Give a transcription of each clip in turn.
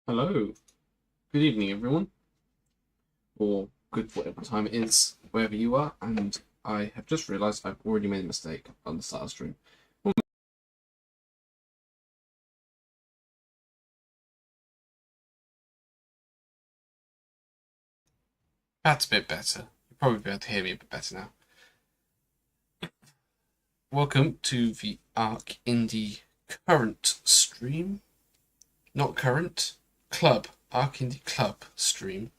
Hello, good evening, everyone, or good whatever time it is, wherever you are. And I have just realised I've already made a mistake on the start of stream. That's a bit better. You'll probably be able to hear me a bit better now. Welcome to the arcINDIE current stream. Not current, club, arcINDIE club stream.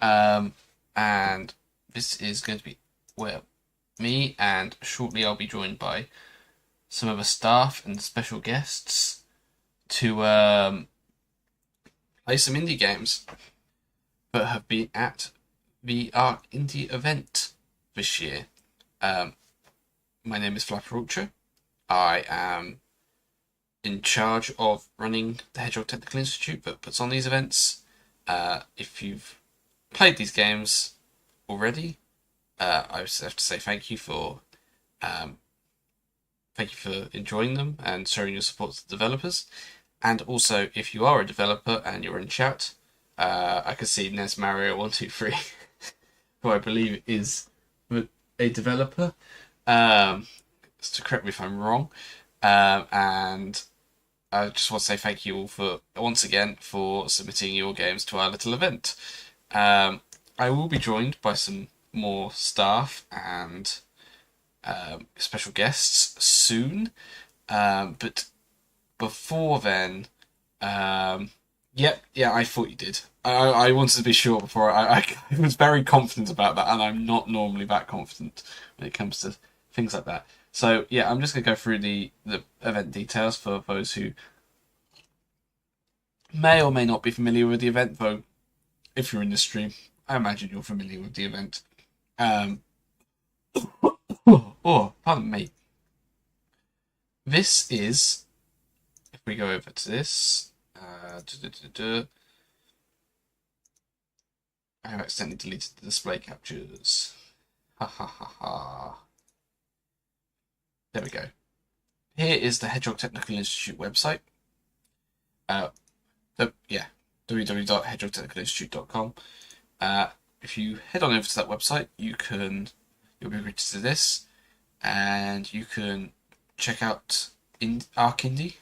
And this is going to be, well, me, and shortly I'll be joined by some other staff and special guests to play some indie games that have been at the arcINDIE event this year. My name is Flapper Ultra. I am in charge of running the Hedgehog Technical Institute that puts on these events. If you've played these games already, I just have to say thank you for enjoying them and showing your support to the developers. And also, if you are a developer and you're in chat, I can see Nes Mario 123, who I believe is a developer. To correct me if I'm wrong. And I just want to say thank you all for once again for submitting your games to our little event. I will be joined by some more staff and special guests soon, but before then, yeah, I thought you did. I wanted to be sure before. I was very confident about that, and I'm not normally that confident when it comes to things like that. So yeah, I'm just going to go through the event details for those who may or may not be familiar with the event, though if you're in the stream, I imagine you're familiar with the event. Pardon me. This is, if we go over to this, I have accidentally deleted the display captures. Ha ha ha ha. There we go. Here is the Hedgehog Technical Institute website. www.hedgehogtechnicalinstitute.com. If you head on over to that website, you'll be greeted to this, and you can check out arcINDIE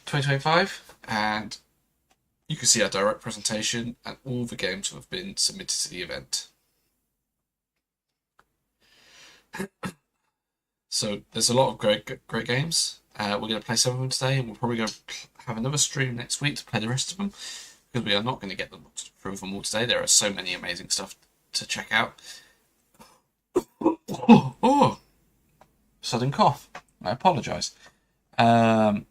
2025, and you can see our direct presentation and all the games that have been submitted to the event. So there's a lot of great games. We're going to play some of them today, and we'll probably go have another stream next week to play the rest of them, because we are not going to get through them all today. There are so many amazing stuff to check out. Sudden cough. I apologise. Yeah,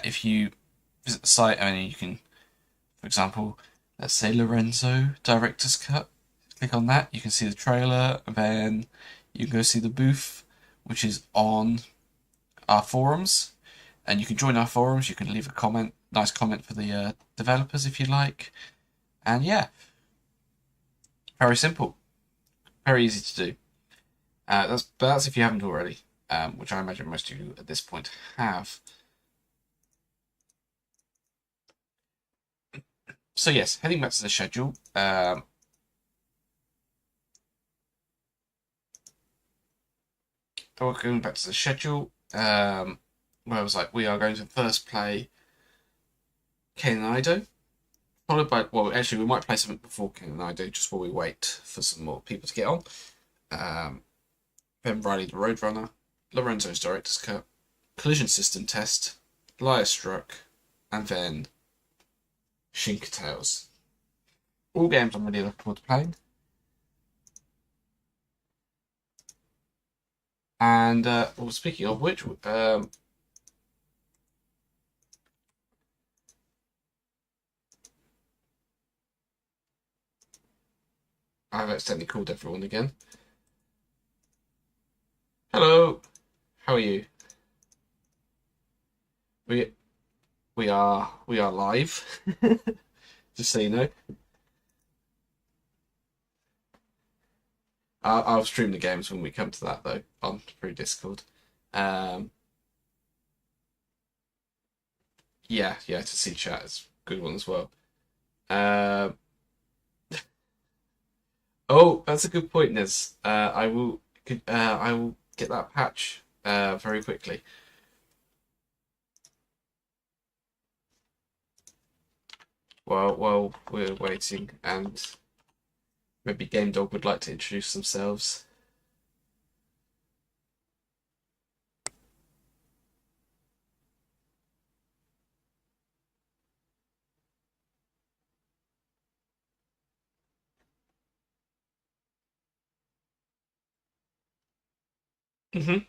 if you visit the site, I mean, you can, for example, let's say Lorenzo Director's Cut. Click on that, you can see the trailer, and then you can go see the booth, which is on our forums, and you can join our forums. You can leave a nice comment for the developers if you like, and yeah, very simple, very easy to do. That's if you haven't already, which I imagine most of you at this point have. So yes, heading back to the schedule. Going back to the schedule, where I was like, we are going to first play Kane and Ido, followed by, well, actually, we might play something before Kane and Ido, just while we wait for some more people to get on. Then Riley the Roadrunner, Lorenzo's Director's Cut, Collision System Test, Liar Struck, and then Shinka Tales. All games I'm really looking forward to playing. And, well, speaking of which, I've accidentally called everyone again. Hello, how are you? We are live, just so you know. I'll stream the games when we come to that, though, through Discord. Yeah, to see chat is good one as well. Uh, oh, that's a good point, Nez. I will get that patch very quickly. While we're waiting, and maybe Game Dog would like to introduce themselves. Mm-hmm.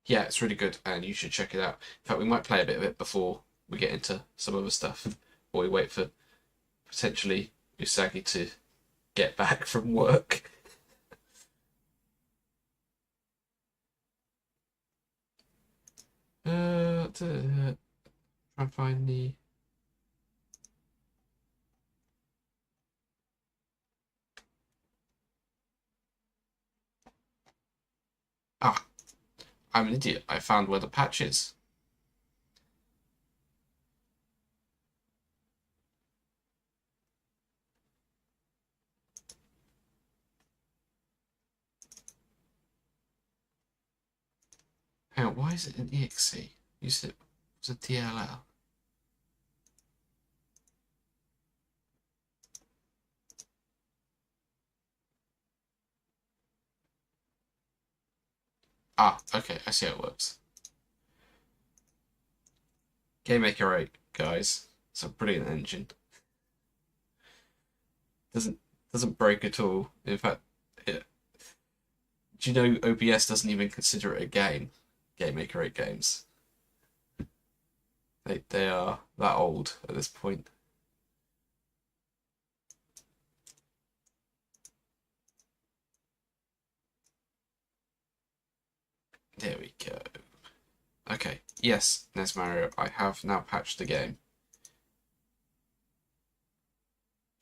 Yeah, it's really good, and you should check it out. In fact, we might play a bit of it before we get into some other stuff, or we wait for potentially Usagi to get back from work. Try and find the. Ah, I'm an idiot. I found where the patch is. Hang on, why is it an exe? You said it was a DLL. Ah, okay, I see how it works. Game Maker 8, guys. It's a brilliant engine. Doesn't doesn't break at all. In fact, it, do you know OBS doesn't even consider it a game? Game Maker 8 games. They are that old at this point. There we go. Okay, yes, NES Mario, I have now patched the game.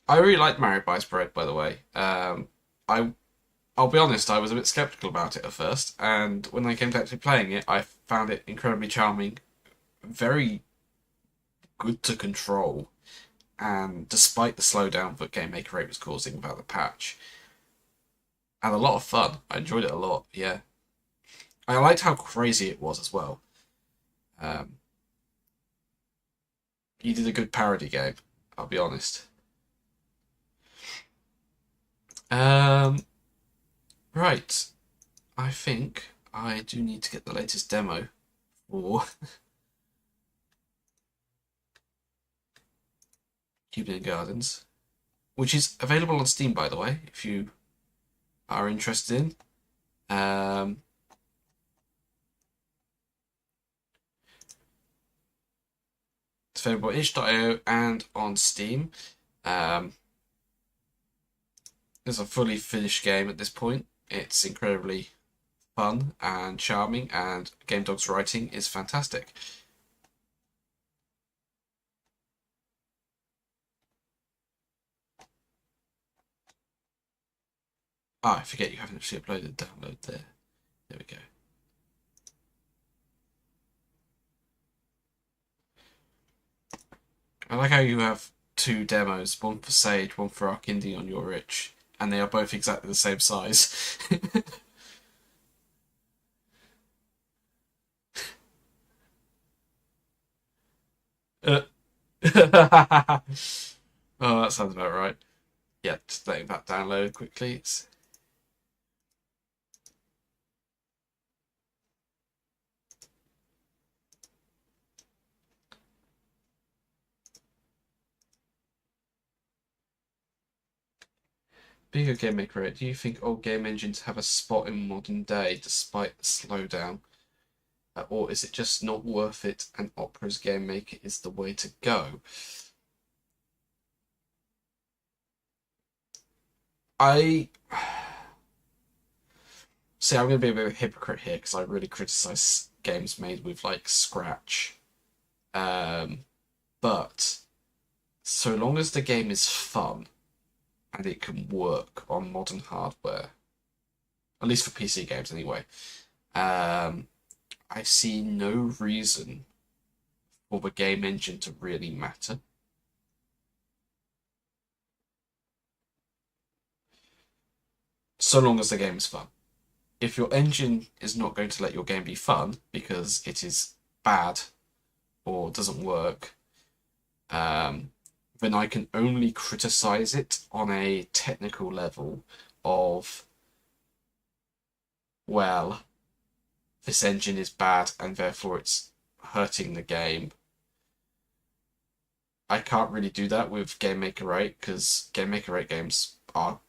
I really like Mario Bites Bread, by the way. I'll be honest, I was a bit skeptical about it at first, and when I came to actually playing it, I found it incredibly charming, very good to control, and despite the slowdown that Game Maker 8 was causing without the patch, and a lot of fun. I enjoyed it a lot, yeah. I liked how crazy it was as well. Um, you did a good parody game, I'll be honest. Um, right, I think I do need to get the latest demo for Cuban Gardens, which is available on Steam, by the way, if you are interested in. It's available on itch.io and on Steam. It's a fully finished game at this point. It's incredibly fun and charming, and Game Dog's writing is fantastic. Ah, I forget you haven't actually uploaded the download there. There we go. I like how you have two demos, one for Sage, one for arcINDIE on your itch, and they are both exactly the same size. uh, oh, that sounds about right. Yeah, just letting that download quickly. Being a game maker, do you think old game engines have a spot in modern day despite the slowdown? Or is it just not worth it and Opera's game maker is the way to go? I see. I'm going to be a bit of a hypocrite here because I really criticize games made with like Scratch. But so long as the game is fun and it can work on modern hardware, at least for PC games anyway, I see no reason for the game engine to really matter. So long as the game is fun. If your engine is not going to let your game be fun because it is bad or doesn't work, then I can only criticize it on a technical level of, well, this engine is bad and therefore it's hurting the game. I can't really do that with Game Maker 8 because Game Maker 8 games are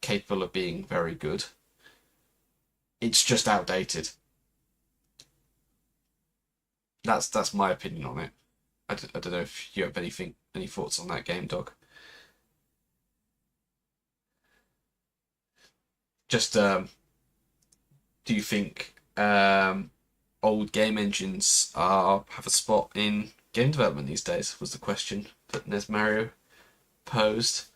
capable of being very good. It's just outdated. That's my opinion on it. I don't know if you have any thoughts on that game, Dog. Just do you think old game engines have a spot in game development these days? Was the question that Nesmario posed.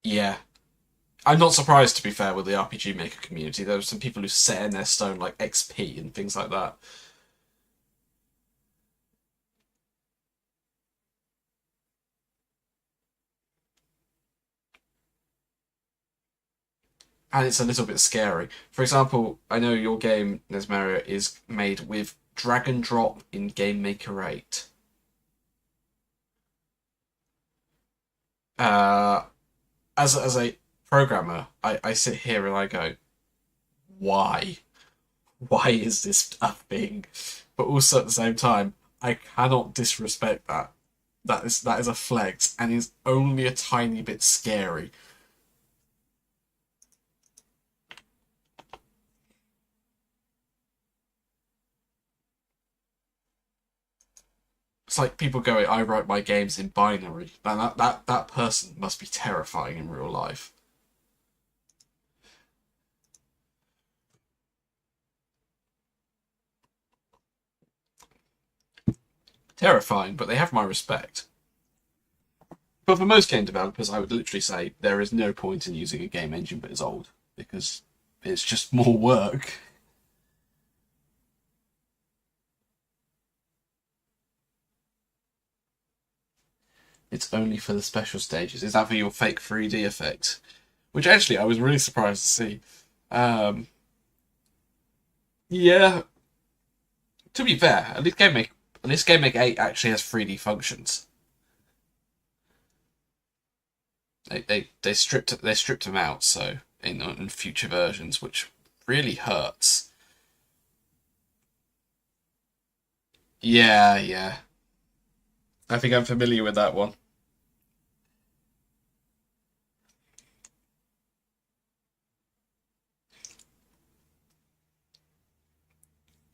Yeah, I'm not surprised, to be fair, with the RPG Maker community. There are some people who set in their stone like XP and things like that. And it's a little bit scary. For example, I know your game, Nesmaria, is made with drag and drop in Game Maker 8. Uh, as a programmer, I sit here and I go, why? Why is this a thing? But also at the same time, I cannot disrespect that. That is a flex and is only a tiny bit scary. It's like people going, I write my games in binary. That person must be terrifying in real life. Terrifying, but they have my respect. But for most game developers, I would literally say there is no point in using a game engine that is old because it's just more work. It's only for the special stages. Is that for your fake 3D effect? Which actually I was really surprised to see. Um, yeah, to be fair, at least Game Make 8 actually has 3D functions. They stripped them out so in future versions, which really hurts. Yeah, yeah. I think I'm familiar with that one.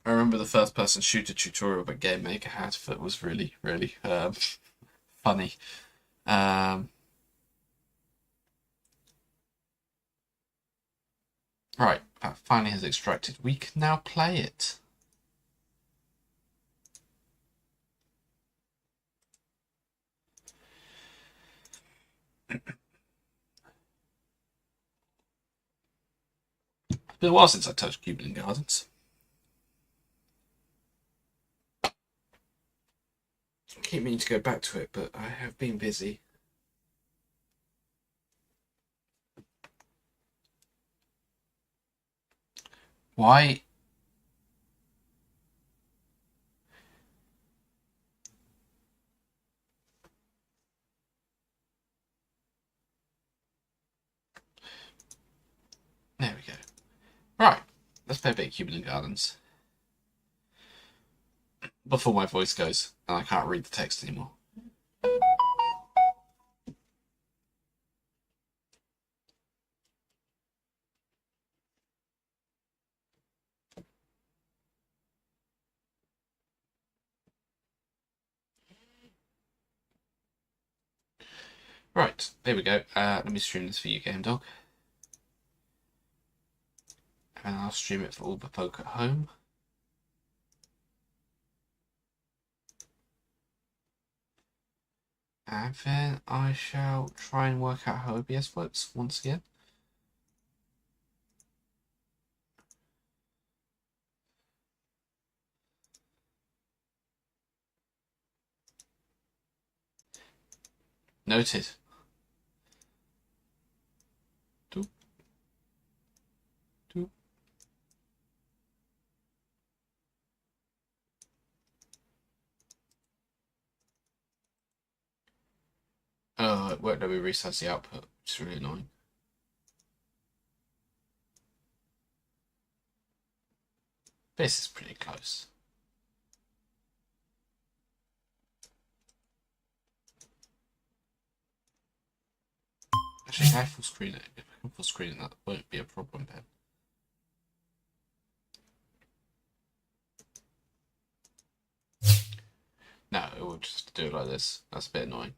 I remember the first person shooter tutorial that Game Maker had that was really, really funny. Um, right, that finally has extracted. We can now play it. It's been a while since I touched Cuban Gardens. I keep meaning to go back to it, but I have been busy. Why? There we go. Right, let's play a bit of Cuban Gardens before my voice goes and I can't read the text anymore. Right, there we go. Let me stream this for you, Game Dog. And I'll stream it for all the folk at home. And then I shall try and work out how OBS works once again. Noted. Doop. Doop. Oh, it won't let me resize the output, which is really annoying. This is pretty close. Actually, I full screen it. If I can full screen it, that won't be a problem then. No, it will just do it like this. That's a bit annoying.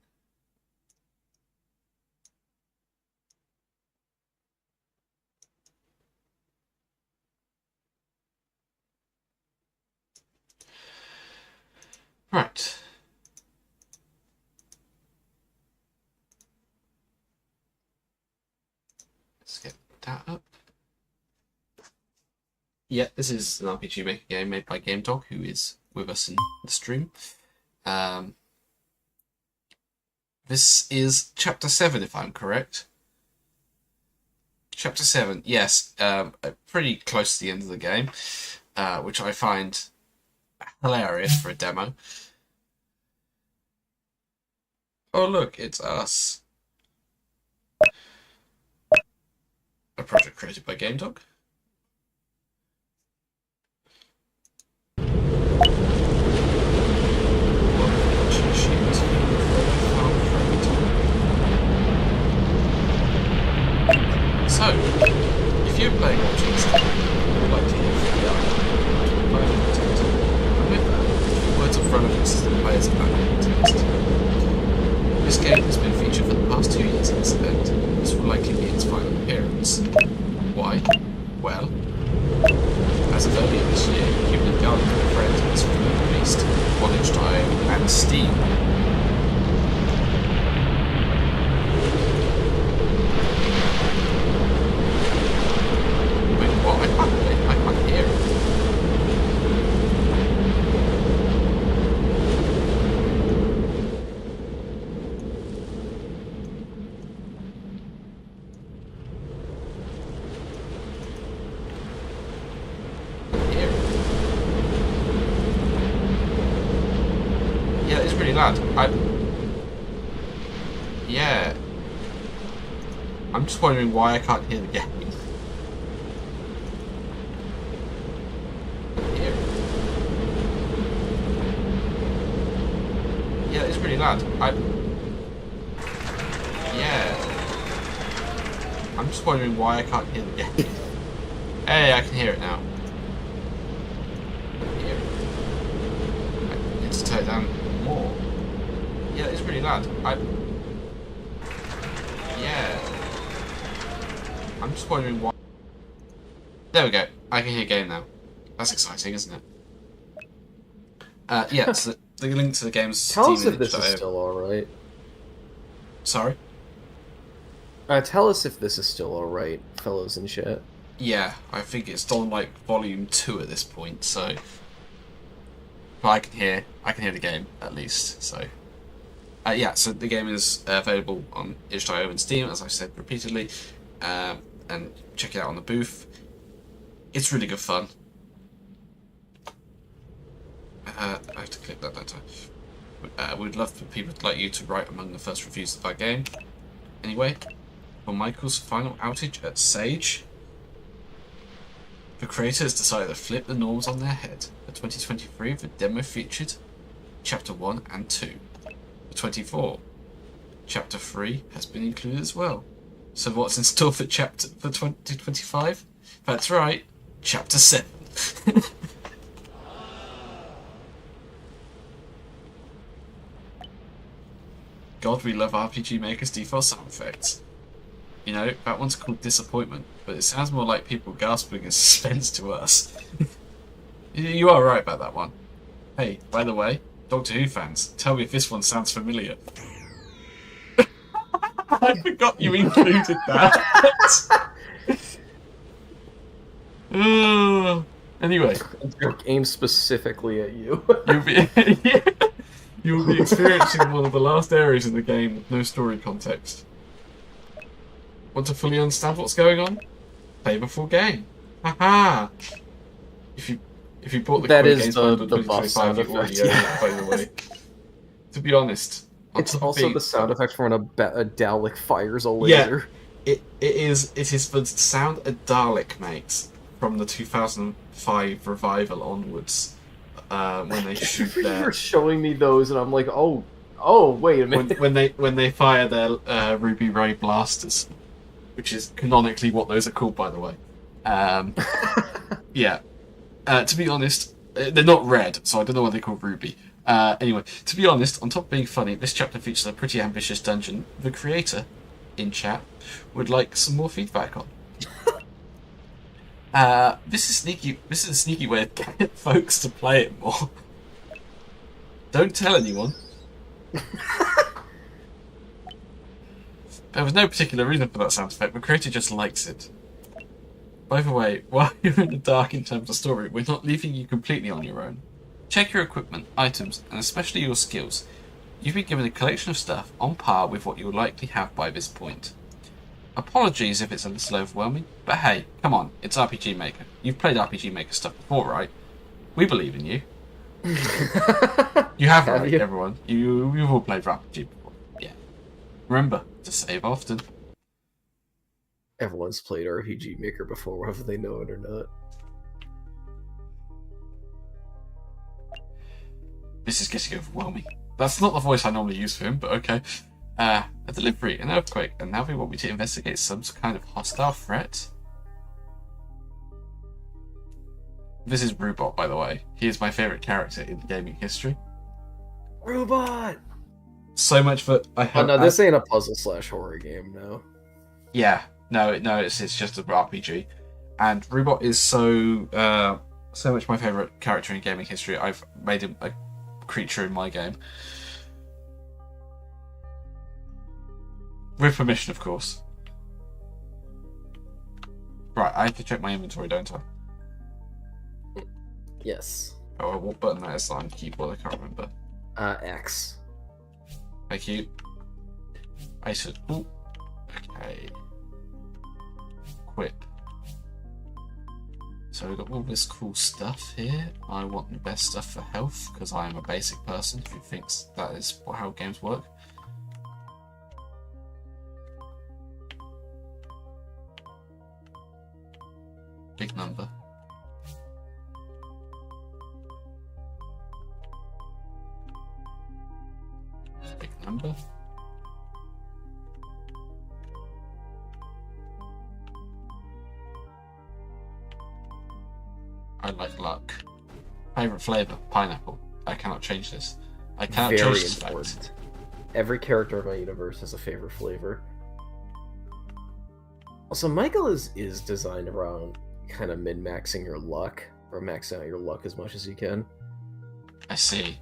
Right. Let's get that up. Yeah, this is an RPG Maker game made by GameDog, who is with us in the stream. This is Chapter 7, if I'm correct. Chapter 7, yes. Pretty close to the end of the game, which I find hilarious for a demo. Oh look, it's us. A project created by GameDog. So, if you're playing arcINDIE, you would like to hear from the other player content. And with that, a few words of relevance to the players of that context. This game has been featured for the past 2 years in this event. This will likely be its final appearance. Why? Well, as of earlier this year, Human Garden and Friends was fully released on itch.io and Steam. I can't hear it. Yeah, it's pretty loud. Yeah. I'm just wondering why I can't hear the game. Yeah, it's pretty loud. Yeah. I'm just wondering why I can't hear the game. Hey, I can hear it now. I need to turn it down more. Yeah, it's pretty loud. Yeah. I'm just wondering why. There we go. I can hear game now. That's exciting, isn't it? Yeah, so the link to the game's Tell us if this is still alright. Sorry? Tell us if this is still alright, fellows in chat. Yeah, I think it's on like volume 2 at this point, so but I can hear the game at least, so yeah, so the game is available on itch.io and Steam, as I've said repeatedly, and check it out on the booth. It's really good fun. I have to click that, don't I? We'd love for people like you to write among the first reviews of our game. Anyway, for Michael's final outage at Sage, the creators decided to flip the norms on their head. For 2023, the demo featured Chapter 1 and 2. For 24, Chapter 3 has been included as well. So what's in store for 2025? That's right, Chapter 7. God, we love RPG Maker's default sound effects. You know, that one's called Disappointment, but it sounds more like people gasping in suspense to us. You are right about that one. Hey, by the way, Doctor Who fans, tell me if this one sounds familiar. I forgot you included that. Anyway, Aimed specifically at you. you'll be yeah, you'll be experiencing one of the last areas in the game with no story context. Want to fully understand what's going on? Play the full game. Haha. If you bought the That core is games the bundle buff 2025, sound you already own effect, it, by the way. To be honest, It's also the sound effect for when a Dalek fires a Yeah. laser. It is the sound a Dalek makes from the 2005 revival onwards, when they shoot You their were showing me those, and I'm like, oh, wait a minute. when they fire their Ruby Ray blasters, which is canonically what those are called, by the way. Yeah. To be honest, they're not red, so I don't know why they're called Ruby. Anyway, to be honest, on top of being funny, this chapter features a pretty ambitious dungeon. The creator, in chat, would like some more feedback on. This is sneaky. This is a sneaky way of getting folks to play it more. Don't tell anyone. There was no particular reason for that sound effect. The creator just likes it. By the way, while you're in the dark in terms of story, we're not leaving you completely on your own. Check your equipment, items, and especially your skills. You've been given a collection of stuff on par with what you'll likely have by this point. Apologies if it's a little overwhelming, but hey, come on, it's RPG Maker. You've played RPG Maker stuff before, right? We believe in you. You have, right, you? everyone? You've all played RPG before. Yeah. Remember to save often. Everyone's played RPG Maker before, whether they know it or not. This is getting overwhelming. That's not the voice I normally use for him, but okay. A delivery, an earthquake, and now they want me to investigate some kind of hostile threat? This is Rubot, by the way. He is my favourite character in gaming history. Robot! So much for... Oh no, this ain't a puzzle/horror game, no. Yeah, no, it's just an RPG. And Rubot is so much my favourite character in gaming history. I've made him a creature in my game. With permission, of course. Right, I have to check my inventory, don't I? Yes. Oh, what button that is on keyboard? I can't remember. X. Thank you. I said, ooh. Okay. Equip. So we've got all this cool stuff here. I want the best stuff for health, because I am a basic person who thinks that is how games work. Big number. Big number. I like luck. Favorite flavor? Pineapple. I cannot change this. I cannot Very change this important. fact. Every character in my universe has a favorite flavor. Also, Michael is designed around kind of min-maxing your luck, or maxing out your luck as much as you can. I see.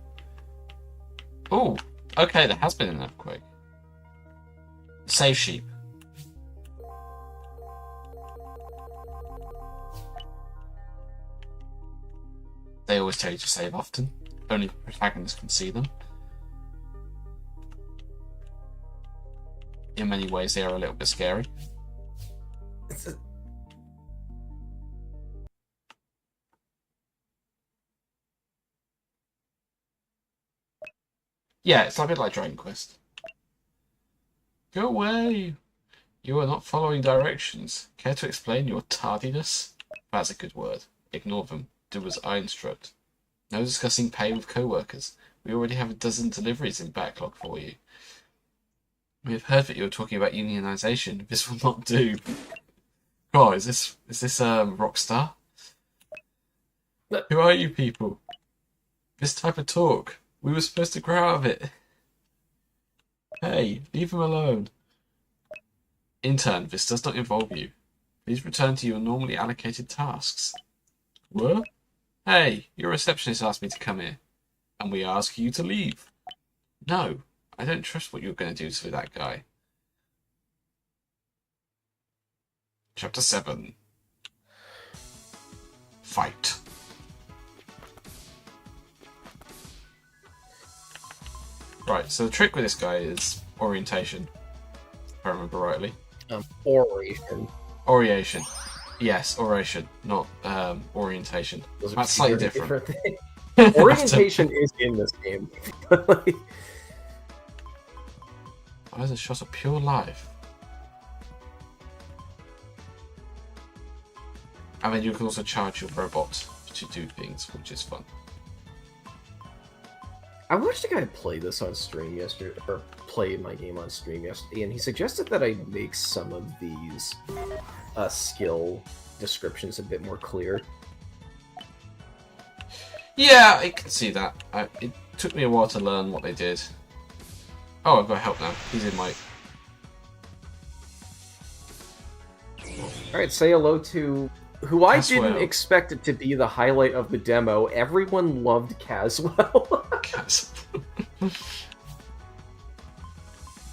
Oh, okay, there has been an earthquake. Save sheep. They always tell you to save often. Only protagonists can see them. In many ways, they are a little bit scary. Yeah, it's a bit like Dragon Quest. Go away! You are not following directions. Care to explain your tardiness? That's a good word. Ignore them. Do as I instruct. No discussing pay with co-workers. We already have a dozen deliveries in backlog for you. We have heard that you were talking about unionization. This will not do. God, is this Rockstar? Who are you people? This type of talk. We were supposed to grow out of it. Hey, leave him alone. Intern, this does not involve you. Please return to your normally allocated tasks. What? Hey, your receptionist asked me to come here. And we ask you to leave. No, I don't trust what you're going to do to that guy. Chapter 7. Fight. Right, so the trick with this guy is orientation, if I remember rightly. Oration. Oriation. Yes, oration, not orientation. Those are That's slightly very different. things. Orientation is in this game. Like, why is a shot of pure life? And then you can also charge your robot to do things, which is fun. I watched a guy play this on stream yesterday, or play my game on stream yesterday, and he suggested that I make some of these skill descriptions a bit more clear. Yeah, I can see that. It took me a while to learn what they did. Oh, I've got help now. He's in my... Alright, say hello to... who I Caswell. didn't expect it to be the highlight of the demo. Everyone loved Caswell.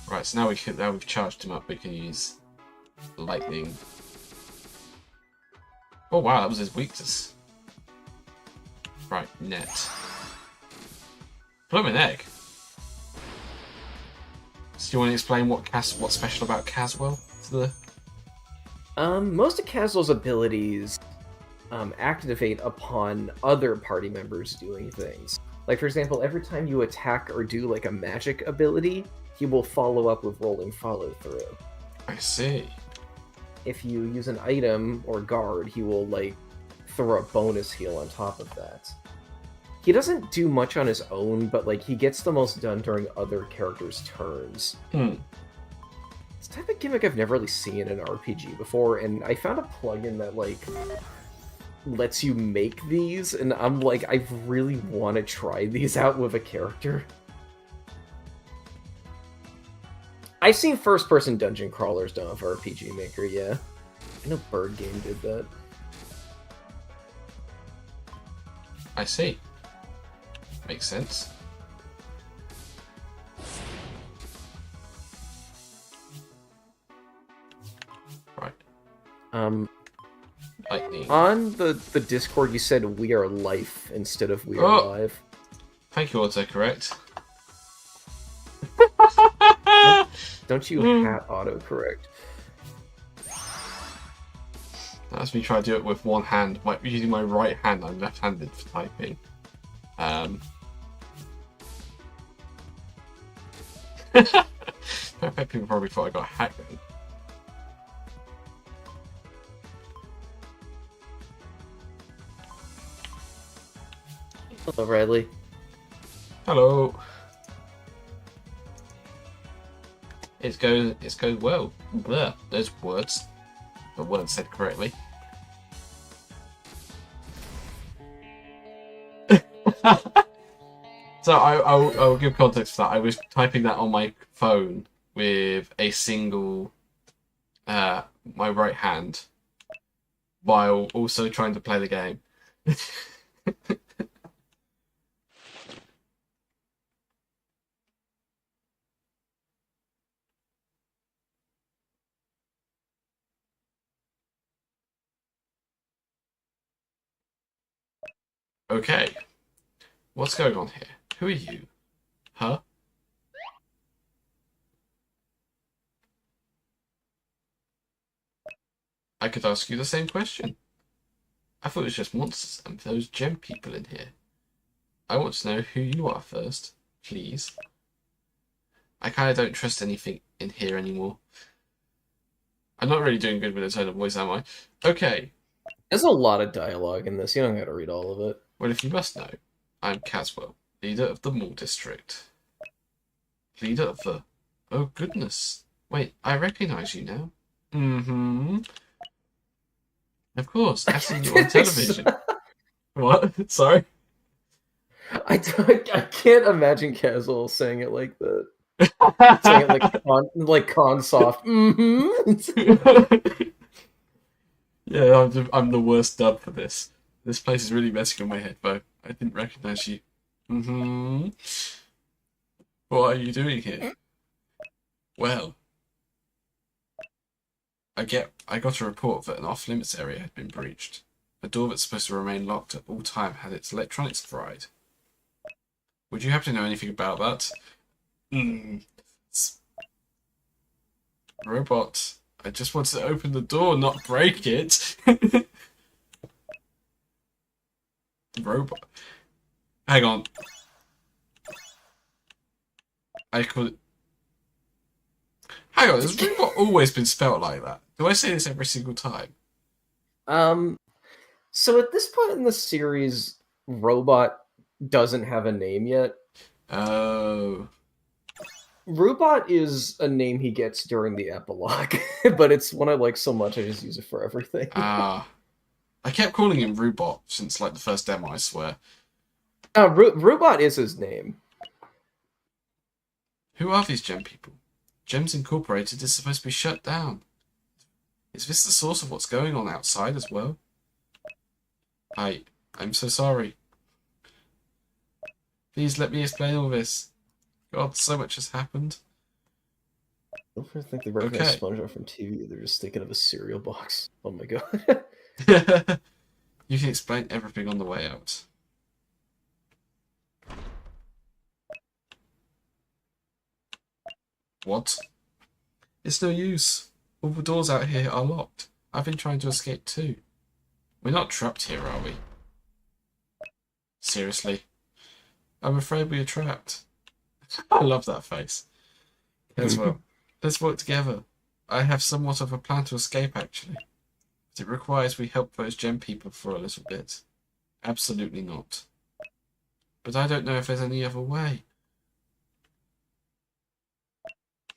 Right, so now we've charged him up, we can use lightning. Oh wow, that was his weakness. Right, net. Blooming egg. So do you want to explain what's special about Caswell to the... Most of Caswell's abilities activate upon other party members doing things. Like, for example, every time you attack or do, like, a magic ability, he will follow up with rolling follow-through. I see. If you use an item or guard, he will, like, throw a bonus heal on top of that. He doesn't do much on his own, but, like, he gets the most done during other characters' turns. It's a type of gimmick I've never really seen in an RPG before, and I found a plugin that, like, lets you make these, and I'm like, I really want to try these out with a character. I've seen first-person dungeon crawlers done with RPG Maker, yeah. I know Bird Game did that. I see. Makes sense. Right. Lightning. On the Discord, you said "we are life" instead of "we are live." Thank you, autocorrect. Don't you hat autocorrect? That's me trying to do it with one hand. Using my right hand, I'm left-handed for typing. People probably thought I got hacked then. Hello, Riley. Hello. It goes well. Blah, those words. The words said correctly. So I'll give context for that. I was typing that on my phone with a single, my right hand, while also trying to play the game. Okay. What's going on here? Who are you? Huh? I could ask you the same question. I thought it was just monsters and those gem people in here. I want to know who you are first, please. I kind of don't trust anything in here anymore. I'm not really doing good with a tone of voice, am I? Okay. There's a lot of dialogue in this. You don't gotta read all of it. Well, if you must know, I'm Caswell, leader of the Mall District. Leader of the... Oh, goodness. Wait, I recognize you now. Mm-hmm. Of course, I've seen you on television. What? Sorry? I can't imagine Caswell saying it like that. Saying it like Consoft. Mm-hmm. Yeah, I'm the worst dub for this. This place is really messing with my head, but I didn't recognize you. Mm-hmm. What are you doing here? Well, I got a report that an off-limits area had been breached. A door that's supposed to remain locked at all time had its electronics fried. Would you happen to know anything about that? Robot, I just wanted to open the door, not break it. Robot. Hang on. I could. Hang on, has robot always been spelt like that? Do I say this every single time? So at this point in the series, Robot doesn't have a name yet. Oh. Robot is a name he gets during the epilogue, but it's one I like so much I just use it for everything. I kept calling him Robot since like the first demo, I swear. Robot is his name. Who are these gem people? Gems Incorporated is supposed to be shut down. Is this the source of what's going on outside as well? I'm so sorry. Please let me explain all this. God, so much has happened. Don't ever think they recognize SpongeBob from TV. They're just thinking of a cereal box. Oh my god. You can explain everything on the way out. What? It's no use. All the doors out here are locked. I've been trying to escape too. We're not trapped here, are we? Seriously? I'm afraid we are trapped. I love that face. As well. Let's work together. I have somewhat of a plan to escape, actually. But it requires we help those gem people for a little bit. Absolutely not. But I don't know if there's any other way.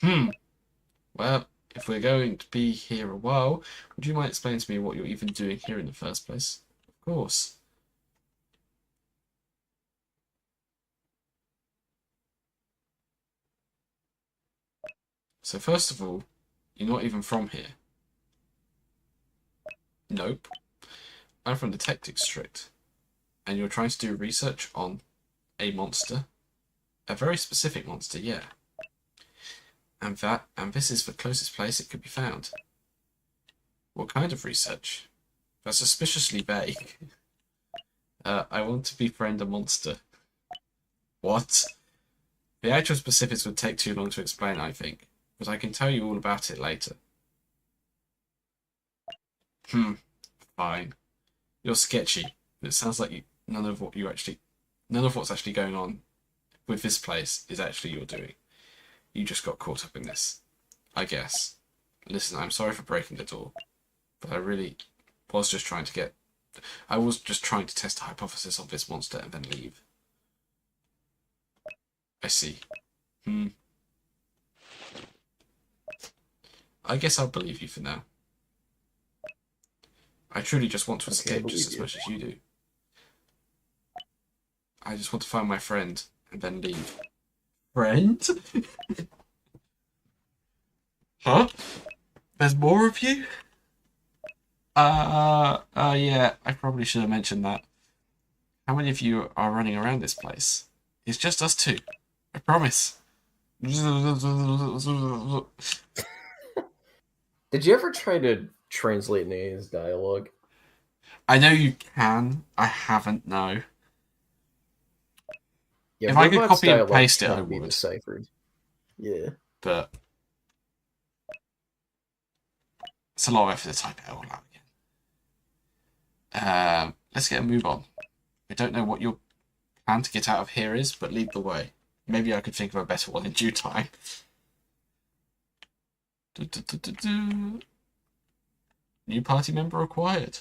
Well, if we're going to be here a while, would you mind explaining to me what you're even doing here in the first place? Of course. So first of all, you're not even from here. Nope. I'm from the Tech District. And you're trying to do research on a monster. A very specific monster, yeah. And this is the closest place it could be found. What kind of research? That's suspiciously vague. I want to befriend a monster. What? The actual specifics would take too long to explain, I think. But I can tell you all about it later. Fine. You're sketchy. It sounds like none of what's actually going on with this place is actually your doing. You just got caught up in this, I guess. Listen, I'm sorry for breaking the door, but I really was just trying to test a hypothesis of this monster and then leave. I see. I guess I'll believe you for now. I truly just want to escape just as much as you do. I just want to find my friend and then leave. Friend? Huh? There's more of you? Yeah, I probably should have mentioned that. How many of you are running around this place? It's just us two. I promise. Did you ever try to translate Nea's dialogue? I know you can. I haven't, no. Yeah, if I could copy and paste it, I would. Deciphered. Yeah. But it's a lot of effort to type it all out again. Let's get a move on. I don't know what your plan to get out of here is, but lead the way. Maybe I could think of a better one in due time. New party member acquired.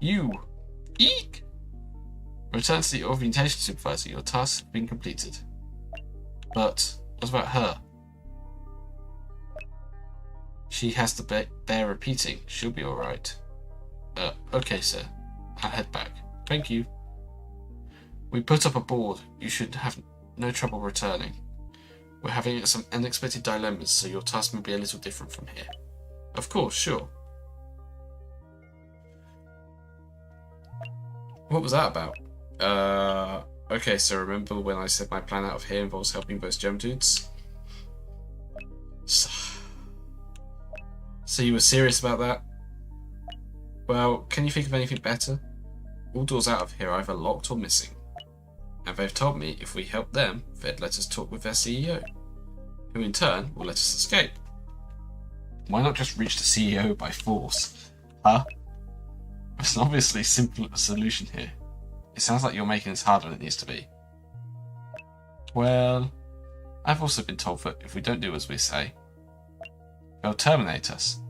You! Eek! Return to the orientation supervisor. Your task has been completed. But what about her? She has to bear repeating. She'll be alright. Okay, sir. I'll head back. Thank you. We put up a board. You should have no trouble returning. We're having some unexpected dilemmas, so your task may be a little different from here. Of course, sure. What was that about? Okay, so remember when I said my plan out of here involves helping those gem dudes? So you were serious about that? Well, can you think of anything better? All doors out of here are either locked or missing. And they've told me if we help them, they'd let us talk with their CEO, who in turn will let us escape. Why not just reach the CEO by force? Huh? There's an obviously simpler solution here. It sounds like you're making this harder than it needs to be. Well, I've also been told that if we don't do as we say, they'll terminate us.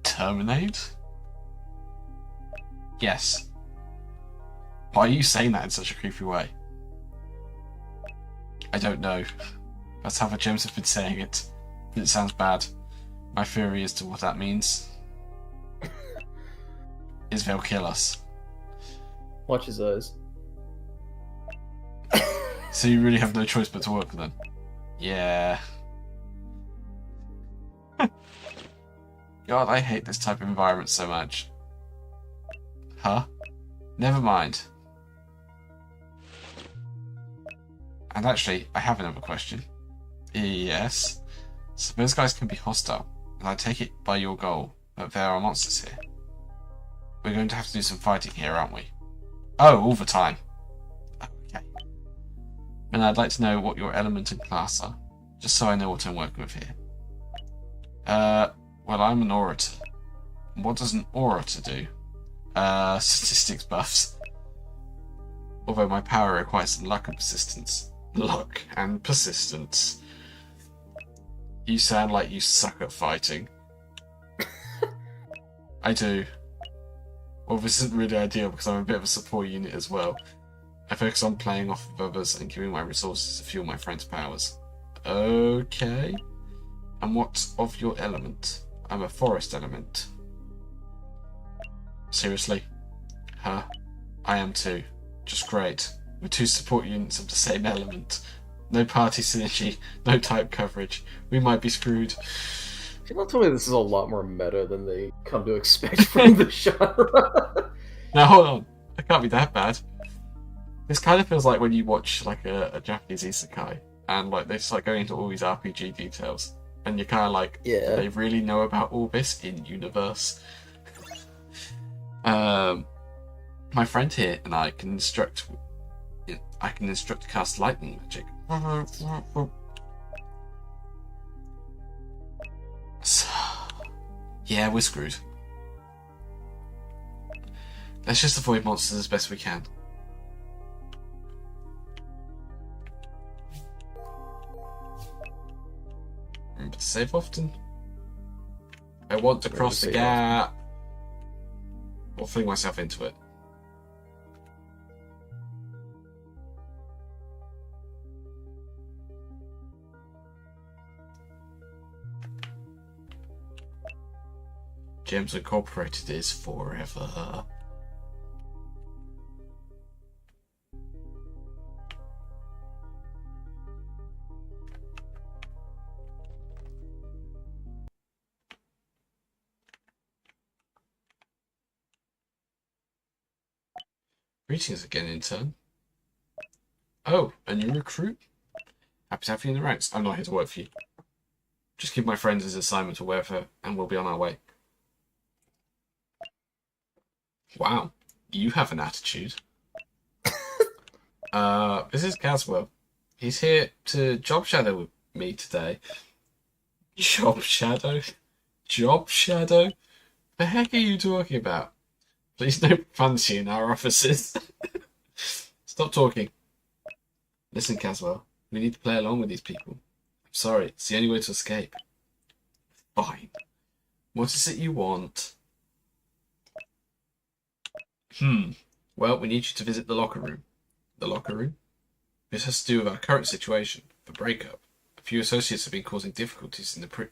Terminate? Yes. Why are you saying that in such a creepy way? I don't know. That's how the gems have been saying it. It sounds bad. My theory as to what that means is they'll kill us. Watch his eyes. So you really have no choice but to work with them? Yeah. God, I hate this type of environment so much. Huh? Never mind. And actually, I have another question. Yes? So those guys can be hostile, and I take it by your goal that there are monsters here. We're going to have to do some fighting here, aren't we? Oh, all the time. Okay. And I'd like to know what your element and class are, just so I know what I'm working with here. Well, I'm an orator. What does an orator do? Statistics buffs. Although my power requires some luck and persistence. Luck and persistence. You sound like you suck at fighting. I do. Well, this isn't really ideal because I'm a bit of a support unit as well. I focus on playing off of others and giving my resources to fuel my friends' powers. Okay. And what's of your element? I'm a forest element. Seriously? Huh? I am too. Just great. We're two support units of the same element. No party synergy, no type coverage. We might be screwed. Can you tell me this is a lot more meta than they come to expect from the genre? Now hold on. It can't be that bad. This kind of feels like when you watch like a Japanese isekai and like they start going into all these RPG details and you're kind of like, Yeah. do they really know about all this in universe? My friend here and I can instruct to cast lightning magic. So, yeah, we're screwed. Let's just avoid monsters as best we can. Remember to save often. I want to cross the gap. Or fling myself into it. Gems Incorporated is forever. Greetings again, intern. Oh, a new recruit? Happy to have you in the ranks. I'm not here to work for you. Just give my friends his assignment or whatever, and we'll be on our way. Wow, you have an attitude. This is Caswell. He's here to job shadow with me today. Job shadow? Job shadow? The heck are you talking about? Please no fancy in our offices. Stop talking. Listen, Caswell, we need to play along with these people. I'm sorry, it's the only way to escape. Fine. What is it you want? Well, we need you to visit the locker room. The locker room? This has to do with our current situation, the breakup. A few associates have been causing difficulties in the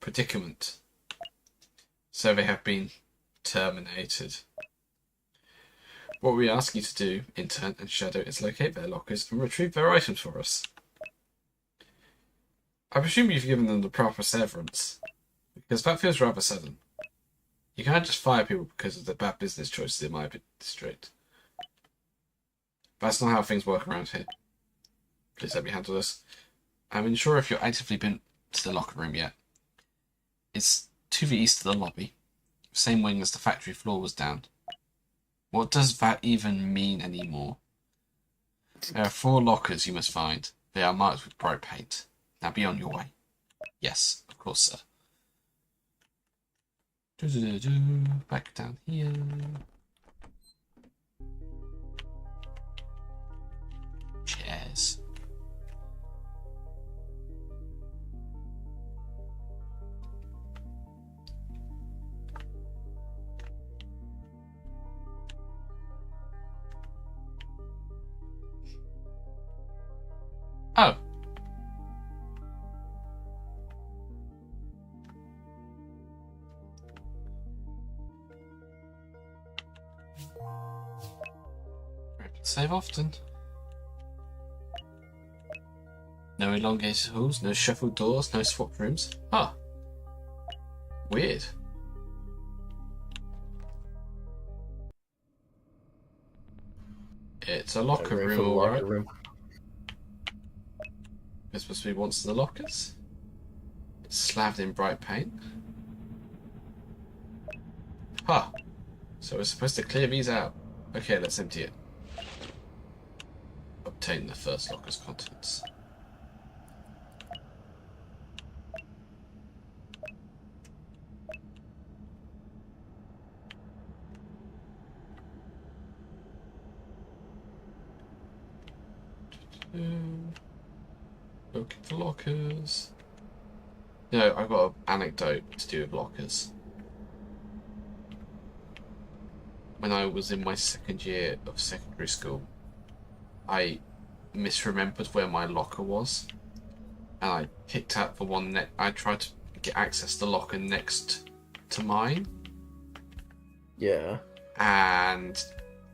predicament. So they have been terminated. What we ask you to do, intern and Shadow, is locate their lockers and retrieve their items for us. I presume you've given them the proper severance, because that feels rather sudden. You can't just fire people because of the bad business choices in my district. That's not how things work around here. Please let me handle this. I'm unsure if you've actively been to the locker room yet. It's to the east of the lobby. Same wing as the factory floor was down. What does that even mean anymore? There are 4 lockers you must find. They are marked with bright paint. Now be on your way. Yes, of course, sir. Back down here. Chairs. Oh. Save often. No elongated halls, no shuffled doors, no swap rooms. Ah. Weird. It's a locker room, alright. There's supposed to be once in the lockers. It's slabbed in bright paint. Huh. So we're supposed to clear these out. Okay, let's empty it. Obtain the first locker's contents. Look at the lockers. No, I've got an anecdote to do with lockers. When I was in my second year of secondary school, I misremembered where my locker was, and I picked out the one I tried to get access to the locker next to mine. Yeah. And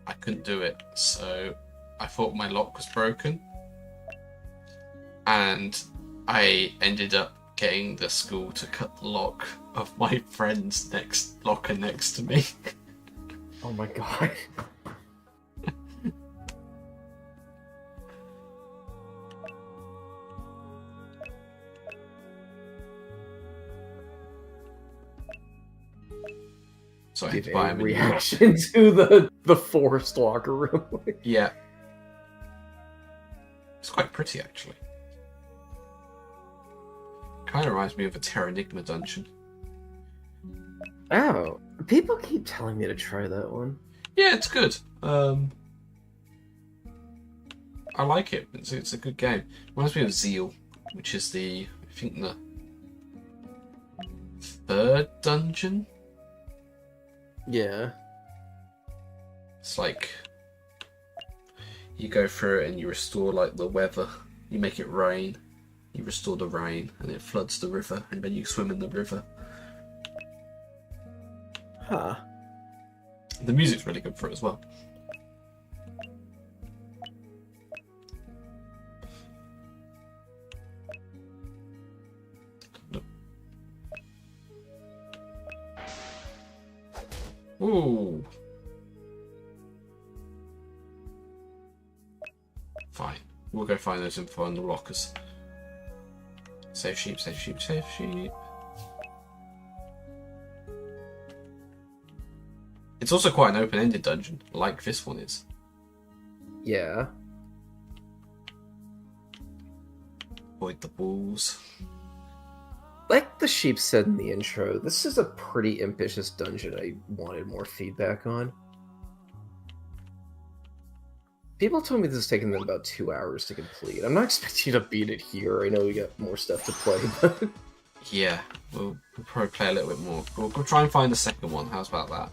I couldn't do it, so I thought my lock was broken. And I ended up getting the school to cut the lock of my friend's locker next to me. Oh my god. So I had Give to buy a him a new reaction to the forced locker room. Yeah. It's quite pretty, actually. Kind of reminds me of a Terranigma dungeon. Oh, people keep telling me to try that one. Yeah, it's good. I like it. It's a good game. Reminds me of Zeal, which is I think the 3rd dungeon. Yeah. It's like you go through it and you restore like the weather. You make it rain. You restore the rain and it floods the river, and then you swim in the river. Huh. The music's really good for it as well. Ooh. Fine. We'll go find those info in the lockers. Save sheep, save sheep, save sheep. It's also quite an open-ended dungeon, like this one is. Yeah. Avoid the balls. Like the sheep said in the intro, this is a pretty ambitious dungeon I wanted more feedback on. People told me this is taking them about 2 hours to complete. I'm not expecting you to beat it here. I know we got more stuff to play, but... Yeah, we'll probably play a little bit more. We'll try and find the second one. How's about that?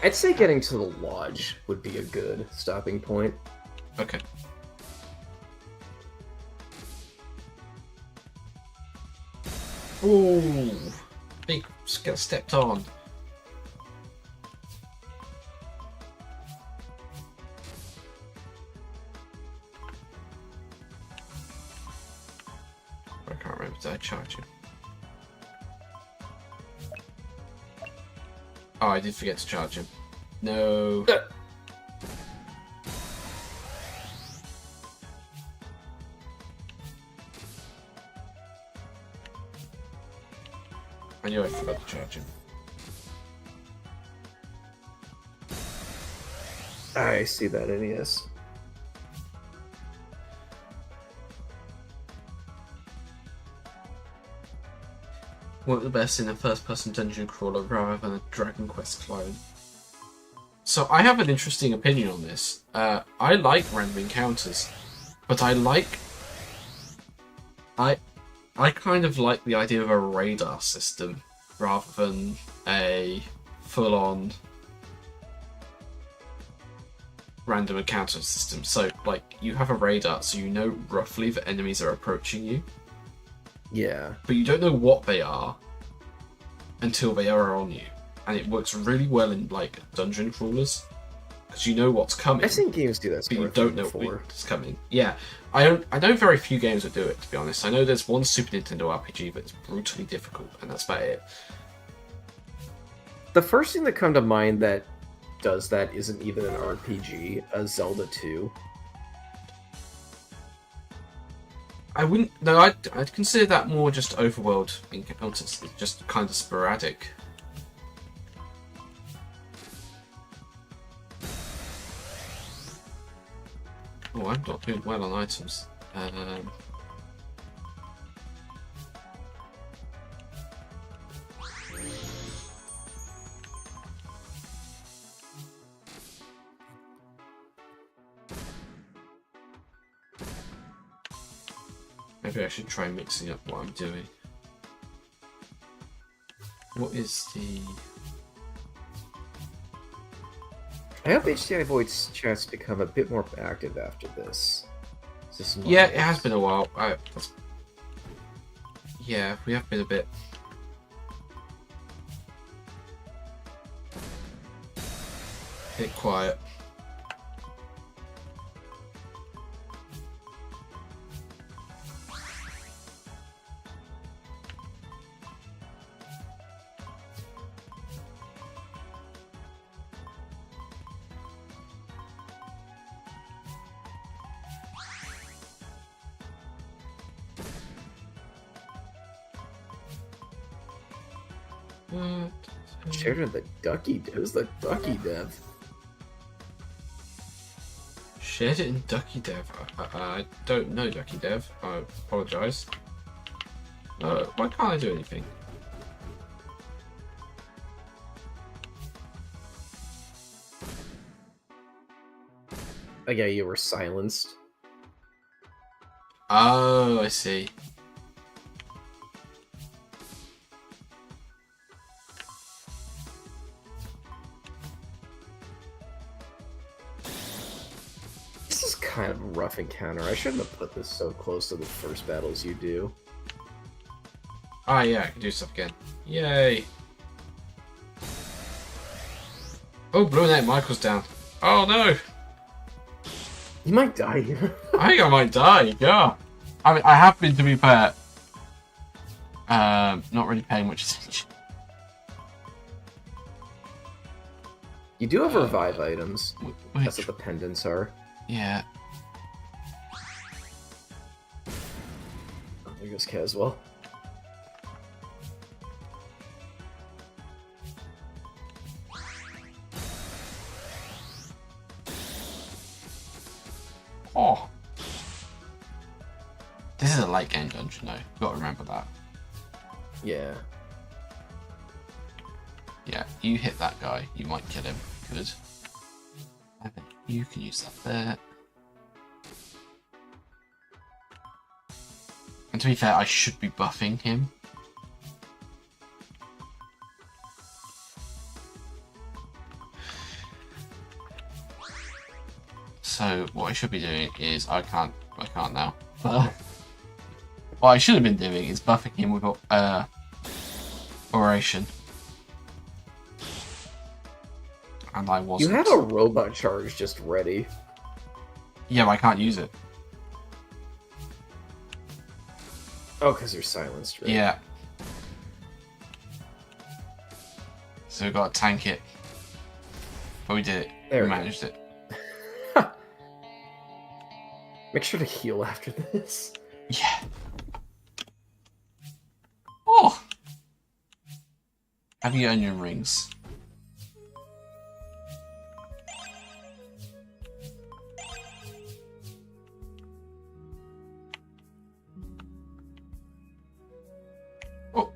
I'd say getting to the lodge would be a good stopping point. Okay. Ooh, big got stepped on. I can't remember. Did I charge you? Oh, I did forget to charge him. No. I knew I forgot to charge him. I see that, NES. What the best in a first-person dungeon crawler rather than a Dragon Quest clone? So I have an interesting opinion on this. I like random encounters, but I kind of like the idea of a radar system rather than a full-on random encounter system. So, like, you have a radar, so you know roughly that enemies are approaching you. Yeah. But you don't know what they are until they are on you. And it works really well in, like, dungeon crawlers. Because you know what's coming. I've seen games do that, but you don't know before. what's coming. Yeah. I know very few games that do it, to be honest. I know there's one Super Nintendo RPG that's brutally difficult, and that's about it. The first thing that come to mind that does that isn't even an RPG, Zelda 2. I wouldn't... No, I'd consider that more just overworld encounters. It's just kind of sporadic. Oh, I'm not doing well on items. Maybe I should try mixing up what I'm doing. What is the... I hope HDI Void's chats become a bit more active after this. Yeah, it has been a while. Yeah, we have been a bit quiet. Shared with the Ducky. Who's the Ducky dev? Shared it in Ducky Dev. I don't know Ducky Dev. I apologise. Why can't I do anything? Oh yeah, you were silenced. Oh, I see. This is kind of a rough encounter. I shouldn't have put this so close to the first battles you do. Ah, yeah, I can do stuff again. Yay! Oh, Blue Knight Michael's down. Oh no! You might die. I think I might die, yeah. I mean, I have been, to be fair, not really paying much attention. You do have revive items. Wait, That's what the pendants are. yeah. Oh, there goes Caswell. Oh. This is a late game dungeon, though. You've got to remember that. Yeah. Yeah, you hit that guy, you might kill him. Good. And then you can use that there. And to be fair, I should be buffing him. So what I should be doing is I can't now. What I should have been doing is buffing him with Oration. And I wasn't. You have a robot charge just ready. Yeah, but I can't use it. Oh, because you're silenced, right? Yeah. So we've got to tank it. But we did it. There we we go. managed it. Make sure to heal after this. Yeah. Oh! Have you onion rings? Oh!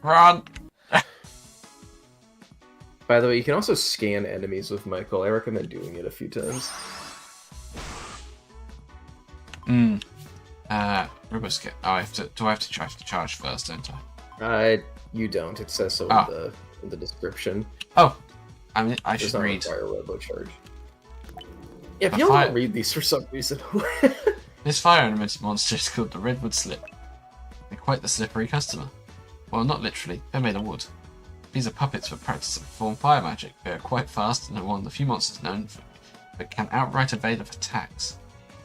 Run! By the way, you can also scan enemies with Michael. I recommend doing it a few times. Riboscape. Oh, do I have to charge first, don't I? You don't. It says so in the description. Oh, I mean, I Does should not read. require robo charge. Yeah, if The you fire- don't read these for some reason. This fire elemental monster is called the Redwood Slip. They're quite the slippery customer. Well, not literally. They're made of wood. These are puppets for practice to perform fire magic. They are quite fast and are one of the few monsters known for, but can outright evade of attacks.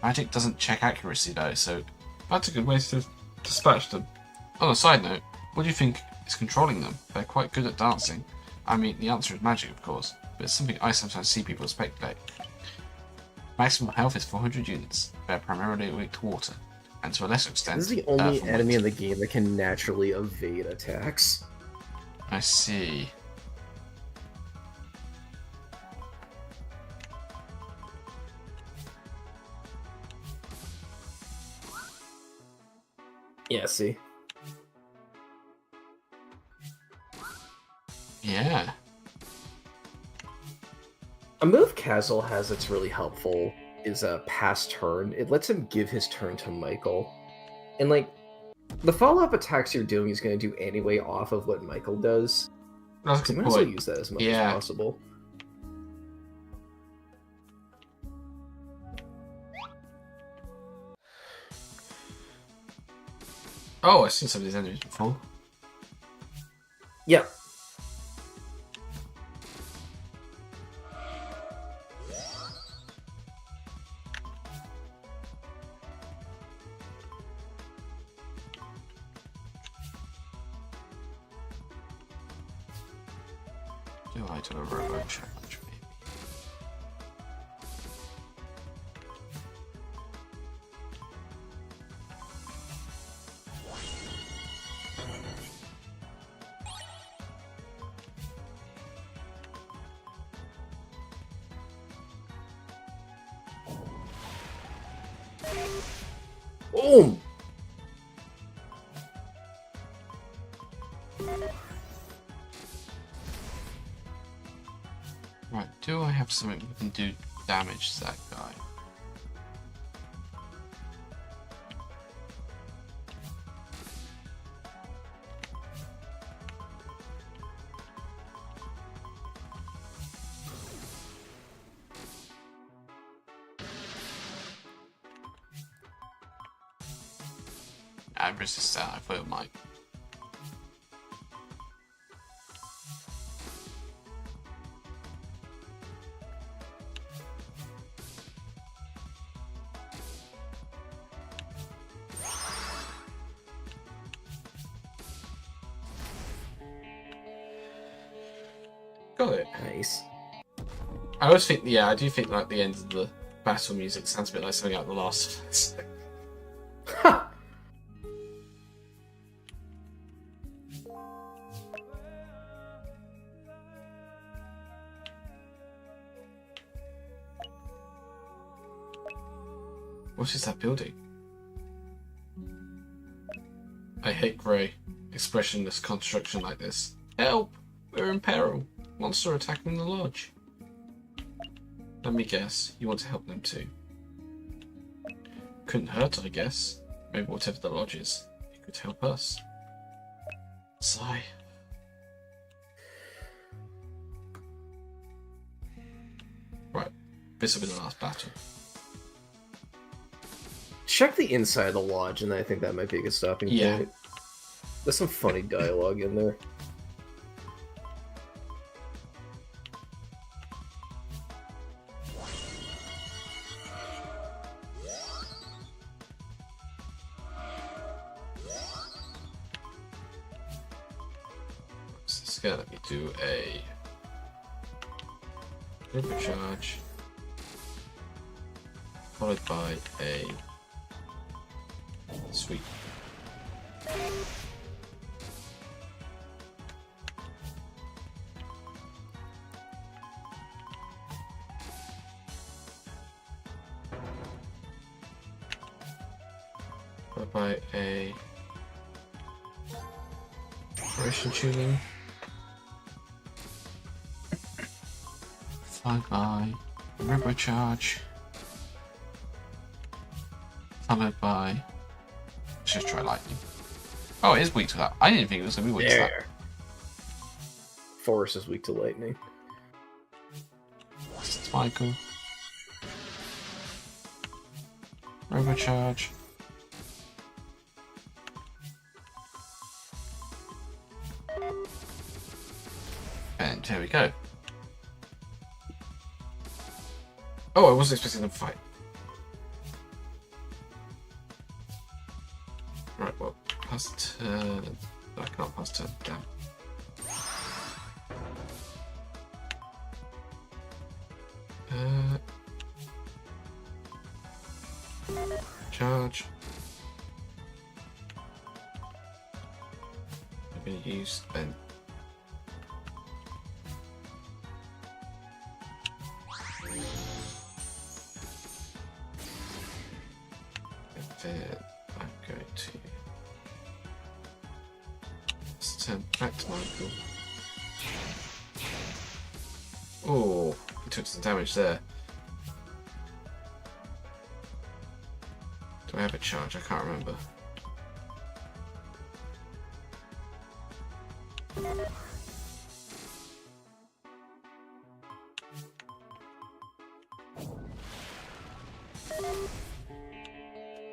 Magic doesn't check accuracy though, so that's a good way to dispatch them. On a side note, what do you think is controlling them? They're quite good at dancing. I mean, the answer is magic, of course, but it's something I sometimes see people speculate. Maximum health is 400 units. They're primarily weak to water, and to a lesser extent. This is the only from enemy wind. in the game that can naturally evade attacks. I see. Yeah, see? Yeah. A move Kazal has that's really helpful is a pass turn. It lets him give his turn to Michael. And, like, the follow-up attacks you're doing is going to do anyway off of what Michael does. That's a So good you might as well point. use that as much Yeah. as possible. Oh, I've seen some of these enemies before. Yeah. Do I do a robo challenge, maybe? Boom! Right, do I have something that can do damage to that guy? I resist that, I thought it might. Got it. Nice. I always think, yeah, I do think like the end of the battle music sounds a bit like something out of The Last of Us. Ha! What is that building? I hate grey. Expressionless construction like this. Help! We're in peril. Monster attacking the lodge. Let me guess, you want to help them too. Couldn't hurt, I guess. Maybe whatever the lodge is, it could help us. Sigh. Right, this will be the last battle. Check the inside of the lodge, and I think that might be a good stopping Yeah. point. There's some funny dialogue in there. gonna let me do a river charge, followed by a sweep. Followed by a operation tuning. Followed by a river charge. Followed by. Let's just try lightning. Oh, it is weak to that. I didn't think it was going to be weak to that. Forest is weak to lightning. It's Michael. River charge. And here we go. Oh, I wasn't expecting them to fight. Right, well, pass turn. I can't pass turn. Damn. Charge. I'm going to use Ben. Then I'm going to turn back to Michael. Oh, he took some damage there. Do I have a charge? I can't remember.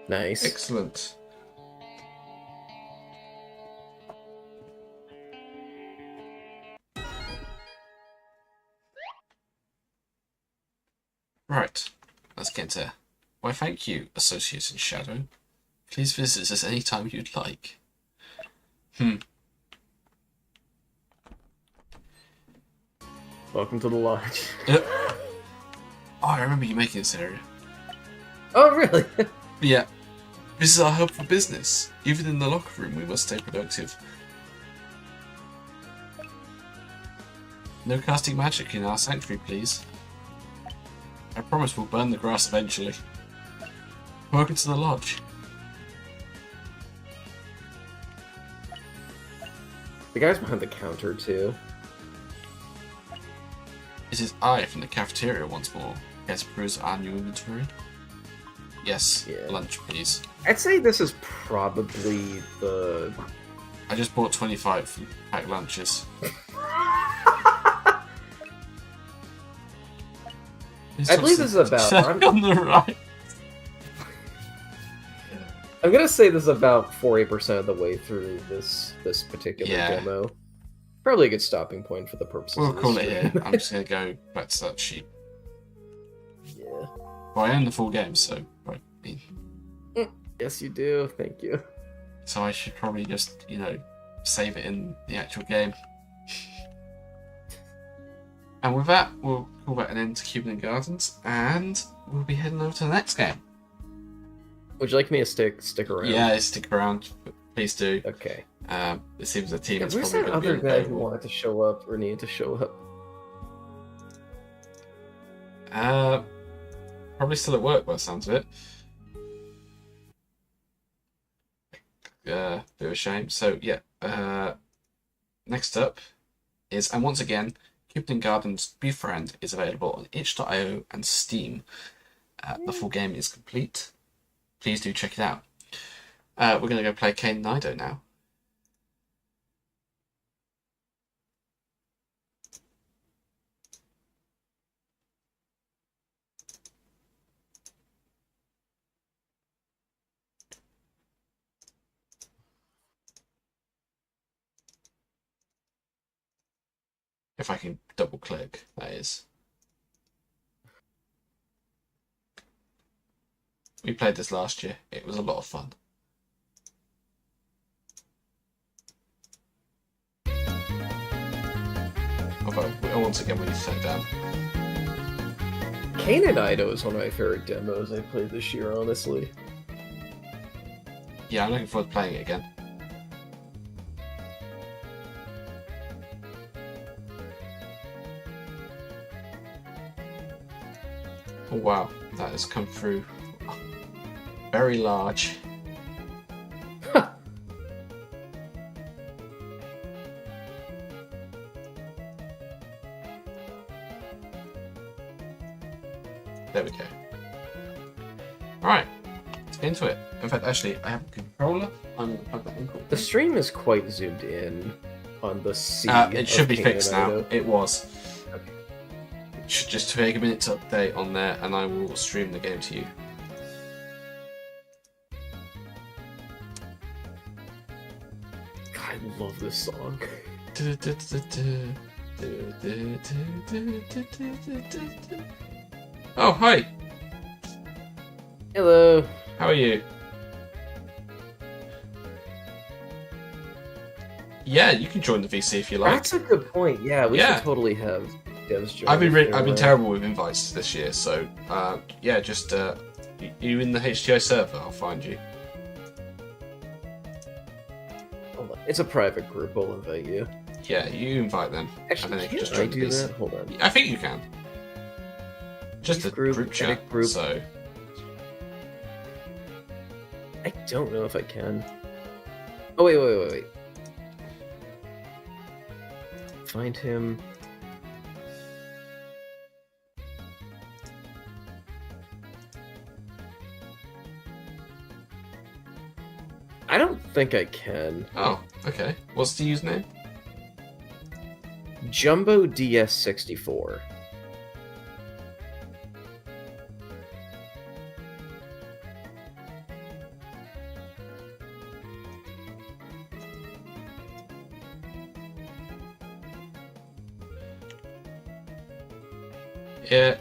Nice. Excellent. Right, let's get into. Why, thank you, Associate in Shadow. Please visit us anytime you'd like. Welcome to the lodge. Oh, I remember you making this area. Oh, really? Yeah. This is our hub for business. Even in the locker room, we must stay productive. No casting magic in our sanctuary, please. I promise we'll burn the grass eventually. Welcome to the lodge. The guy's behind the counter, too. It is I from the cafeteria once more. Care to peruse our new inventory? Yes, Yeah. lunch, please. I'd say this is probably the... I just bought 25 packed lunches. I believe this is about... on the right. I'm gonna say this is about 40% of the way through this particular Yeah. demo. Probably a good stopping point for the purposes We'll of this call it stream. here. I'm just going to go back to that sheet. Yeah. Well, I own the full game, so... Right. Yes, you do. Thank you. So I should probably just, save it in the actual game. And with that, we'll call that an end to Cuban Gardens, and we'll be heading over to the next game. Would you like me to stick around? Yeah, stick around. Please do. Okay. It seems the team Yeah, is where's probably that going to be other guy who unavailable. wanted to show up or needed to show up? Probably still at work by the sounds of it. Bit of a shame. So, yeah. Next up is, and once again, Cupid Gardens Befriend is available on itch.io and Steam. The full game is complete. Please do check it out. We're going to go play Kane Nido now. If I can double click, that is. We played this last year. It was a lot of fun. Although, once again, we need to take it down. Kane and Ido is one of my favorite demos I played this year, honestly. Yeah, I'm looking forward to playing it again. Oh wow, that has come through very large. There we go. Alright, let's get into it. In fact, actually, I have a controller. I'm going to plug that in quickly. The stream is quite zoomed in on the C. It should be Kane fixed and now. Ido. It was. Okay. It should just take a minute to update on there, and I will stream the game to you. God, I love this song. Oh, hi. Hello. How are you? Yeah, you can join the VC if you like. That's a good point. Yeah, we should totally have devs join. I've been terrible with invites this year, so yeah, just you in the HTI server, I'll find you. Hold on. It's a private group. I'll invite you. Yeah, you invite them. Actually, and then can just I join the do VC. that? Hold on. I think you can. Just a Group, group chat. edit group. So I don't know if I can. Oh wait. Find him. I don't think I can. oh, okay. What's the username? Jumbo DS64. Yeah,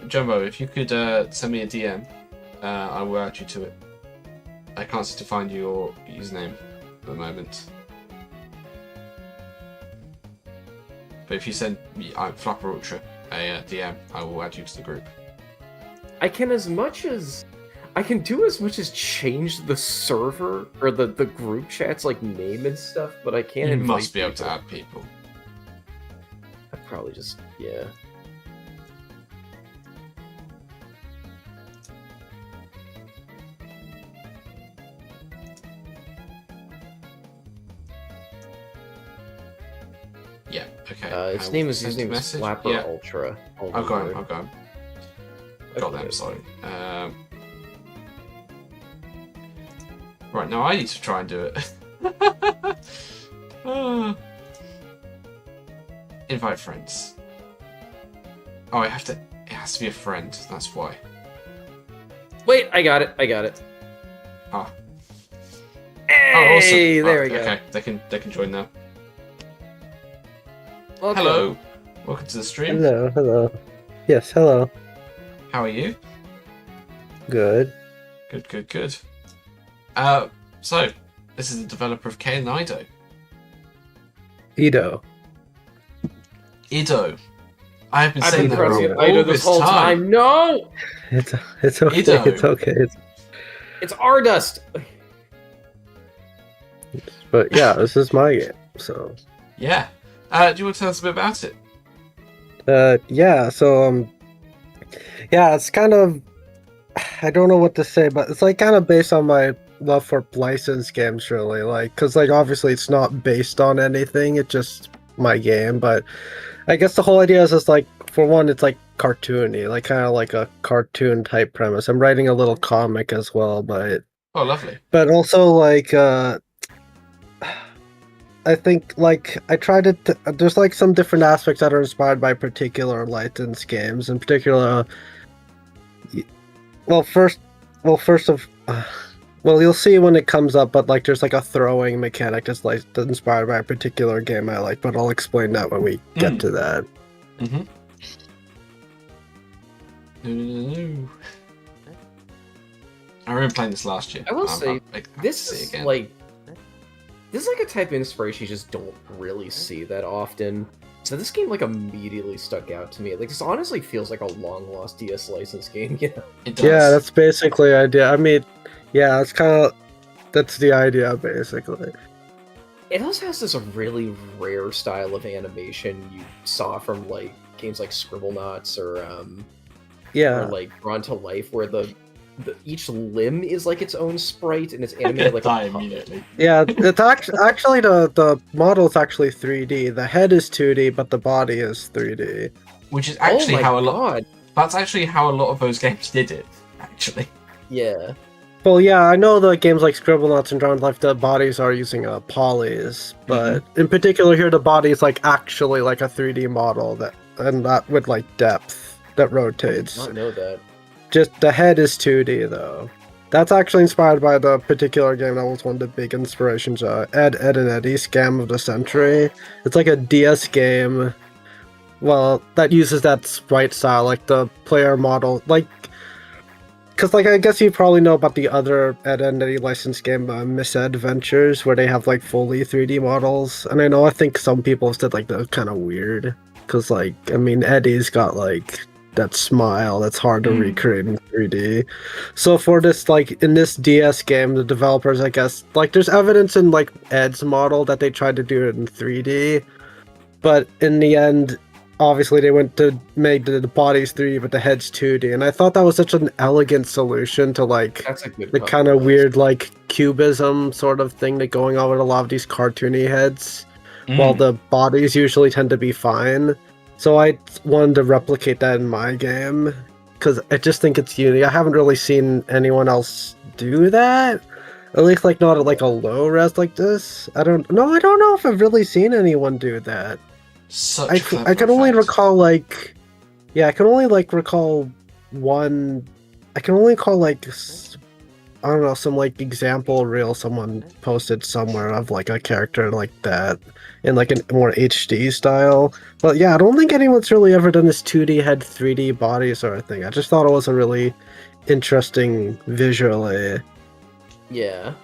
Jumbo, if you could send me a DM, I will add you to it. I can't seem to find your username at the moment. But if you send me, Flapper Ultra, a DM, I will add you to the group. I can do as much as change the server or the group chat's like name and stuff, but I can't. You must be able to add people. I probably just yeah. Yeah, okay. His name is Flapper Ultra. I'll go him. Got them, sorry. Right, now I need to try and do it. Invite friends. Oh, it has to be a friend, that's why. Wait, I got it. Ah. Hey, oh, awesome. there we go. Okay, they can join now. Welcome. Hello. Welcome to the stream. Hello. Yes, hello. How are you? Good. Good. So, this is the developer of Kane and Ido. Ido. I've been saying that pronouncing wrong Ido all this this whole time. No! It's okay. Ido. It's okay. It's Ardust! But yeah, this is my game, so. Yeah. Do you want to tell us a bit about it? Yeah, so, yeah, it's kind of, I don't know what to say, but it's like kind of based on my love for licensed games, really, like, because like obviously it's not based on anything, it's just my game, but I guess the whole idea is just like, for one, it's like cartoony, like kind of like a cartoon type premise. I'm writing a little comic as well, but Oh, lovely. also like I think like I tried to there's like some different aspects that are inspired by particular licensed games, in particular well you'll see when it comes up, but like there's like a throwing mechanic that's like inspired by a particular game I like, but I'll explain that when we get to that. Mm-hmm. No. I remember playing this last year. I will say, I have to this see it is again. like This is like a type of inspiration you just don't really see that often. So this game like immediately stuck out to me. Like this honestly feels like a long lost DS license game, you know? It does. Yeah, that's basically the idea. I mean, yeah, that's the idea basically. It also has this really rare style of animation you saw from like games like Scribblenauts or like Drawn to Life, where the each limb is like its own sprite and it's animated like Die a immediately. Yeah, it's actually the model is actually 3D. The head is 2D, but the body is 3D. Which is actually oh my how a lot. God. That's actually how a lot of those games did it. Actually. Yeah. Well, yeah, I know the games like Scribblenauts and Drawn to Life, the bodies are using polys, but in particular here, the body is like actually like a 3D model that with like depth that rotates. I did not know that. Just the head is 2D though. That's actually inspired by the particular game that was one of the big inspirations. Ed, Edd and Eddy Scam of the Century. It's like a DS game. Well, that uses that sprite style, like the player model, like. Because, like, I guess you probably know about the other Ed, Edd and Eddy licensed game, Misadventures, where they have, like, fully 3D models. And I think some people said, like, they're kind of weird. Because, like, I mean, Eddie's got, like, that smile that's hard to recreate in 3D. So for this, like, in this DS game, the developers, I guess, like, there's evidence in, like, Ed's model that they tried to do it in 3D. But in the end, obviously they went to make the bodies 3D, but the head's 2D, and I thought that was such an elegant solution to like the kind of weird like cubism sort of thing that going on with a lot of these cartoony heads, while the bodies usually tend to be fine. So I wanted to replicate that in my game because I just think it's unique. I haven't really seen anyone else do that. At least like not at like a low res like this. I don't know if I've really seen anyone do that. I can only recall like, yeah, I can only like recall one. I can only call like, I don't know, some like example reel someone posted somewhere of like a character like that in like a more HD style. But yeah, I don't think anyone's really ever done this 2D head 3D body sort of thing. I just thought it was a really interesting visually. Yeah.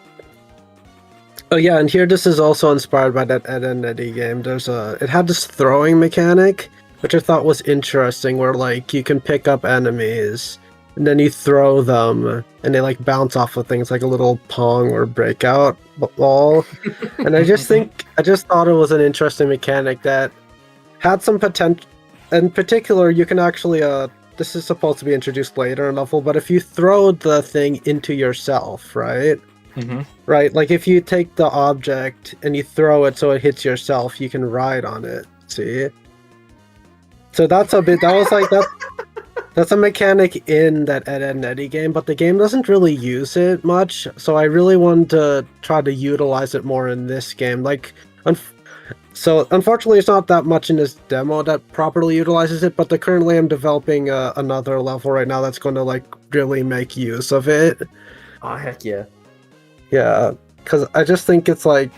Oh yeah, and here this is also inspired by that Ed and Eddy game. It had this throwing mechanic, which I thought was interesting, where like you can pick up enemies and then you throw them and they like bounce off of things like a little pong or breakout ball. And I just thought it was an interesting mechanic that had some potential. In particular, you can actually this is supposed to be introduced later in level, but if you throw the thing into yourself, right? Right, like if you take the object and you throw it so it hits yourself, you can ride on it. See? So that's a mechanic in that Ed, Edd and Eddy game, but the game doesn't really use it much. So I really wanted to try to utilize it more in this game. Like, so unfortunately, it's not that much in this demo that properly utilizes it. But currently, I'm developing another level right now that's going to like really make use of it. Oh heck yeah. Yeah, because I just think it's like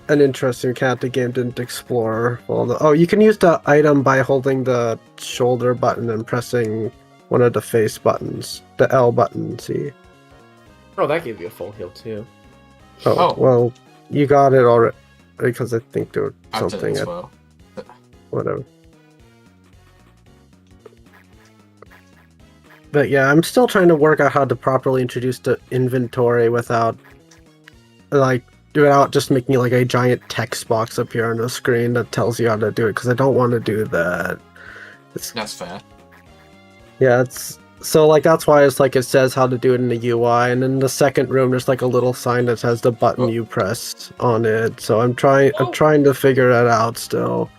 an interesting mechanic the game didn't explore. Well, you can use the item by holding the shoulder button and pressing one of the face buttons, the L button. See? Oh, that gave you a full heal too. Oh. Well, you got it already because I think there was something. As well. Whatever. But yeah, I'm still trying to work out how to properly introduce the inventory without just making like a giant text box appear on the screen that tells you how to do it, because I don't want to do that. That's fair. Yeah, so like that's why it's like it says how to do it in the UI, and in the second room there's like a little sign that says the button you press on it. So I'm trying to figure that out still.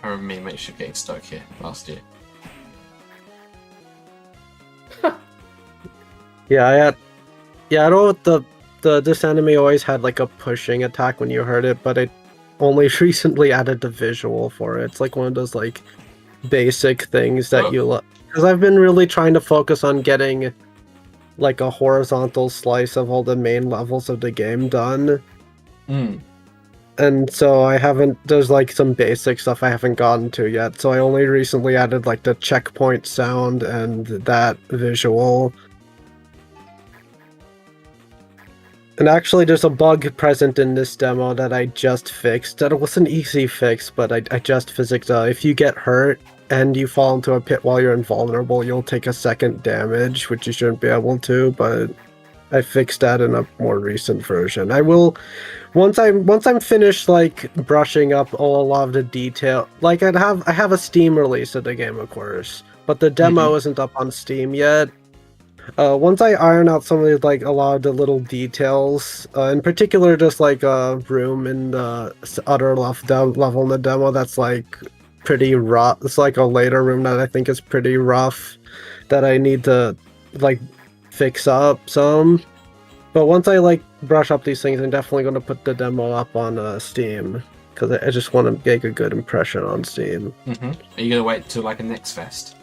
I remember me and Mitch getting stuck here last year. I know this enemy always had like a pushing attack when you heard it, but it only recently added the visual for it. It's like one of those like basic things that because I've been really trying to focus on getting like a horizontal slice of all the main levels of the game done. And so there's like some basic stuff I haven't gotten to yet. So I only recently added like the checkpoint sound and that visual. And actually, there's a bug present in this demo that I just fixed. That was an easy fix, but I just fixed. If you get hurt and you fall into a pit while you're invulnerable, you'll take a second damage, which you shouldn't be able to. But I fixed that in a more recent version. I will once I'm finished like brushing up a lot of the detail. Like I have a Steam release of the game, of course, but the demo isn't up on Steam yet. Once I iron out some of the, like a lot of the little details, in particular, just like a room in the other level in the demo that's like pretty rough. It's like a later room that I think is pretty rough that I need to like fix up some. But once I like brush up these things, I'm definitely going to put the demo up on Steam because I just want to make a good impression on Steam. Are you gonna wait till like a next fest?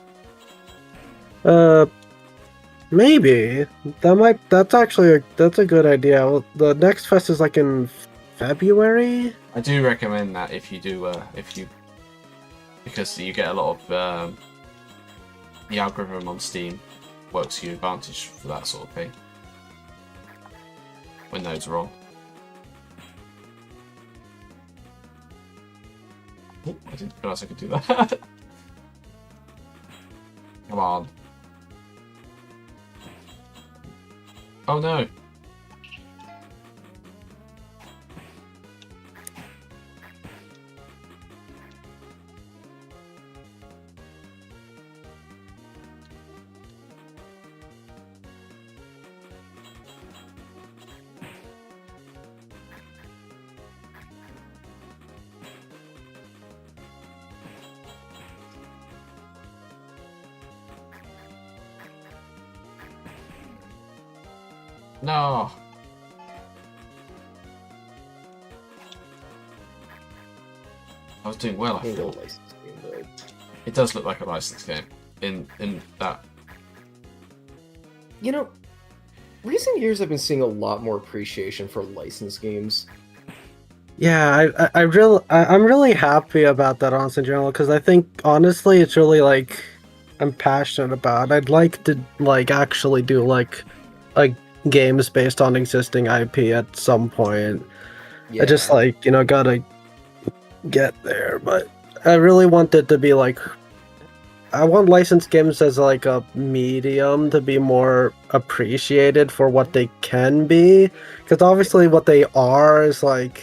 Maybe that's actually that's a good idea. Well, the next fest is like in February. I do recommend that if you because you get a lot of the algorithm on Steam works to your advantage for that sort of thing when those are on. Oh, I didn't realize I could do that. Come on. Oh no. No. I was doing well, I Ain't no thought. licensed game, though. It does look like a licensed game in that. You know, recent years I've been seeing a lot more appreciation for licensed games. Yeah, I'm really happy about that, honestly, in general, because I think honestly it's really like I'm passionate about. I'd like to like actually do like games based on existing IP at some point. Yeah. I just like gotta get there, but I really want it to be like I want licensed games as like a medium to be more appreciated for what they can be, because obviously what they are is like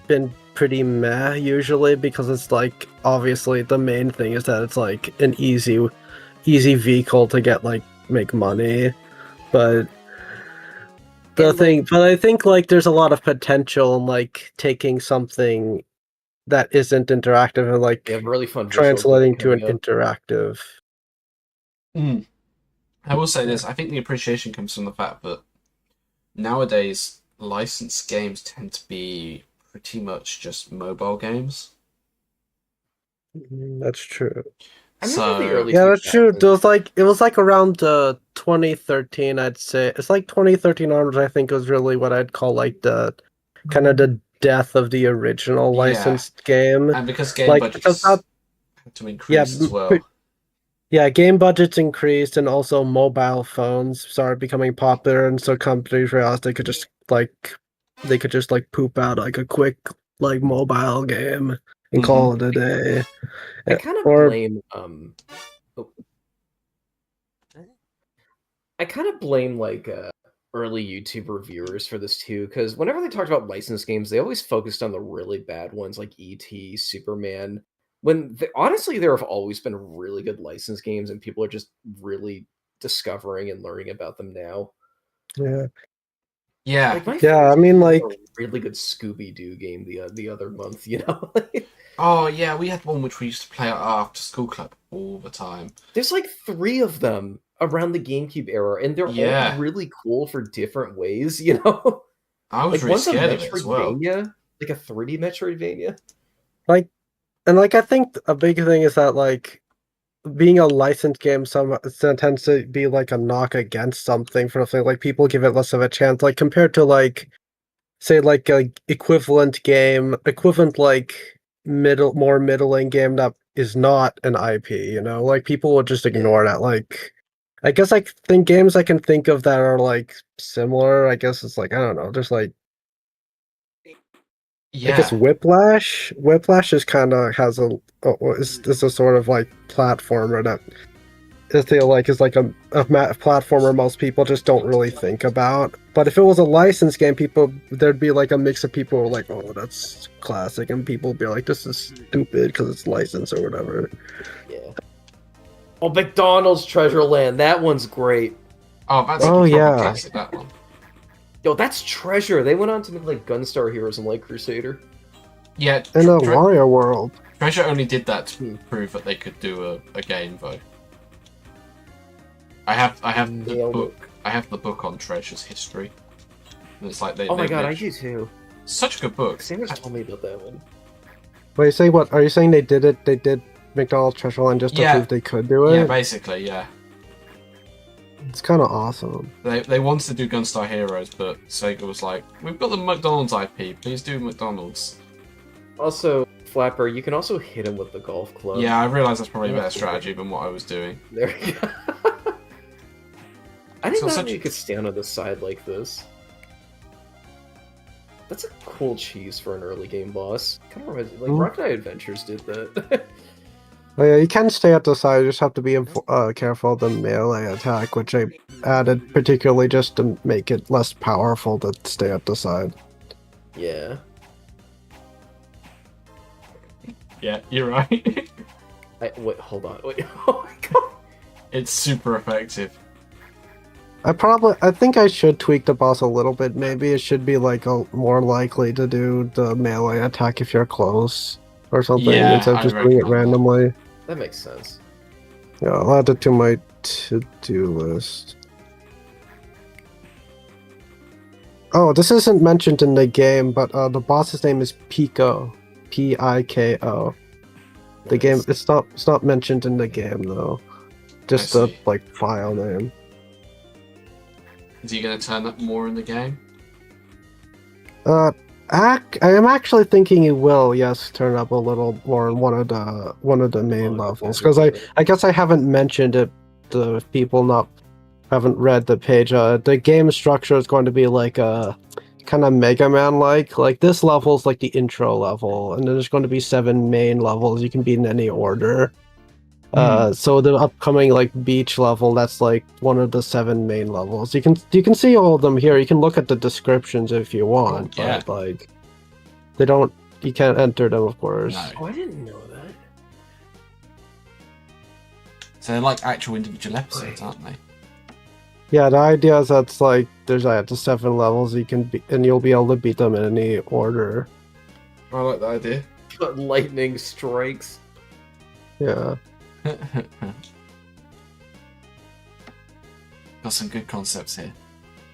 been pretty meh usually, because it's like obviously the main thing is that it's like an easy vehicle to get like make money, but I think like there's a lot of potential in like taking something that isn't interactive and like They have really fun translating to an coming up. interactive. I will say this: I think the appreciation comes from the fact that nowadays licensed games tend to be pretty much just mobile games. That's true. I remember the early Yeah, that's true. 2000s. It was like around 2013, I'd say. It's like 2013 onwards, I think, was really what I'd call like the kind of the death of the original licensed game. And because game like budgets had to increase as well. Yeah, game budgets increased, and also mobile phones started becoming popular, and so companies realized they could just poop out like a quick like mobile game and call it a day. I kind of blame like early YouTube reviewers for this too, because whenever they talked about licensed games, they always focused on the really bad ones like E.T., Superman. Honestly, there have always been really good licensed games, and people are just really discovering and learning about them now. Yeah. Yeah. Like I mean, like a really good Scooby-Doo game the other month, you know. Oh yeah, we had one which we used to play at our after school club all the time. There's like 3 of them around the GameCube era, and they're all really cool for different ways, you know. I was like really scared of it as well. Like a 3D Metroidvania. Like, and like I think a big thing is that like being a licensed game tends to be like a knock against something for something. Like people give it less of a chance, like compared to like say like a equivalent like more middling game that is not an IP, like people would just ignore that. Like I guess I think games I can think of that are like similar. I guess it's like I don't know. There's like I guess Yeah, Whiplash. Whiplash is kind of has is a sort of like platformer that I feel like is like a platformer most people just don't really think about. But if it was a licensed game, people there'd be like a mix of people who are like, "Oh, that's classic," and people would be like, "This is stupid because it's licensed or whatever." Yeah. Oh, McDonald's Treasure Land. That one's great. oh, that's Oh proper yeah, classic, that one. Yo, that's Treasure. They went on to make like Gunstar Heroes and Light Crusader. Yeah, in a Wario World. Treasure only did that to prove that they could do a game, though. I have the Nailed it. book. I have the book on Treasure's history. And it's like Oh my god, I do too. such a good book. Sanders told me about that one. Wait, say what? Are you saying they did it? They did McDonald's Treasure Land just to Yeah. prove they could do it? Yeah, basically, yeah. It's kind of awesome. They wanted to do Gunstar Heroes, but Sega was like, "We've got the McDonald's IP. Please do McDonald's." Also, Flapper, you can also hit him with the golf club. Yeah, I realised that's probably a better strategy than what I was doing. There we go. I didn't So know you could stand on the side like this. That's a cool cheese for an early game boss. Kind of reminds me, like Rock Knight Adventures did that. Oh, yeah, you can stay at the side. You just have to be careful of the melee attack, which I added particularly just to make it less powerful to stay at the side. Yeah. Yeah, you're right. Wait, hold on. Wait. Oh my god. It's super effective. I think I should tweak the boss a little bit. Maybe it should be like more likely to do the melee attack if you're close or something Yeah, instead of I just doing it reckon. randomly. That makes sense. Yeah, I'll add it to my to-do list. Oh, this isn't mentioned in the game, but the boss's name is Pico. Piko. The game it's not mentioned in the game though. Just the see. like file name. Is he going to turn up more in the game? I am actually thinking he will, yes, turn up a little more in one of the main levels. Because I guess I haven't mentioned it to people haven't read the page. The game structure is going to be like a kind of Mega Man like this level is like the intro level, and then there's going to be 7 main levels. You can be in any order. So the upcoming like beach level, that's like one of the 7 main levels. You can see all of them here. You can look at the descriptions if you want, yeah. but like you can't enter them, of course. No. Oh, I didn't know that. So they're like actual individual episodes, aren't they? Yeah, the idea is that's like there's the 7 levels you can be, and you'll be able to beat them in any order. I like the idea. Lightning strikes. Yeah. Got some good concepts here.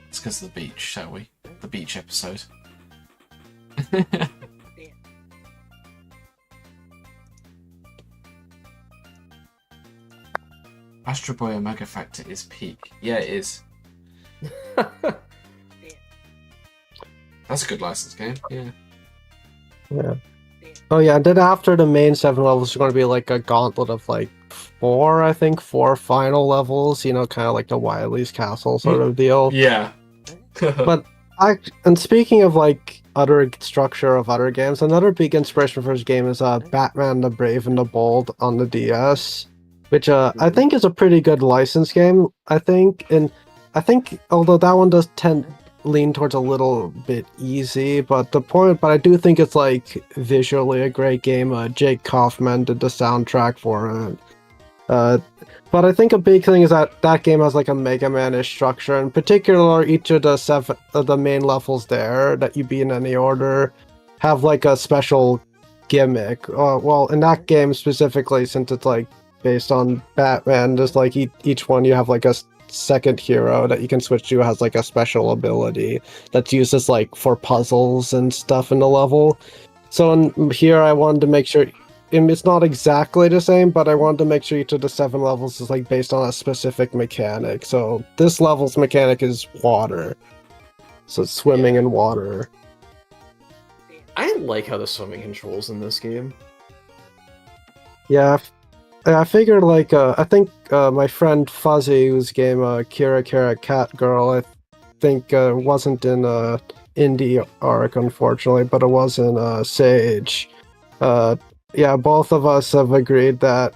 Let's go to the beach, shall we? The beach episode. Astro Boy Omega Factor is peak. Yeah, it is. That's a good license game. Yeah. Yeah. Oh yeah, and then after the main 7 levels, there's going to be like a gauntlet of like 4 final levels. You know, kind of like the Wily's Castle sort of deal. Yeah. But and speaking of like other structure of other games, another big inspiration for this game is Batman the Brave and the Bold on the DS, which I think is a pretty good license game. I think although that one does lean towards a little bit easy, but I do think it's like visually a great game. Jake Kaufman did the soundtrack for it. But I think a big thing is that game has like a Mega Man-ish structure. In particular, each of the 7 of the main levels there that you beat in any order have like a special gimmick. Well, in that game specifically, since it's like based on Batman, there's like each one you have like a second hero that you can switch to has like a special ability that's used as like for puzzles and stuff in the level. So here I wanted to make sure it's not exactly the same, but I wanted to make sure each of the 7 levels is like based on a specific mechanic. So this level's mechanic is water. So it's swimming in water. I like how the swimming controls in this game. Yeah, I figured like I think my friend Fuzzy, whose game Kira Kira Cat Girl, I think wasn't in indie arc unfortunately, but it was in Sage. Yeah, both of us have agreed that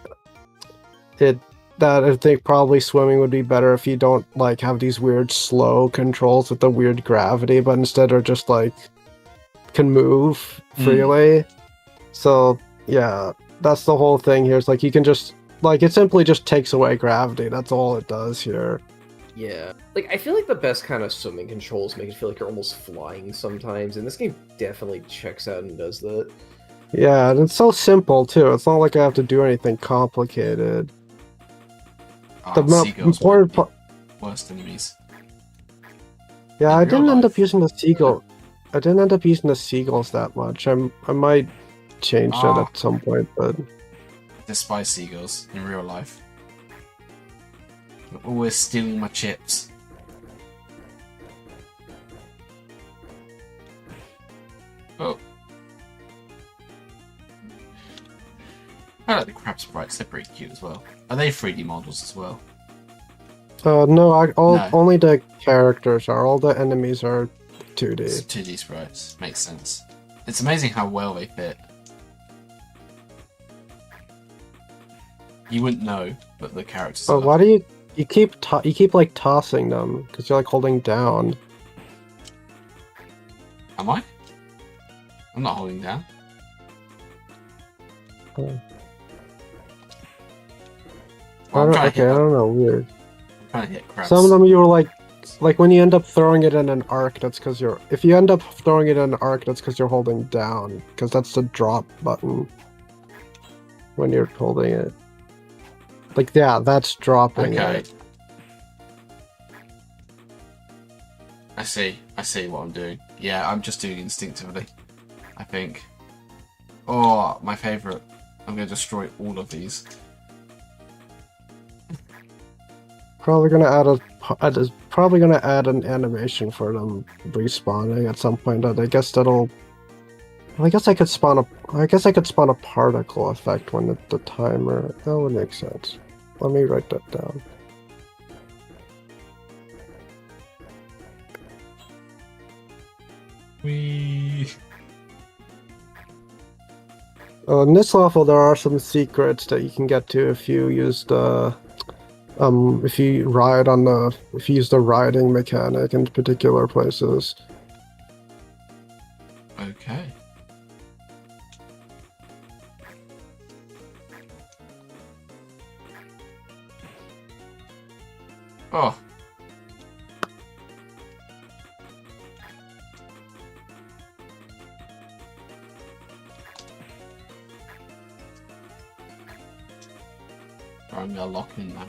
I think probably swimming would be better if you don't like have these weird slow controls with the weird gravity, but instead are just like can move freely. So yeah, that's the whole thing here. It's like you can just like it simply just takes away gravity. That's all it does here. Yeah. Like, I feel like the best kind of swimming controls make it feel like you're almost flying sometimes, and this game definitely checks out and does that. Yeah, and it's so simple too. It's not like I have to do anything complicated. Seagulls important might be worst enemies. Yeah, In I real didn't end life. up using the seagull. I didn't end up using the seagulls that much. I might change that at some point, but Despise seagulls in real life. They're always stealing my chips. Oh. I like the crab sprites, they're pretty cute as well. Are they 3D models as well? no, No. only the characters are. All the enemies are 2D. It's 2D sprites. Makes sense. It's amazing how well they fit. You wouldn't know, but the characters Oh, are. why do you keep like tossing them? Because you're like holding down. Am I? I'm not holding down. Oh. Well, I'm trying to I hit don't know. Weird. I'm trying to hit crabs. Some of them you were like when you end up throwing it in an arc, that's because you're. If you end up throwing it in an arc, that's because you're holding down. Because that's the drop button. When you're holding it. Like, yeah, that's dropping Okay. it. I see what I'm doing. Yeah, I'm just doing instinctively, I think. Oh, my favourite. I'm going to destroy all of these. Probably gonna probably gonna add an animation for them respawning at some point. I guess that'll. I guess I could spawn a particle effect when the timer. That would make sense. Let me write that down. Whee! In this level, there are some secrets that you can get to if you use the if you use the riding mechanic in particular places. Okay. Oh. I'm gonna lock in now.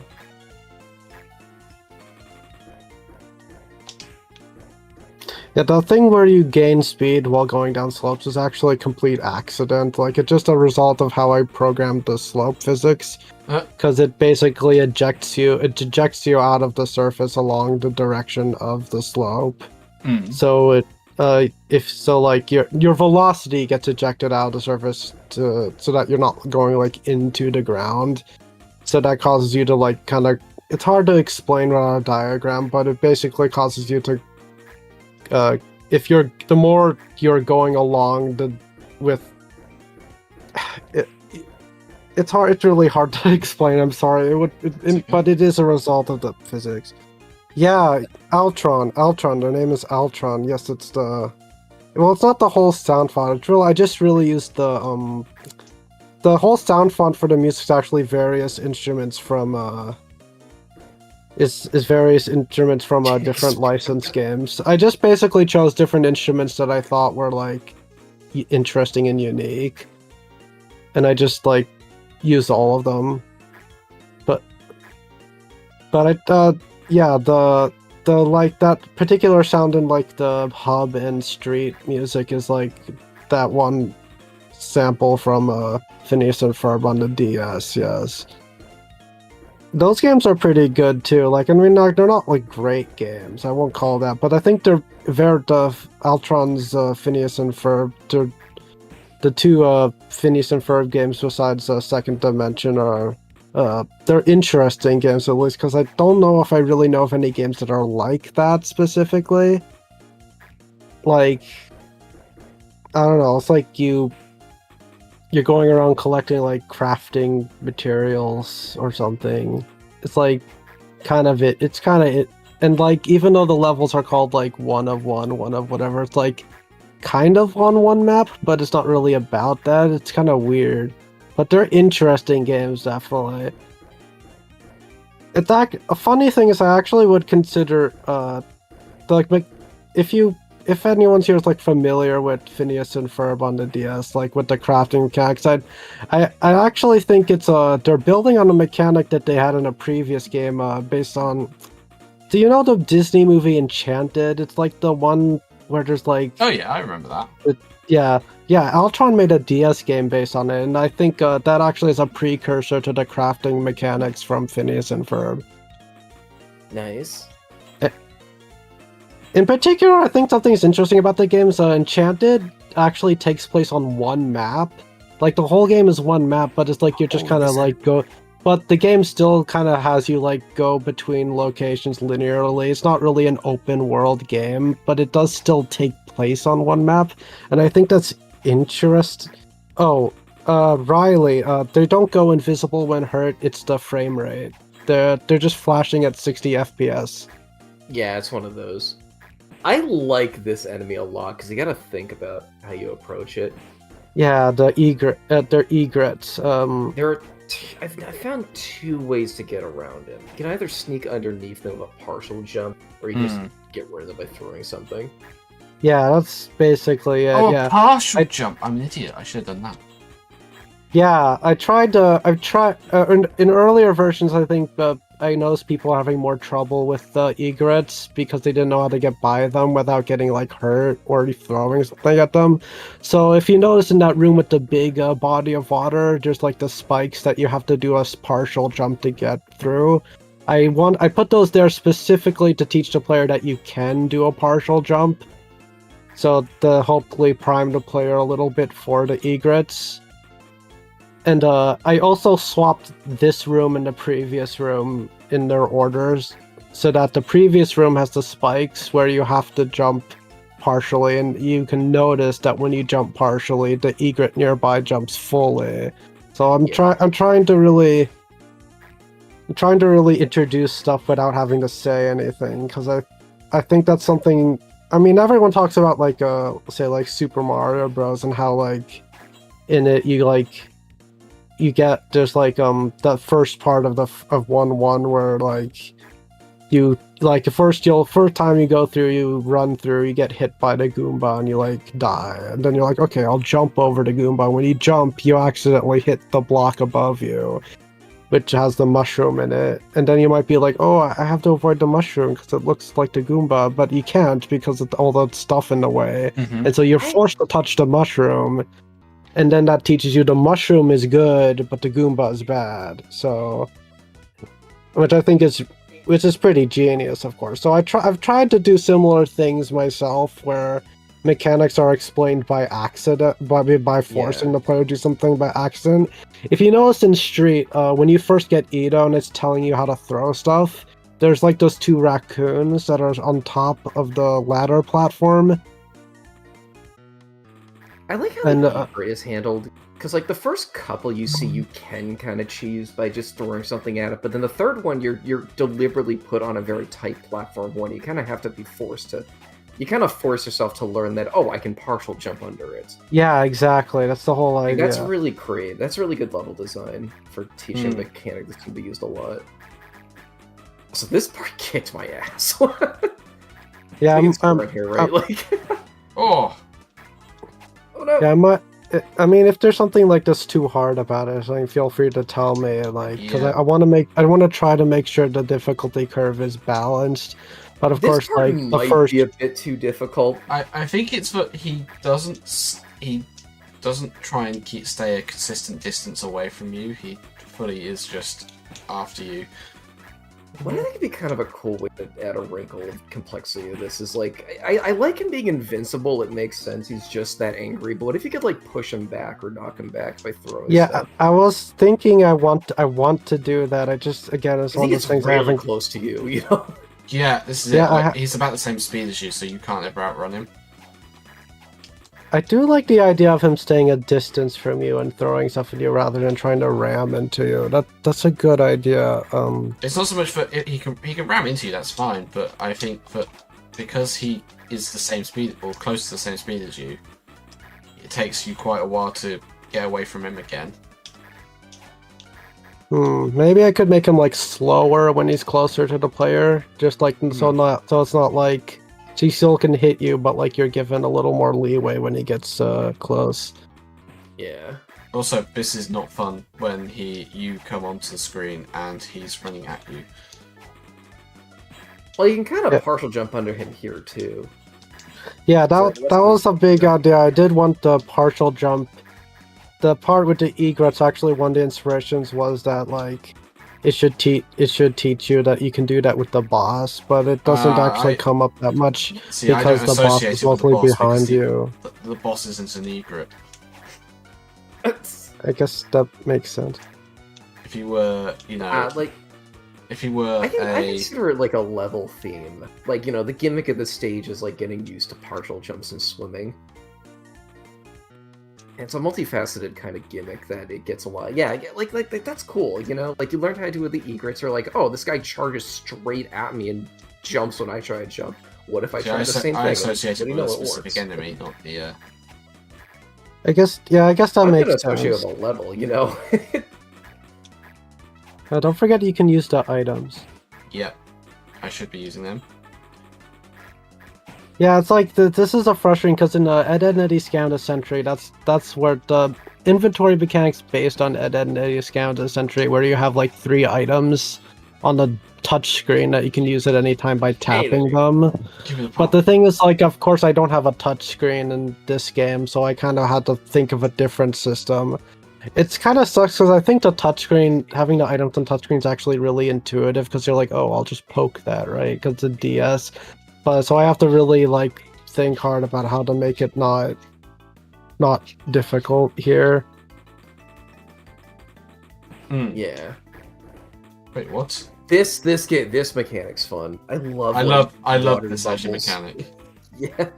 Yeah, the thing where you gain speed while going down slopes is actually a complete accident. Like, it's just a result of how I programmed the slope physics. Because it basically ejects you out of the surface along the direction of the slope. So it like your velocity gets ejected out of the surface so that you're not going like into the ground. So that causes you to like kind of. It's hard to explain without a diagram, but it basically causes you to. The more you're going along it's hard. It's really hard to explain. I'm sorry. But it is a result of the physics. Yeah, Altron. Their name is Altron. Yes, it's the. Well, it's not the whole sound font. It's really. I just really used the The whole sound font for the music is actually various instruments from various instruments from different licensed games. I just basically chose different instruments that I thought were like interesting and unique, and I just like used all of them. But yeah, the like that particular sound in like the hub and street music is like that one sample from Phineas and Ferb on the DS. Yes. Those games are pretty good too. Like, I mean, they're not like great games. I won't call that, but I think the Altron's Phineas and Ferb, the two Phineas and Ferb games besides Second Dimension are they're interesting games, at least, because I don't know if I really know of any games that are like that specifically. Like, I don't know, it's like you're going around collecting like crafting materials or something. It's like kind of it. It's kind of it. And like, even though the levels are called like one of whatever, it's like kind of on one map, but it's not really about that. It's kind of weird. But they're interesting games, definitely. In fact, a funny thing is I actually would consider like if anyone's here is like familiar with Phineas and Ferb on the DS, like with the crafting mechanics, I actually think it's they're building on a mechanic that they had in a previous game based on. Do you know the Disney movie Enchanted? It's like the one where there's like. Oh yeah, I remember that. Yeah, Altron made a DS game based on it, and I think that actually is a precursor to the crafting mechanics from Phineas and Ferb. Nice. In particular, I think something's interesting about the game is Enchanted actually takes place on one map. Like, the whole game is one map, but it's like you're just kind of like go... But the game still kind of has you like go between locations linearly. It's not really an open world game, but it does still take place on one map, and I think that's interesting. Oh, Riley, they don't go invisible when hurt. It's the frame rate. They're just flashing at 60 FPS. Yeah, it's one of those. I like this enemy a lot because you gotta think about how you approach it. Yeah, they're egrets. I found two ways to get around him. You can either sneak underneath them with a partial jump, or you just get rid of them by throwing something. Yeah, that's basically it. Oh, yeah. a partial jump. I'm an idiot. I should have done that. Yeah, I've tried in earlier versions. I think I noticed people having more trouble with the egrets because they didn't know how to get by them without getting like hurt or throwing something at them. So if you notice in that room with the big body of water, there's like the spikes that you have to do a partial jump to get through. I put those there specifically to teach the player that you can do a partial jump. So to hopefully prime the player a little bit for the egrets. And I also swapped this room and the previous room in their orders, so that the previous room has the spikes where you have to jump partially, and you can notice that when you jump partially, the egret nearby jumps fully. So I'm trying to really introduce stuff without having to say anything, because I think that's something. I mean, everyone talks about like say like Super Mario Bros. And how like in it you get there's like that first part of 1-1 where like you like first time you go through, you run through, you get hit by the Goomba and you like die, and then you're like, okay, I'll jump over the Goomba. When you jump, you accidentally hit the block above you, which has the mushroom in it, and then you might be like, oh, I have to avoid the mushroom because it looks like the Goomba, but you can't because of all the stuff in the way, and so you're forced to touch the mushroom. And then that teaches you the mushroom is good, but the Goomba is bad. So, which is pretty genius, of course. So I've tried to do similar things myself, where mechanics are explained by accident, by forcing the player to do something by accident. If you notice in Street, when you first get Edo and it's telling you how to throw stuff, there's like those two raccoons that are on top of the ladder platform. I like how the egret is handled, because like the first couple you see you can kind of cheese by just throwing something at it, but then the third one you're deliberately put on a very tight platform one. You kind of have to be forced to, you kind of force yourself to learn that, oh, I can partial jump under it. Yeah, exactly. That's the whole idea. That's really creative. That's really good level design for teaching a mechanic that can be used a lot. So this part kicked my ass. Yeah, I'm right here, right? Oh. Oh no. Yeah, I mean, if there's something like this too hard about it, like, feel free to tell me, like, because I want to try to make sure the difficulty curve is balanced. But of course, like the first be a bit too difficult. I think it's that he doesn't try and stay a consistent distance away from you. He fully is just after you. What I think would be kind of a cool way to add a wrinkle of complexity to this is like I like him being invincible. It makes sense. He's just that angry. But what if you could like push him back or knock him back by throwing Yeah, stuff? I was thinking I want to do that. I just again it's 'Cause one he of those gets things I really haven't. close to you, you know. Yeah, this is Yeah, it. Like, he's about the same speed as you, so you can't ever outrun him. I do like the idea of him staying a distance from you and throwing stuff at you rather than trying to ram into you. That's a good idea. It's not so much for he can ram into you. That's fine, but I think that because he is the same speed or close to the same speed as you, it takes you quite a while to get away from him again. Maybe I could make him like slower when he's closer to the player, just like so it's not like he still can hit you, but like you're given a little more leeway when he gets close. Yeah. Also, this is not fun when you come onto the screen and he's running at you. Well, you can kind of partial jump under him here too. Yeah, that was a big idea. I did want the partial jump. The part with the egrets, actually, one of the inspirations was that like it should teach you that you can do that with the boss, but it doesn't actually come up that much because the boss is mostly behind you. The boss isn't an egret. I guess that makes sense. If you were, you know, if you were I consider it like a level theme. Like, you know, the gimmick of the stage is like getting used to partial jumps and swimming. And it's a multifaceted kind of gimmick that it gets a lot. Yeah, like that's cool, you know? Like, you learn how to do with the egrets, or like, oh, this guy charges straight at me and jumps when I try to jump. What if I try the same thing? I associate it with a specific enemy, not the... I guess that makes sense. Especially with a level, you know? Don't forget you can use the items. Yep, I should be using them. Yeah, it's like this is a frustrating because in Identity Scan of Century, that's where the inventory mechanics based on Identity Scan of Century, where you have like 3 items on the touch screen that you can use at any time by tapping them. But the thing is, like, of course, I don't have a touch screen in this game, so I kind of had to think of a different system. It's kind of sucks because I think the touchscreen, having the items on touchscreen is actually really intuitive because you're like, oh, I'll just poke that, right? Because it's a DS. But so I have to really like think hard about how to make it not difficult here. Yeah. Wait, what? This mechanic's fun. I love this actually mechanic. Yeah.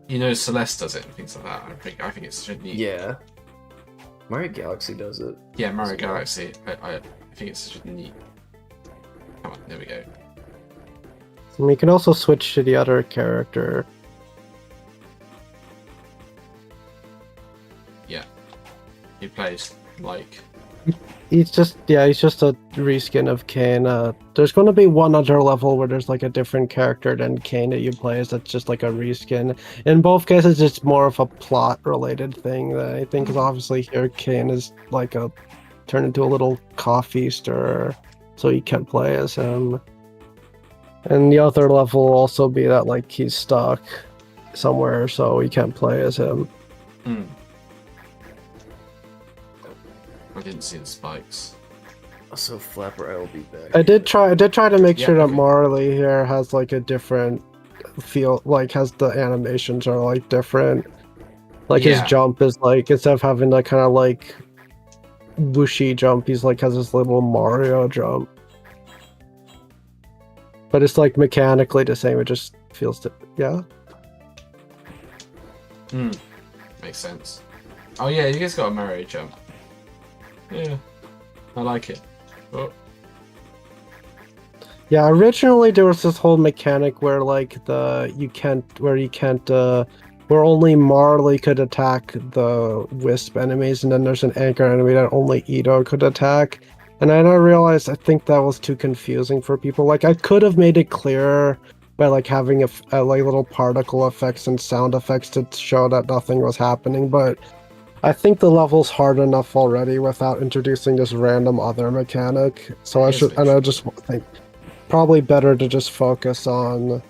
You know, Celeste does it and things like that. I think it's such a neat. Yeah. Mario Galaxy does it. Yeah, Mario Galaxy. I think it's such a neat. Come on, there we go. And we can also switch to the other character. Yeah, he plays like. He's just a reskin of Kane. There's going to be one other level where there's like a different character than Kane that you play as. That's just like a reskin. In both cases, it's more of a plot-related thing that I think is obviously here. Kane is like turned into a little coffee stirrer, so you can play as him. And the other level will also be that like he's stuck somewhere, so you can't play as him. I didn't see the spikes. So Flapper, I will be back. I did try to make sure that Marley here has like a different feel, like has the animations are like different. Like his jump is like, instead of having that kind of like whooshy jump, he's like has this little Mario jump. But it's like mechanically the same, it just feels Makes sense. Oh yeah, you guys got a Mario jump. Yeah, I like it. Oh. Yeah, originally there was this whole mechanic where like where only Marley could attack the Wisp enemies, and then there's an anchor enemy that only Ito could attack. And then I realized I think that was too confusing for people. Like I could have made it clearer by like having like little particle effects and sound effects to show that nothing was happening, but I think the level's hard enough already without introducing this random other mechanic. So I just think probably better to just focus on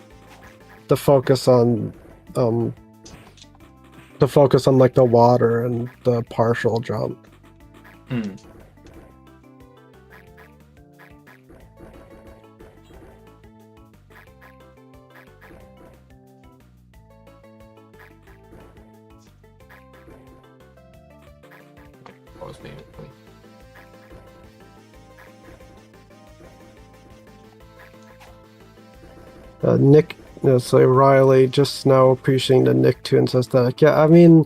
like the water and the partial jump. I was being funny. Nick, so Riley just now appreciating the Nicktoons aesthetic. Yeah, I mean,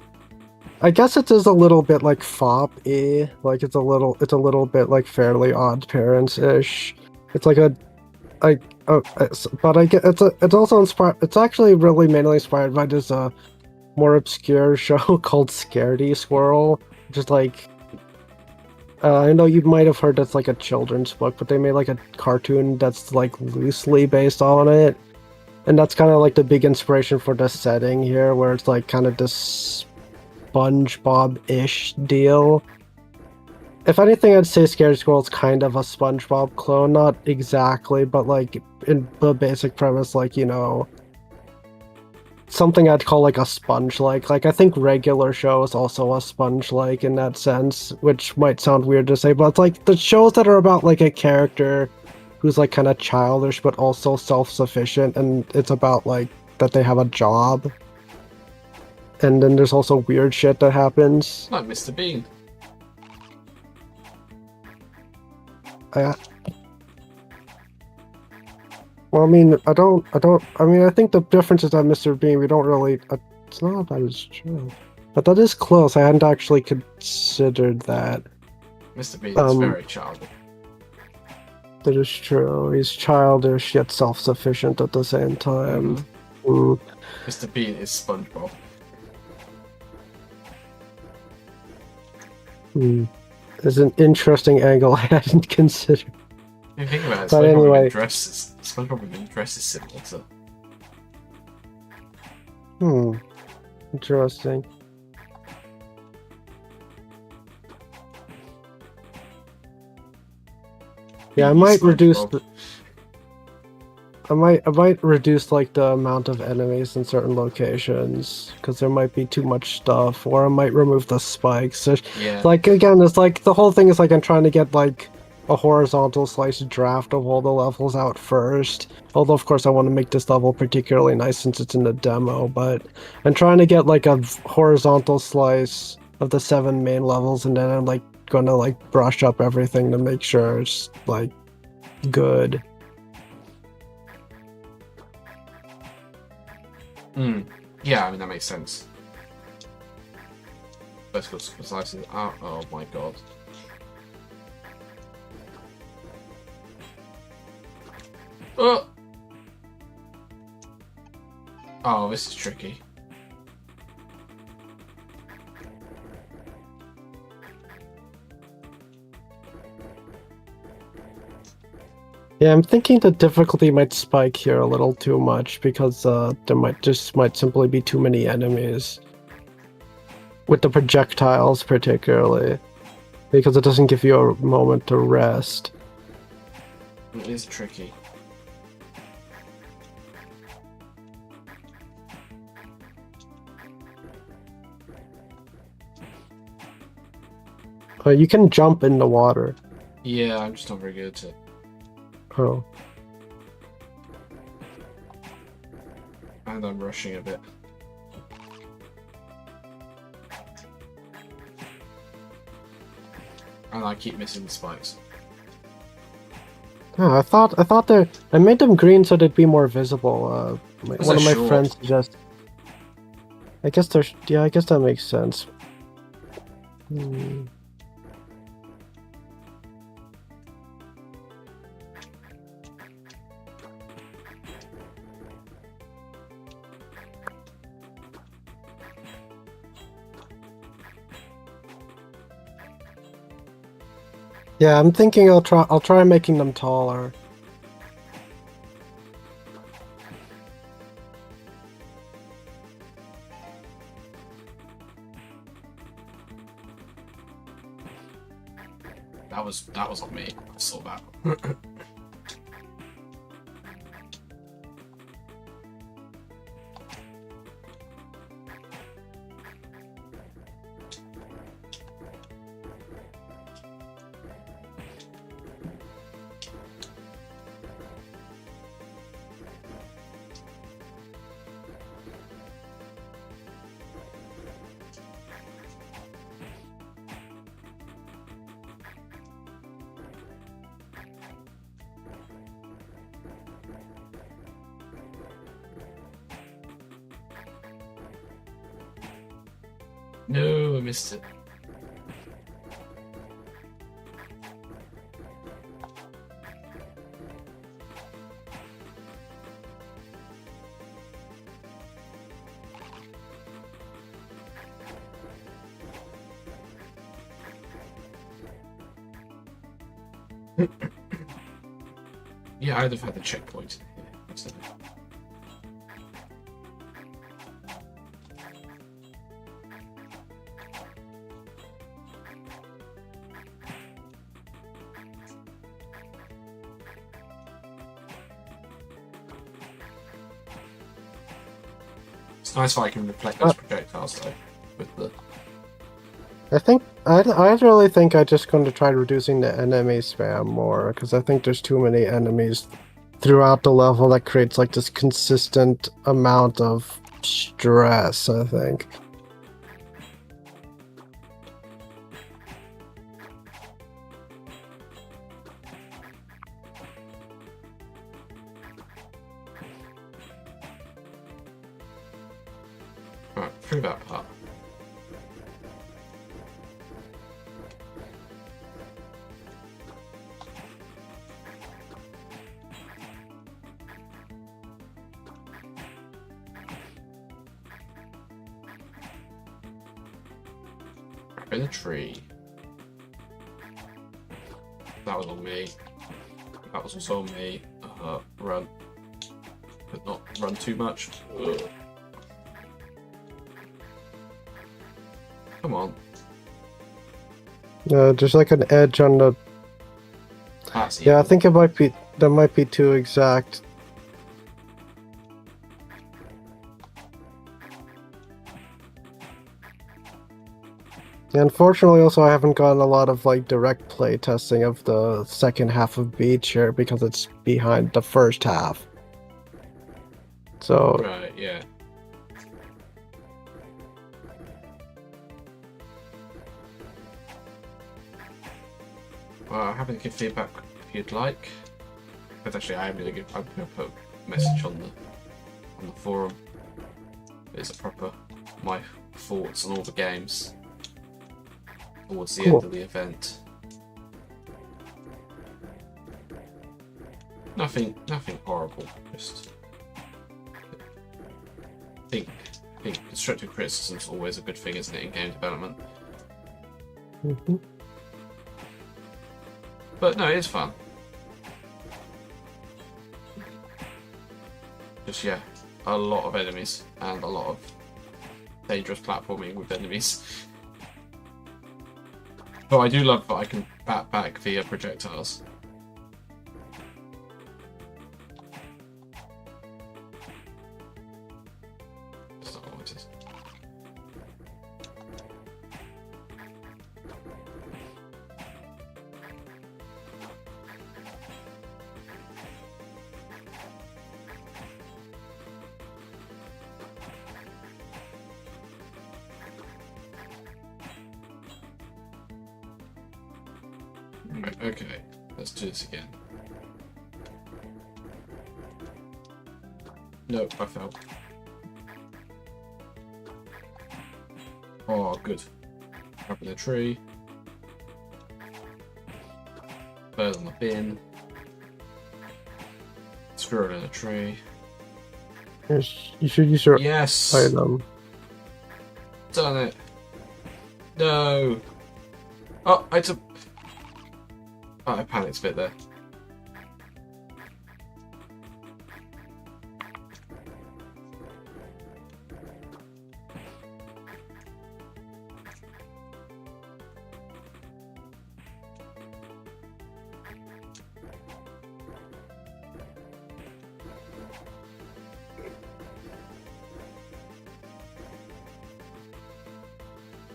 I guess it is a little bit like FOP-y. Like it's a little bit like Fairly Odd Parents-ish. It's like but I get it's also inspired. It's actually really mainly inspired by this more obscure show called Scaredy Squirrel, which is like. I know you might have heard that's like a children's book, but they made like a cartoon that's like loosely based on it. And that's kind of like the big inspiration for the setting here, where it's like kind of this SpongeBob-ish deal. If anything, I'd say Scaredy Squirrel's kind of a SpongeBob clone. Not exactly, but like in the basic premise, like, you know, something I'd call like a sponge-like. Like, I think Regular Show is also a sponge-like in that sense, which might sound weird to say, but it's like the shows that are about like a character who's like kind of childish but also self-sufficient, and it's about like that they have a job. And then there's also weird shit that happens. Like Mr. Bean. Well, I mean, I think the difference is that Mr. Bean, we don't really, it's not that it's true. But that is close. I hadn't actually considered that. Mr. Bean is very childish. That is true. He's childish yet self-sufficient at the same time. Mr. Bean is SpongeBob. There's an interesting angle I hadn't considered. If you think about it, But SpongeBob anyway. SpongeBob dresses similar to. Interesting. Yeah, I might reduce SpongeBob. I might reduce like the amount of enemies in certain locations because there might be too much stuff, or I might remove the spikes. Yeah. Like again, it's like the whole thing is like I'm trying to get like a horizontal slice draft of all the levels out first. Although of course I want to make this level particularly nice since it's in the demo, but I'm trying to get like a horizontal slice of the 7 main levels, and then I'm like gonna like brush up everything to make sure it's like good. Yeah, I mean that makes sense. Vertical slices. Oh my god. Oh, this is tricky. Yeah, I'm thinking the difficulty might spike here a little too much because there might simply be too many enemies. With the projectiles particularly. Because it doesn't give you a moment to rest. It is tricky. You can jump in the water. Yeah, I'm just not very good at it. Oh. And I'm rushing a bit. And I keep missing the spikes. Yeah, I thought I made them green so they'd be more visible. One of my friends suggested. I guess that makes sense. Yeah, I'm thinking I'll try making them taller. That was on me. I saw that. No, I missed it. Yeah, I'd have had the checkpoint. Yeah, instead of... It's nice if I can reflect those projectiles though, with the... I really think I'm just going to try reducing the enemy spam more, because I think there's too many enemies throughout the level that creates like this consistent amount of stress, I think. Right, through that part. In a tree. That was on me. That was also on me. Run. But not run too much. Ugh. Come on. There's like an edge on the... That's Yeah, I evil. think that might be too exact. Unfortunately, also I haven't gotten a lot of like direct play testing of the second half of Beach here because it's behind the first half. So Right, yeah. Well, I'm happy to give feedback if you'd like. But actually, I'm gonna put a message on the forum. It's a proper my thoughts on all the games towards the Cool. end of the event. Nothing horrible. Just think constructive criticism is always a good thing, isn't it, in game development? mhm. But no, it's fun. Just yeah, a lot of enemies and a lot of dangerous platforming with enemies. But I do love that I can bat back via projectiles. That's not what it is. Right, okay, let's do this again. Nope, I fell. Oh, good. Up in the tree. Bird on the bin. Squirrel in a tree. Yes, you should use your Yes! item. Done it. No! Oh, I took... Oh, I panicked a bit there.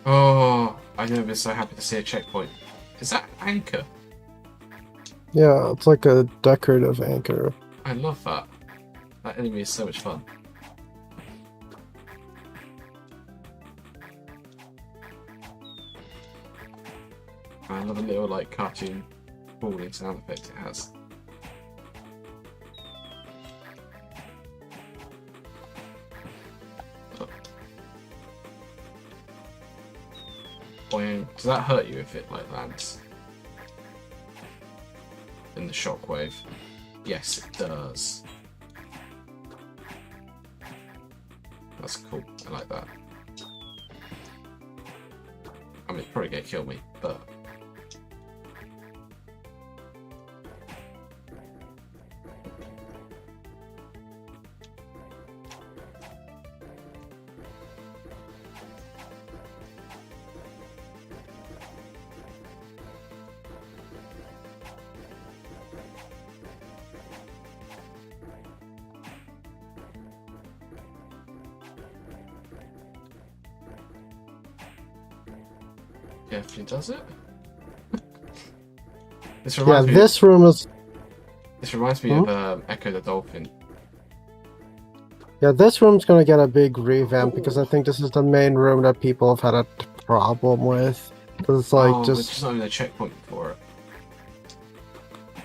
Oh, I've never been so happy to see a checkpoint. Is that anchor? Yeah, it's like a decorative anchor. I love that. That enemy is so much fun. I love a little like cartoon falling sound effect it has. Boing. Does that hurt you if it like lands in the shockwave? Yes, it does. That's cool. I like that. I mean, it's probably gonna kill me, but. Definitely does it. This reminds me. This room is. This reminds me of Echo the Dolphin. Yeah, this room's gonna get a big revamp because I think this is the main room that people have had a problem with. Because it's like There's just not even a checkpoint for it.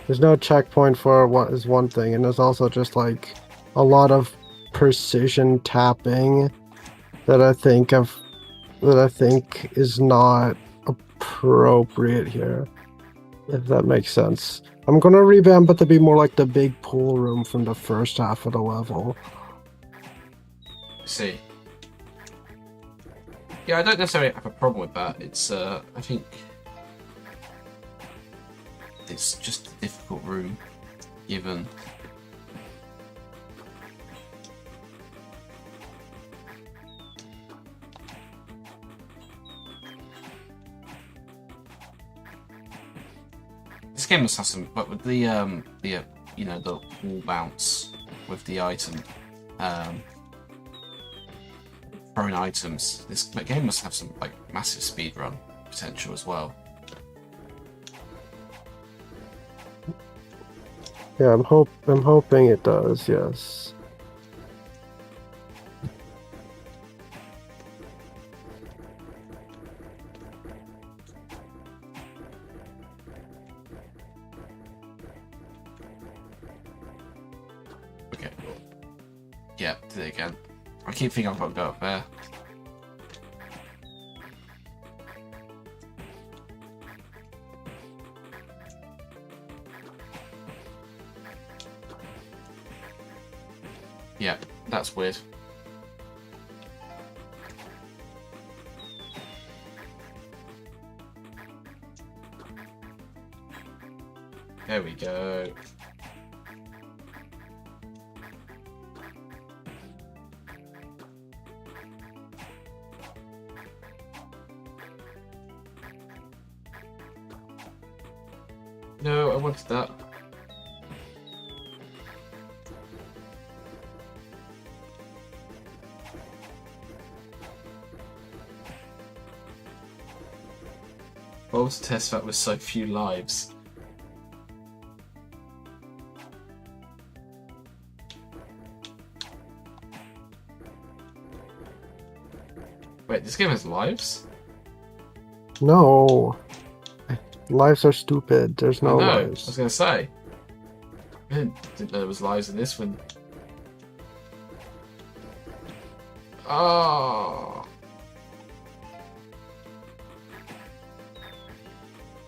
There's no checkpoint for what is one thing, and there's also just like a lot of precision tapping that I think is not appropriate here, if that makes sense. I'm gonna revamp it to be more like the big pool room from the first half of the level. See. Yeah, I don't necessarily have a problem with that. It's I think it's just a difficult room, given. This game must have some, but with the you know, the wall bounce with the item, thrown items. This game must have some like massive speedrun potential as well. Yeah, I'm hoping it does. Yes. Okay. Yeah, did it again. I keep thinking I've got to go up there. Yeah, that's weird. There we go. No, I wanted that. What was the test that with so few lives? Wait, this game has lives? No. Lives are stupid. There's no I know, lives. I was gonna say. I didn't know there was lives in this one. Oh.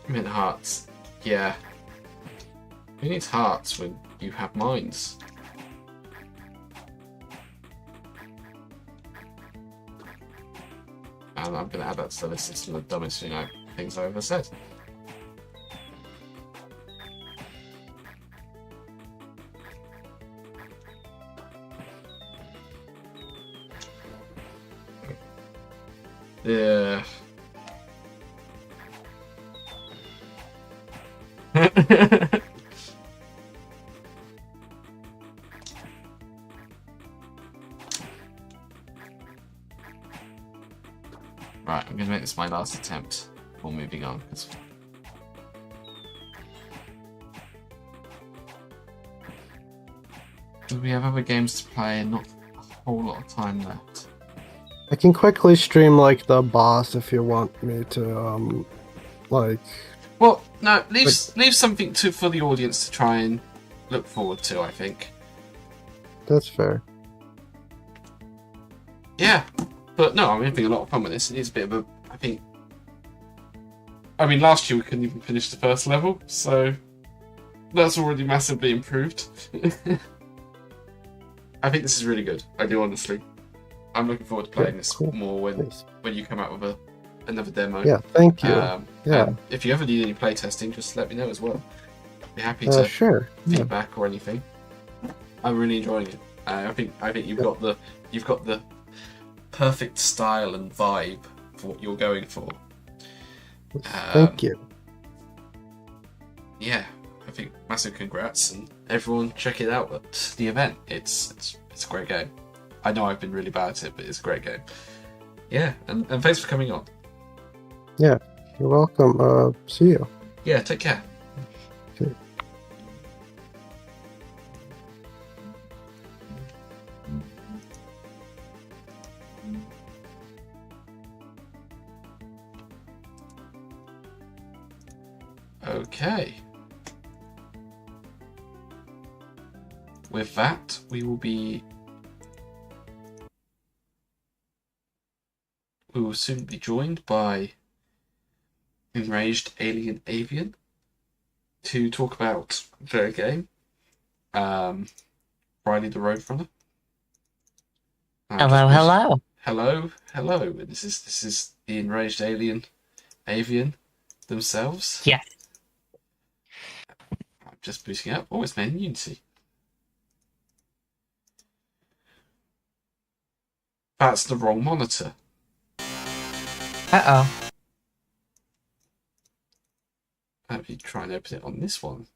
I mean hearts. Yeah. Who needs hearts when you have mines? And I'm gonna add that to the list. It's the dumbest things I've ever said. Yeah. Right, I'm gonna make this my last attempt before moving on. Because we have other games to play and not a whole lot of time left. I can quickly stream like the boss if you want me to, like. Well, no, leave something for the audience to try and look forward to. I think. That's fair. Yeah, but no, I'm having a lot of fun with this. It is a bit of a, I think, I mean, last year we couldn't even finish the first level, so that's already massively improved. I think this is really good. I do, honestly. I'm looking forward to playing this more when you come out with another demo. Yeah, thank you. And if you ever need any playtesting, just let me know as well. I'd be happy to sure. feedback or anything. I'm really enjoying it. I think you've got the perfect style and vibe for what you're going for. Thank you. Yeah, I think massive congrats, and everyone check it out at the event. It's a great game. I know I've been really bad at it, but it's a great game. Yeah, and thanks for coming on. Yeah, you're welcome. See you. Yeah, take care. Okay. Okay. With that, we will soon be joined by Enraged Alien Avian to talk about their game, Riley the Roadrunner. Hello. Hello. This is the Enraged Alien Avian themselves. Yes. I'm just boosting up. Oh, it's made in Unity. That's the wrong monitor. Uh-oh. Let me try and open it on this one.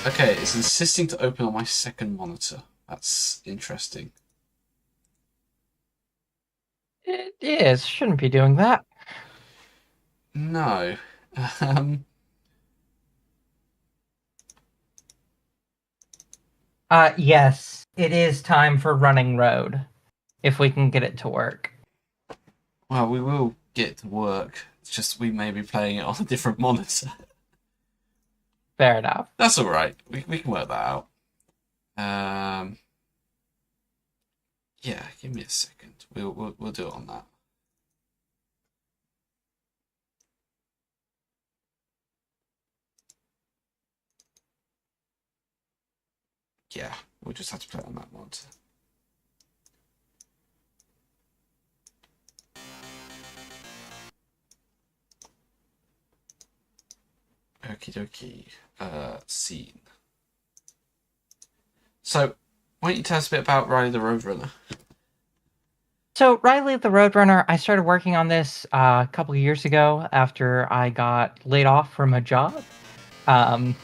Okay, it's insisting to open on my second monitor. That's interesting. It is. Shouldn't be doing that. No. Yes. It is time for Running Road. If we can get it to work. Well, we will get to work. It's just we may be playing it on a different monitor. Fair enough. That's all right. We can work that out. Yeah, give me a second. We'll do it on that. Yeah, we'll just have to play it on that monitor. Okie dokie. Scene. So, why don't you tell us a bit about Riley the Roadrunner? So, Riley the Roadrunner, I started working on this a couple of years ago after I got laid off from a job. I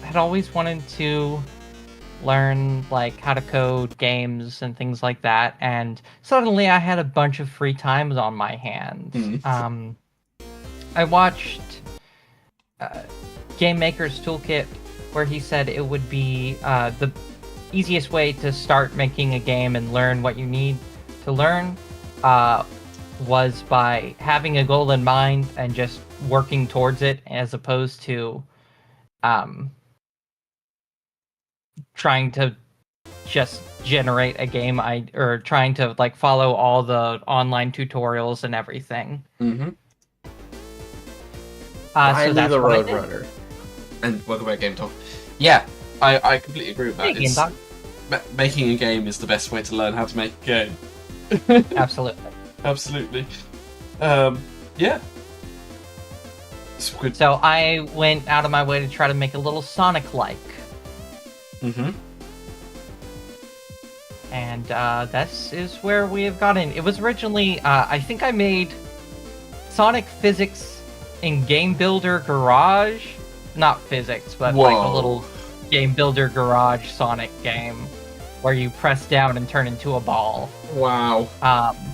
had always wanted to learn like how to code games and things like that, and suddenly I had a bunch of free time on my hands. I watched Game Maker's Toolkit, where he said it would be the easiest way to start making a game and learn what you need to learn was by having a goal in mind and just working towards it, as opposed to trying to just generate a game or trying to like follow all the online tutorials and everything. Riley so that's the what I did. Roadrunner. And welcome back, Game Talk. Yeah, I completely agree with that. Hey, Game Talk. Making a game is the best way to learn how to make a game. Absolutely. Absolutely. Yeah. It's good. So I went out of my way to try to make a little Sonic-like. And this is where we have gotten. It was originally, I think I made Sonic Physics in Game Builder Garage. Not physics, but like a little Game Builder Garage Sonic game where you press down and turn into a ball. Wow.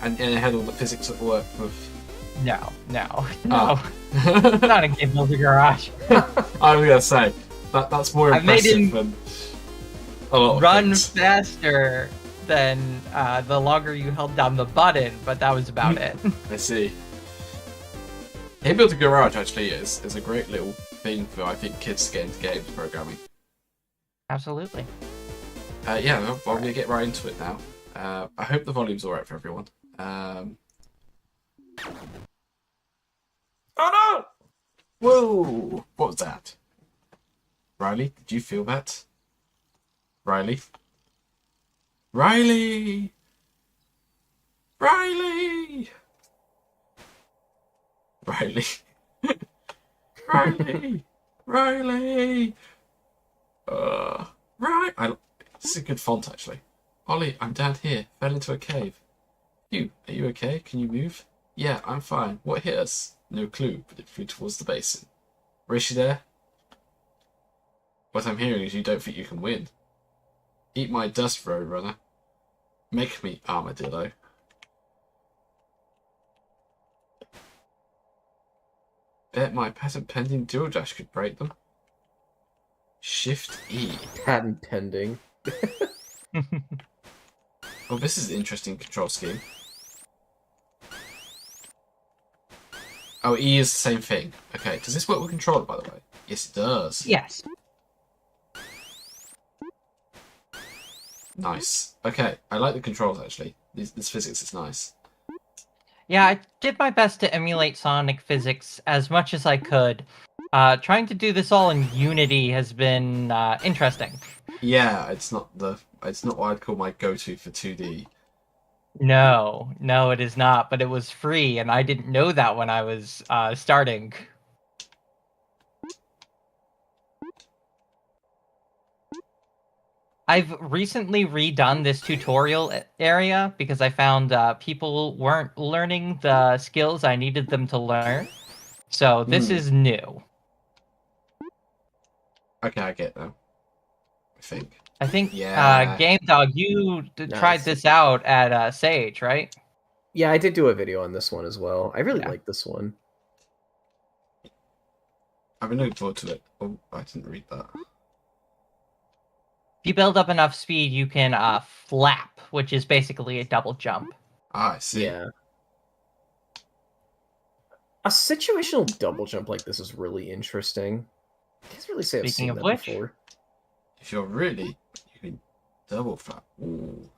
And it had all the physics that work with... No. Not a Game Builder Garage. I was gonna say that's more impressive than a lot of run things. faster than the longer you held down the button, but that was about it. I see. Game Builder Garage actually is a great little thing for, I think, kids to get into games programming. Absolutely. Yeah, well, I'm gonna get right into it now. I hope the volume's alright for everyone. Oh Whoa! What was that? Riley, did you feel that? Riley? Riley! Riley! Riley! Riley! Riley! This is a good font, actually. Ollie, I'm down here. Fell into a cave. Are you okay? Can you move? Yeah, I'm fine. What hit us? No clue, but it flew towards the basin. Is she there? What I'm hearing is you don't think you can win. Eat my dust, Roadrunner. Make me, Armadillo. Bet my patent pending dual dash could break them. Shift E. Patent pending. Oh, this is an interesting control scheme. Oh, E is the same thing. Okay, does this work with controller, by the way? Yes, it does. Yes. Nice. Okay, I like the controls, actually. This physics is nice. Yeah, I did my best to emulate Sonic physics as much as I could. Trying to do this all in Unity has been interesting. Yeah, it's not what I'd call my go-to for 2D. No, it is not, but it was free, and I didn't know that when I was starting. I've recently redone this tutorial area because I found people weren't learning the skills I needed them to learn. So this is new. Okay, I get that. I think Yeah. Game Dog, you tried this out at Sage, right? Yeah, I did do a video on this one as well. I really Yeah. like this one. I've been looking forward to it. Oh, I didn't read that. If you build up enough speed, you can flap, which is basically a double jump. Ah, I see. Yeah. A situational double jump like this is really interesting. I can't really say I've Speaking seen of that which- before. If you're really, you can double flap. Ooh.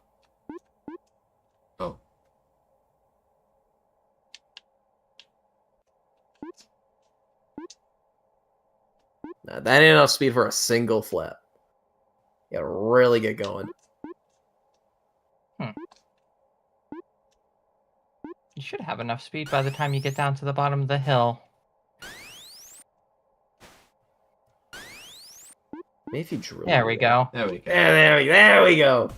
Oh. Nah, that ain't enough speed for a single flap. You gotta really get going. You should have enough speed by the time you get down to the bottom of the hill. Maybe if you drill. There we go. There we go. There we go.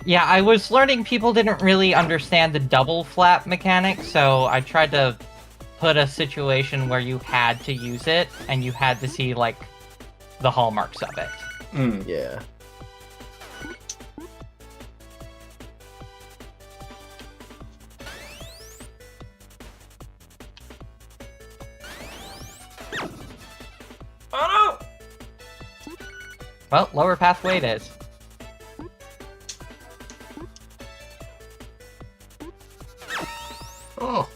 Yeah, I was learning people didn't really understand the double flap mechanic, so I tried to put a situation where you had to use it, and you had to see, like, the hallmarks of it. Yeah. Oh no! Well, lower pathway it is. Oh.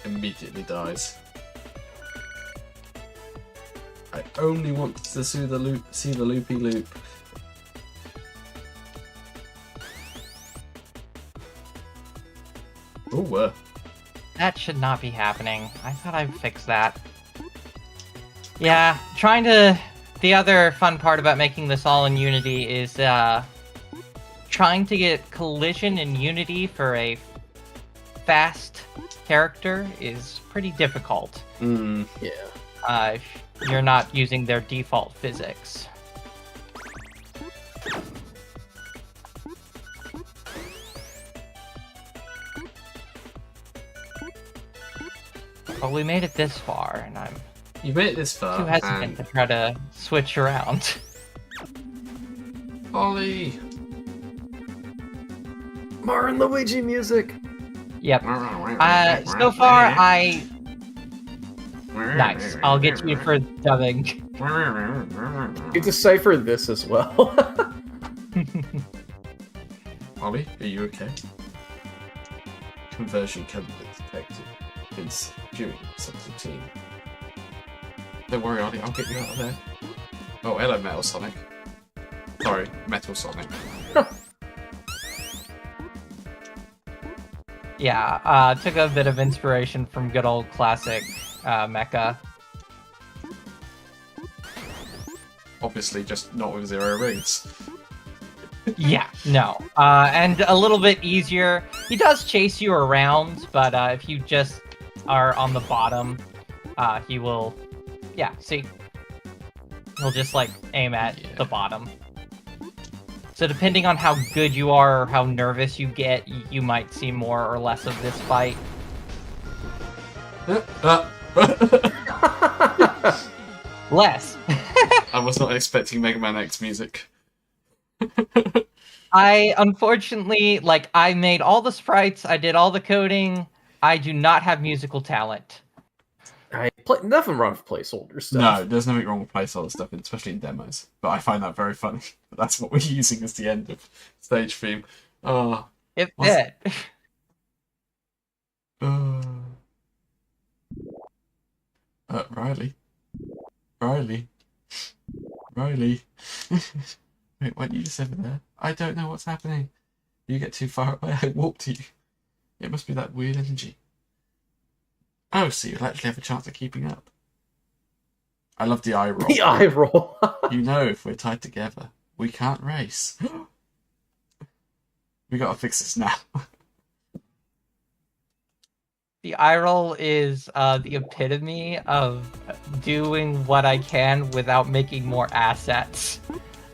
Immediately dies. I only want to see the loopy loop. Ooh, That should not be happening. I thought I'd fix that. Yeah, trying to... The other fun part about making this all in Unity is trying to get collision in Unity for a fast character is pretty difficult. Yeah. If you're not using their default physics. But we made it this far, and I'm you made it this far. too hesitant to try to switch around. Ollie. Mario and Luigi music. Yep. So far, Nice. I'll get you for dubbing. You decipher this as well. Ollie, are you okay? Conversion can be detected during subroutine. Don't worry, Ollie, I'll get you out of there. Oh, hello, Metal Sonic. Sorry, Metal Sonic. Yeah, took a bit of inspiration from good old classic Mecha. Obviously, just not with 0 rings. Yeah, no. And a little bit easier. He does chase you around, but if you just are on the bottom, he will... Yeah, see? He'll just, like, aim at the bottom. So depending on how good you are or how nervous you get, you might see more or less of this fight. Less. I was not expecting Mega Man X music. I, unfortunately, like, I made all the sprites, I did all the coding, I do not have musical talent. Nothing wrong with placeholder stuff. No, there's nothing wrong with placeholder stuff, especially in demos. But I find that very funny. But that's what we're using as the end of stage theme. Oh, It fit. Riley. Riley. Riley. Wait, why are you just over there? I don't know what's happening. You get too far away, I walk to you. It must be that weird energy. Oh, so you'll actually have a chance of keeping up. I love the eye roll. The eye roll. You know, if we're tied together, we can't race. We gotta fix this now. The eye roll is the epitome of doing what I can without making more assets.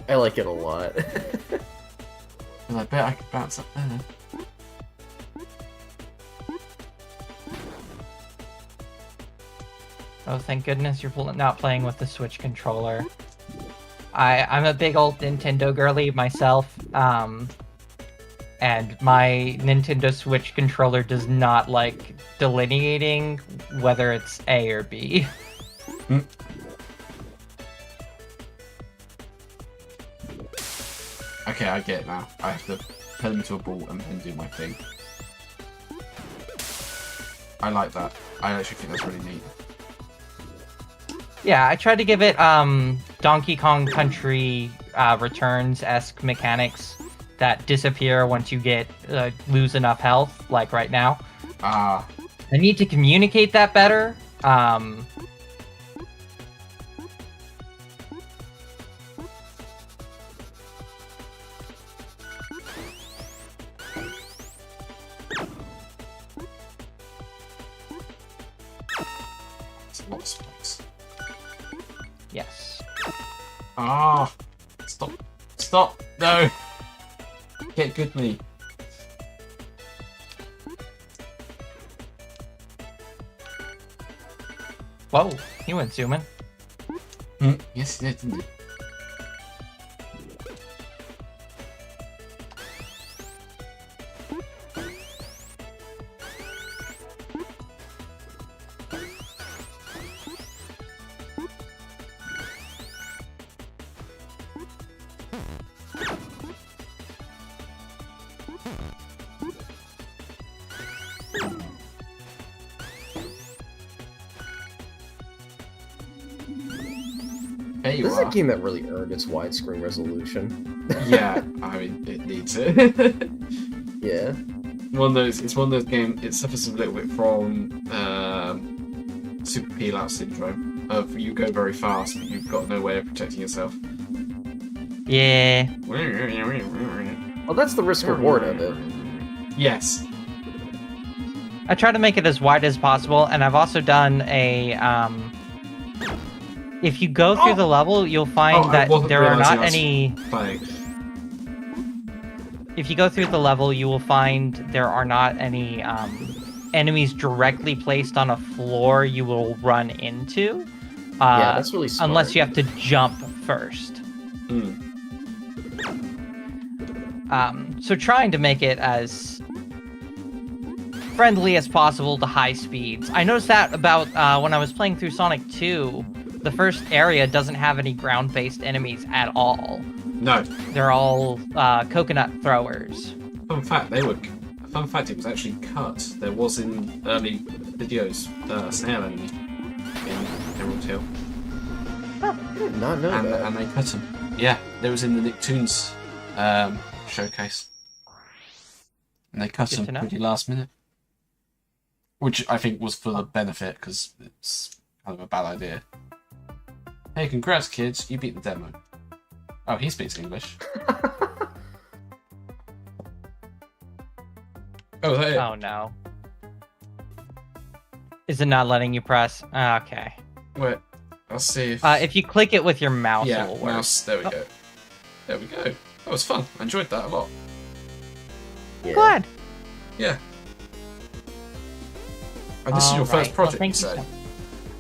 I like it a lot. And I bet I could bounce up there. Oh, thank goodness you're not playing with the Switch controller. I'm a big old Nintendo girly myself, and my Nintendo Switch controller does not like delineating whether it's A or B. Okay, I get it now. I have to put him into a ball and then do my thing. I like that. I actually think that's really neat. Yeah, I tried to give it Donkey Kong Country Returns-esque mechanics that disappear once you lose enough health, like right now. I need to communicate that better. It's a lot of spikes. Yes. Ah! Stop! Stop! No! Get good me. Whoa, he went zooming. Yes, he did, didn't he? There you This is are. a game that really earned its widescreen resolution. Yeah, I mean, it needs it. Yeah. It's one of those games, it suffers a little bit from super peel out syndrome of you go very fast but you've got no way of protecting yourself. Yeah. Well, that's the risk reward of it. Yes. I try to make it as wide as possible, and I've also done a, if you go through the level, you'll find that there are not any... If you go through the level, you will find there are not any enemies directly placed on a floor you will run into. Yeah, that's really smart. Unless you have to jump first. So trying to make it as friendly as possible to high speeds. I noticed that about when I was playing through Sonic 2, the first area doesn't have any ground-based enemies at all. No. They're all coconut throwers. Fun fact, it was actually cut. There was in early videos snail enemy in Emerald Hill. I did not know and that. they cut them. Yeah, they was in the Nicktoons showcase, and they cut Good them to know. pretty last minute, which I think was for the benefit because it's kind of a bad idea. Hey, congrats, kids! You beat the demo. Oh, he speaks English. Oh, hey. Oh no. Is it not letting you press? Okay. Wait, I'll see If you click it with your mouse, yeah, it will work. mouse. There we Oh. go. There we go. That was fun. I enjoyed that a lot. Yeah. Glad. Yeah. And this is your first Alright, project, well, you thank say? so-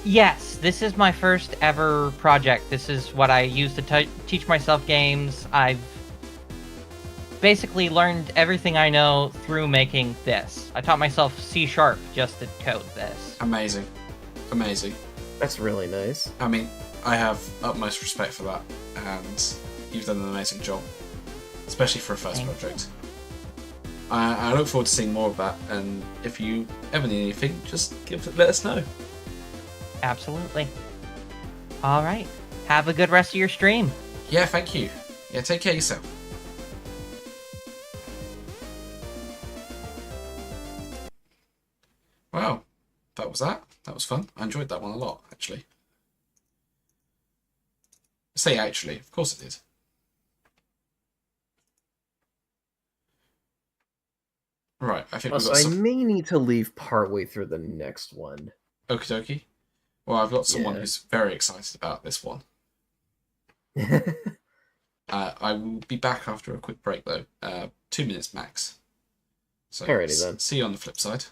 Yes, this is my first ever project. This is what I use to teach myself games. I've basically learned everything I know through making this. I taught myself C# just to code this. Amazing. Amazing. That's really nice. I mean, I have utmost respect for that, and you've done an amazing job, especially for a first Thank project. I look forward to seeing more of that, and if you ever need anything, just let us know. Absolutely. Alright. Have a good rest of your stream. Yeah, thank you. Yeah, take care of yourself. Wow, that was that. That was fun. I enjoyed that one a lot, actually. Say actually, of course it did. Right, I think we've Also, got I some. may need to leave partway through the next one. Okie dokie. Well, I've got someone Yeah. who's very excited about this one. I will be back after a quick break, though. 2 minutes max. So, Alrighty then. see you on the flip side.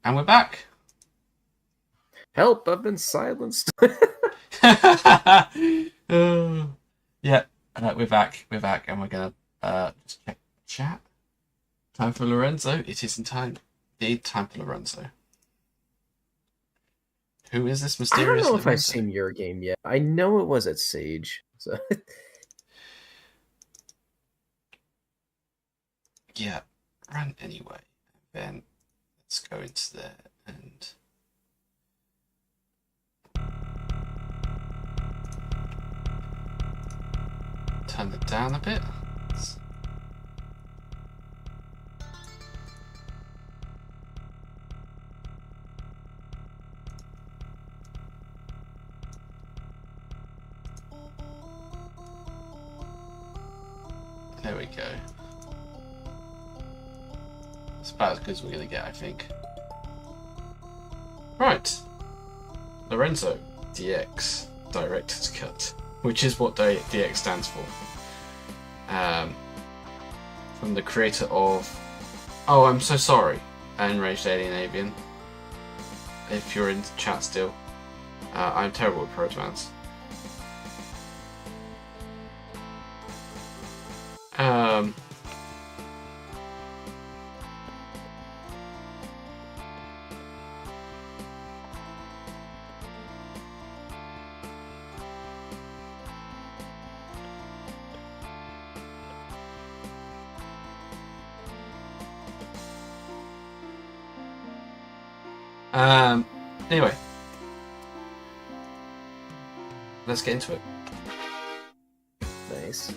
And we're back. Help! I've been silenced. Yeah, we're back. We're back, and we're gonna just check chat. Time for Lorenzo. It is in time. Indeed, time for Lorenzo. Who is this I mysterious don't know if I've Lorenzo? seen your game yet. I know it was at Sage. So Yeah, run anyway. Then let's go into there and. Turn it down a bit. There we go. It's about as good as we're going to get, I think. Right. Lorenzo DX Director's Cut, which is what DX stands for. From the creator of Oh, I'm So Sorry, Enraged Alien Avian. if you're in chat still. I'm terrible at pro commands. Anyway, let's get into it. Nice.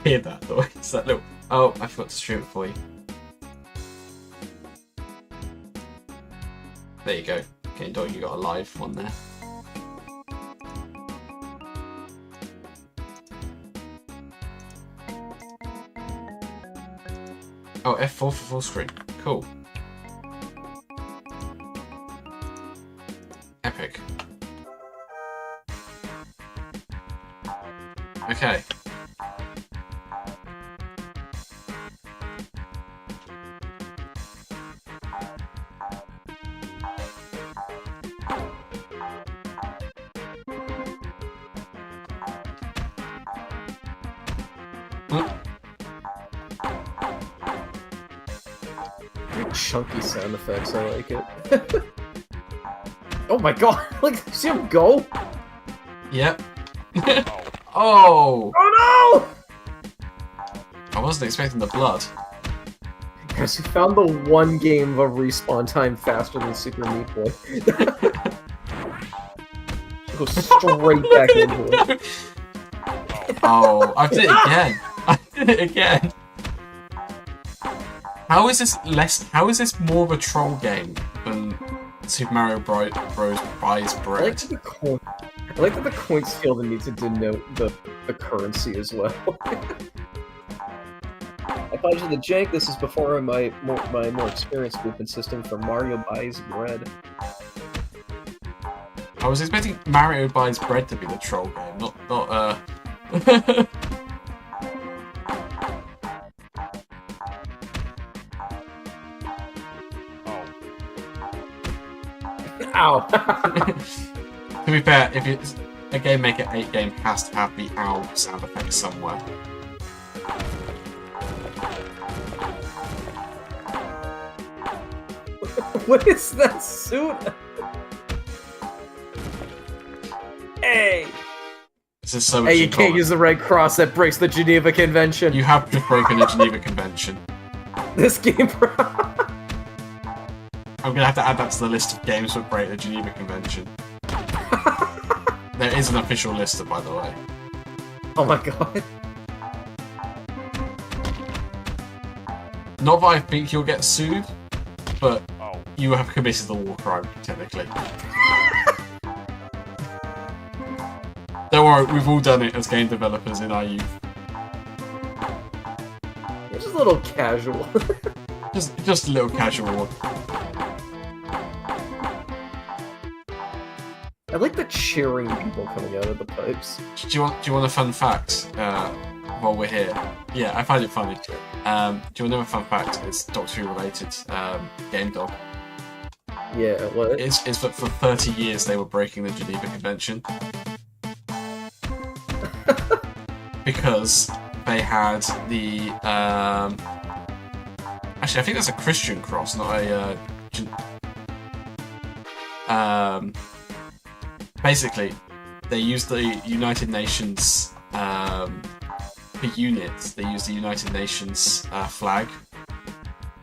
Hear that noise? That little. Oh, I forgot to stream it for you. There you go. Okay, dog, you got a live one there. Oh, F4 for full screen. Cool. Epic. Okay. Chunky sound effects, I like it. Oh my god, like, see him go? Yep. Oh! Oh no! I wasn't expecting the blood. Guys, we found the one game of a respawn time faster than Super Meat Boy. Go straight back into it. Oh, I did it again. I did it again. How is this less? How is this more of a troll game than Super Mario Bros. Buys Bread? I like that the coins feel the need to denote the currency as well. I apologize for the jank. This is before my more experienced movement system for Mario Buys Bread. I was expecting Mario Buys Bread to be the troll game, not Ow! To be fair, if it's a Game Maker 8 game, has to have the ow sound effect somewhere. What is that suit? Hey! This is so much. Hey, you can't use the Red Cross. That breaks the Geneva Convention. You have just broken the Geneva Convention. This game. I'm gonna have to add that to the list of games that break the Geneva Convention. There is an official list, by the way. Oh my god. Not that I think you'll get sued, but you have committed the war crime, technically. Don't worry, we've all done it as game developers in our youth. It's just a little casual. just a little casual one. I like the cheering people coming out of the pipes. Do you want a fun fact while we're here? Yeah, I find it funny. Do you want another fun fact? It's Doctor Who related. Game Dog. Yeah, what? It's that for 30 years they were breaking the Geneva Convention. Because they had the actually I think that's a Christian cross, not a basically they used the United Nations for units, they used the United Nations flag.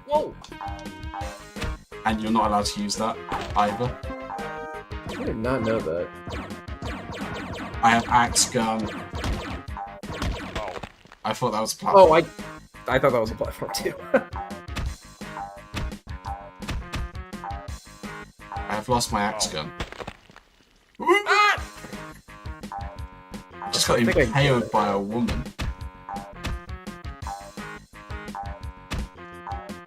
Whoa! And you're not allowed to use that either. I did not know that. I have axe gun. I thought that was a platform. Oh, I thought that was a platform too. I have lost my axe gun. Ah! I just got impaled by a woman.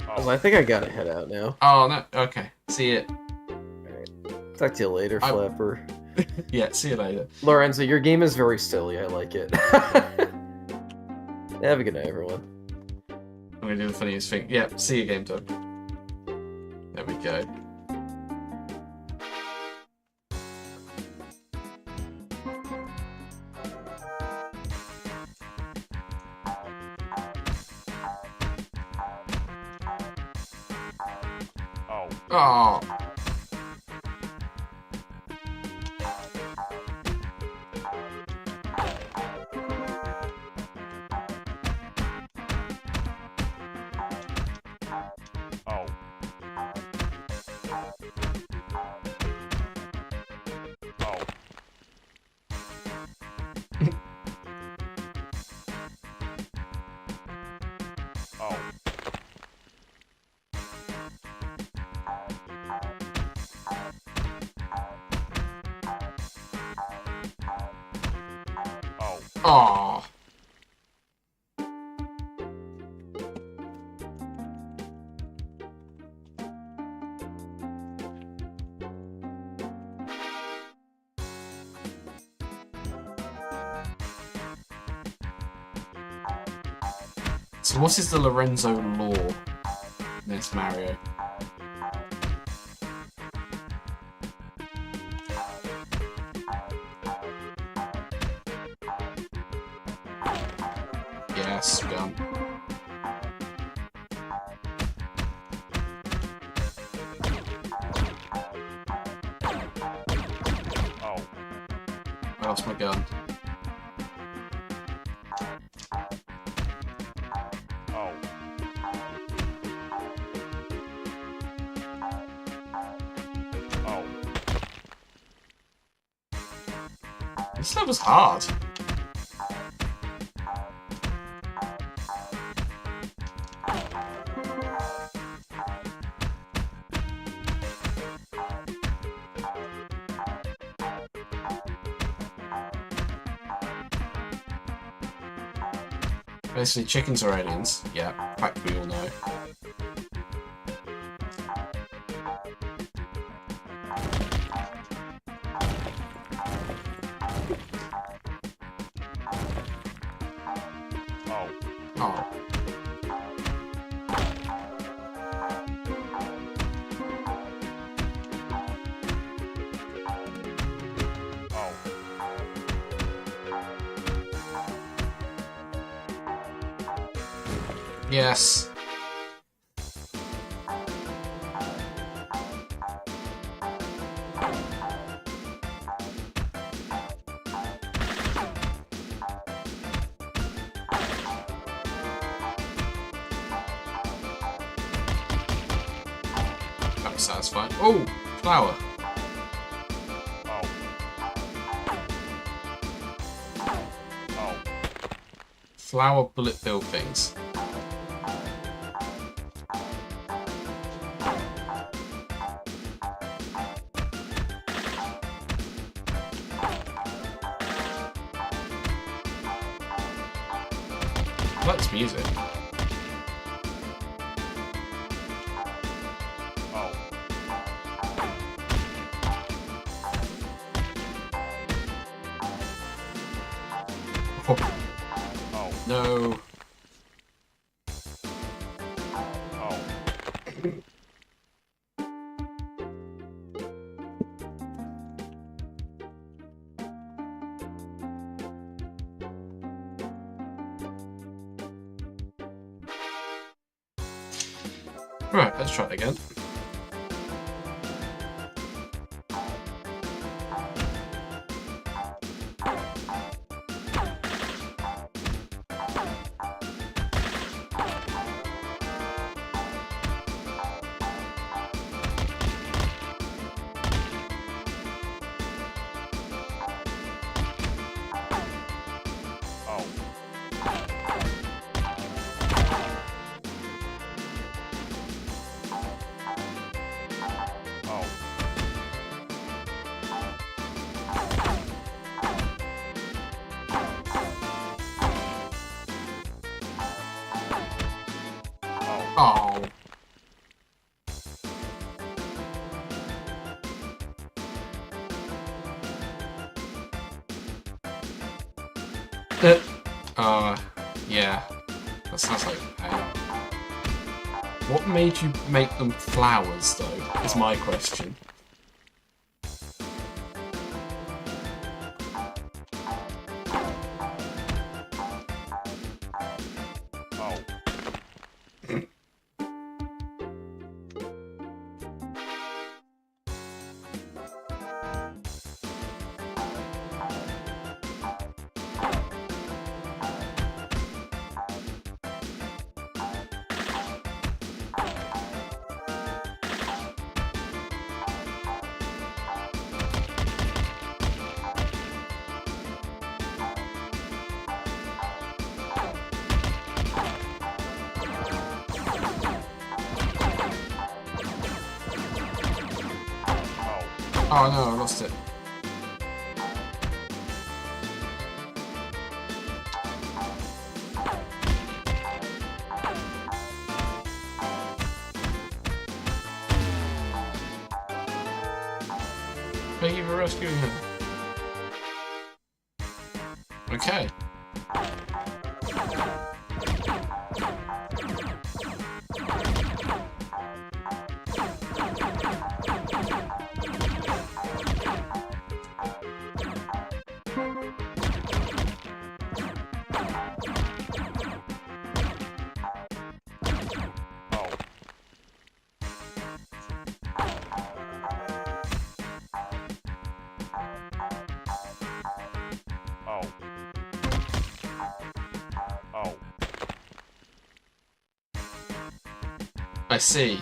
Well, I think I gotta head out now. Oh no, okay. See you. Alright. Talk to you later, Flapper. Yeah, see you later. Lorenzo, your game is very silly, I like it. Have a good night, everyone. I'm gonna do the funniest thing. Yeah, see you, Game Dog. There we go. Oh. Oh. So what is the Lorenzo law in this Mario? Yes, gun. I lost my gun. This level's hard. Basically, chickens are aliens. Yeah, fact we all know. Oh. Yes. That was satisfying. Oh, flower. Flower bullet bill things. That's music. Oh. No. Right, let's try it again. Oh. Yeah. That sounds like pain. What made you make them flowers, though, is my question. Oh no, I lost it. Thank you for rescuing him. Okay. I see.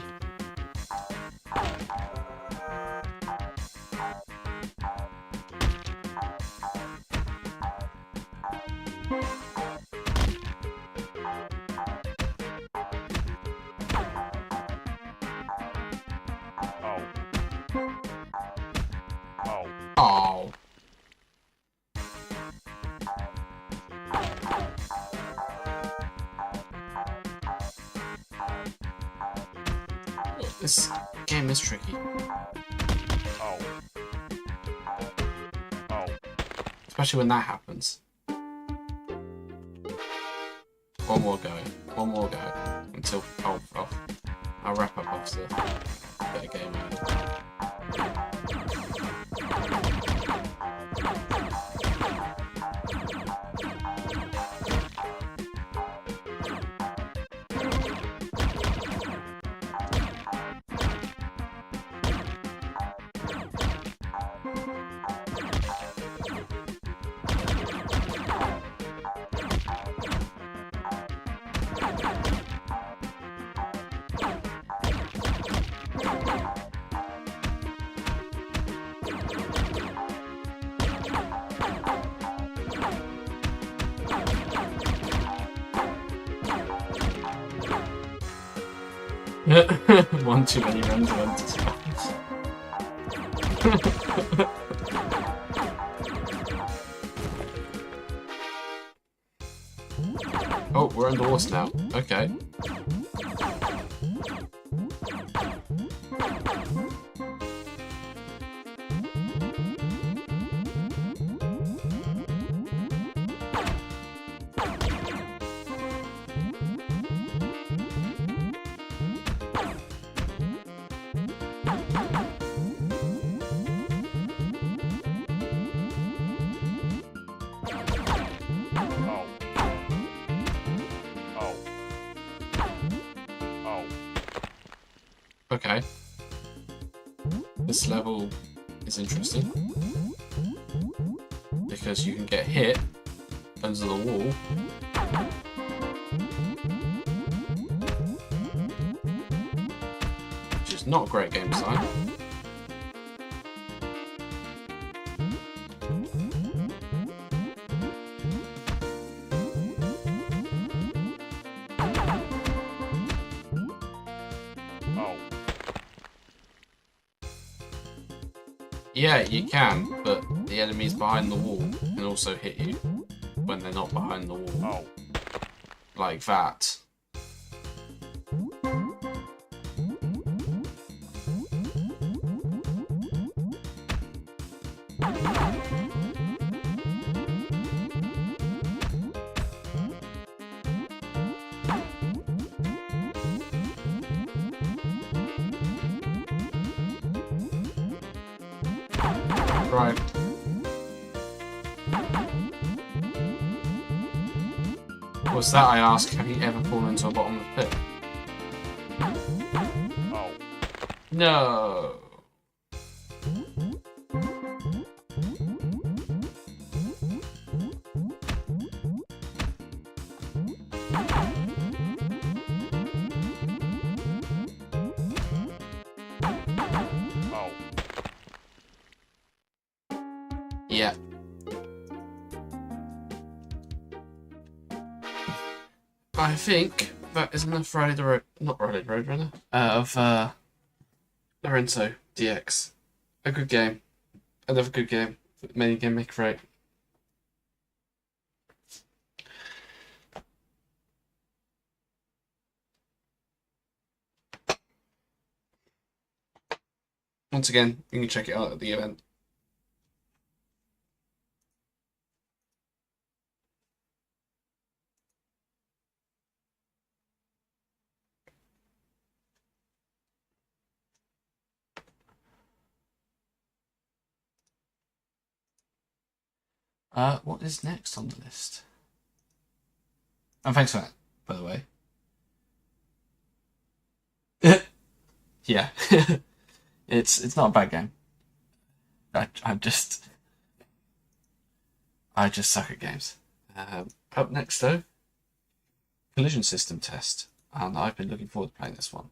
Oh. This game is tricky. Especially when that happens. One more go. One more go. Until I'll wrap up after the game mode. One too many runs of empty Oh, we're underwater now. Okay. Okay. This level is interesting because you can get hit under the wall. Which is not a great game design. Yeah, you can, but the enemies behind the wall can also hit you when they're not behind the wall. Like that. Right. What's that, I ask? Have you ever fallen into a bottomless pit? No. Yeah. I think that is enough not Friday the Roadrunner, of Lorenzo DX. a good game. Another good game. Many game make right. Once again, you can check it out at the event. What is next on the list? And thanks for that, by the way. Yeah, it's not a bad game. I just suck at games. Up next though, collision system test, and I've been looking forward to playing this one.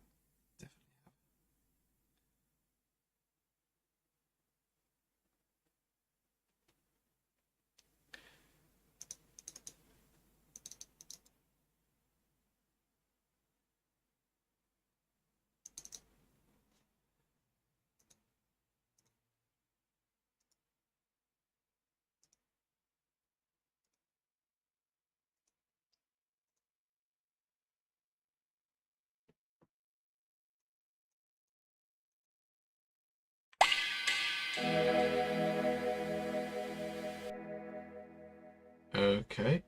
Okay.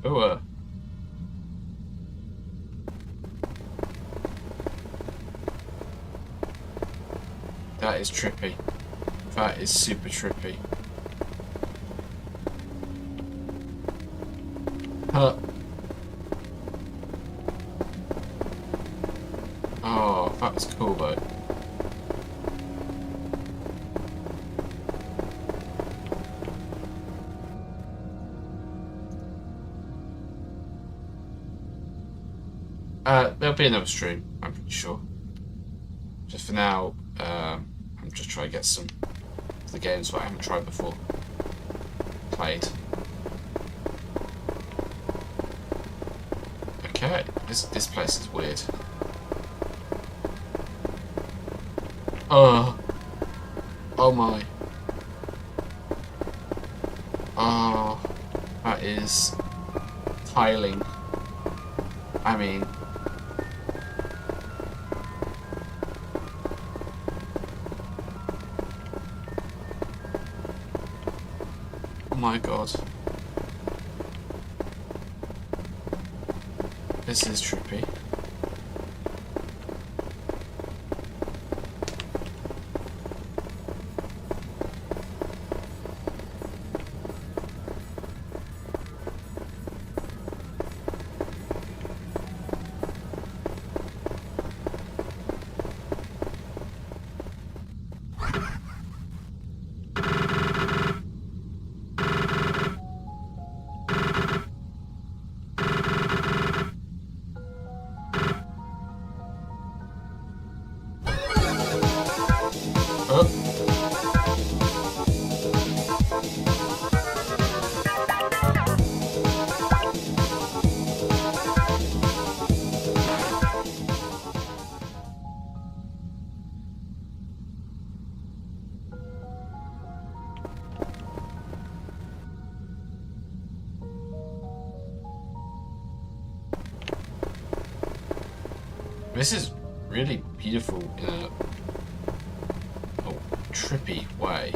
Oh, that is trippy. That is super trippy. Huh. Oh, that's cool though. There'll be another stream, I'm pretty sure. Just for now, I'm just trying to get some of the games that I haven't tried before played. Okay, this place is weird. Oh my. Oh, that is tiling. I mean, oh my god. This is trippy. This is really beautiful in a trippy way.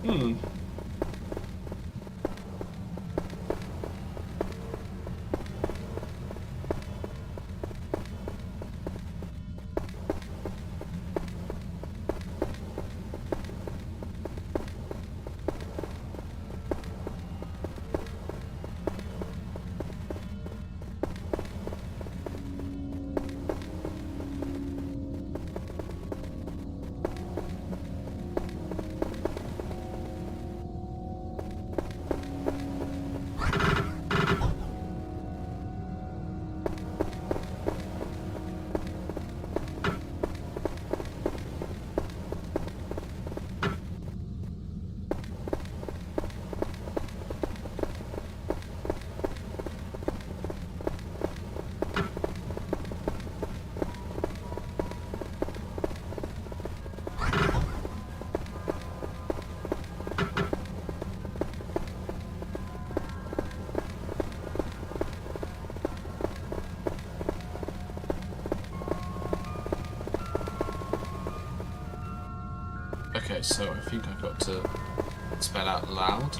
Hmm. Okay, so I think I've got to spell out loud.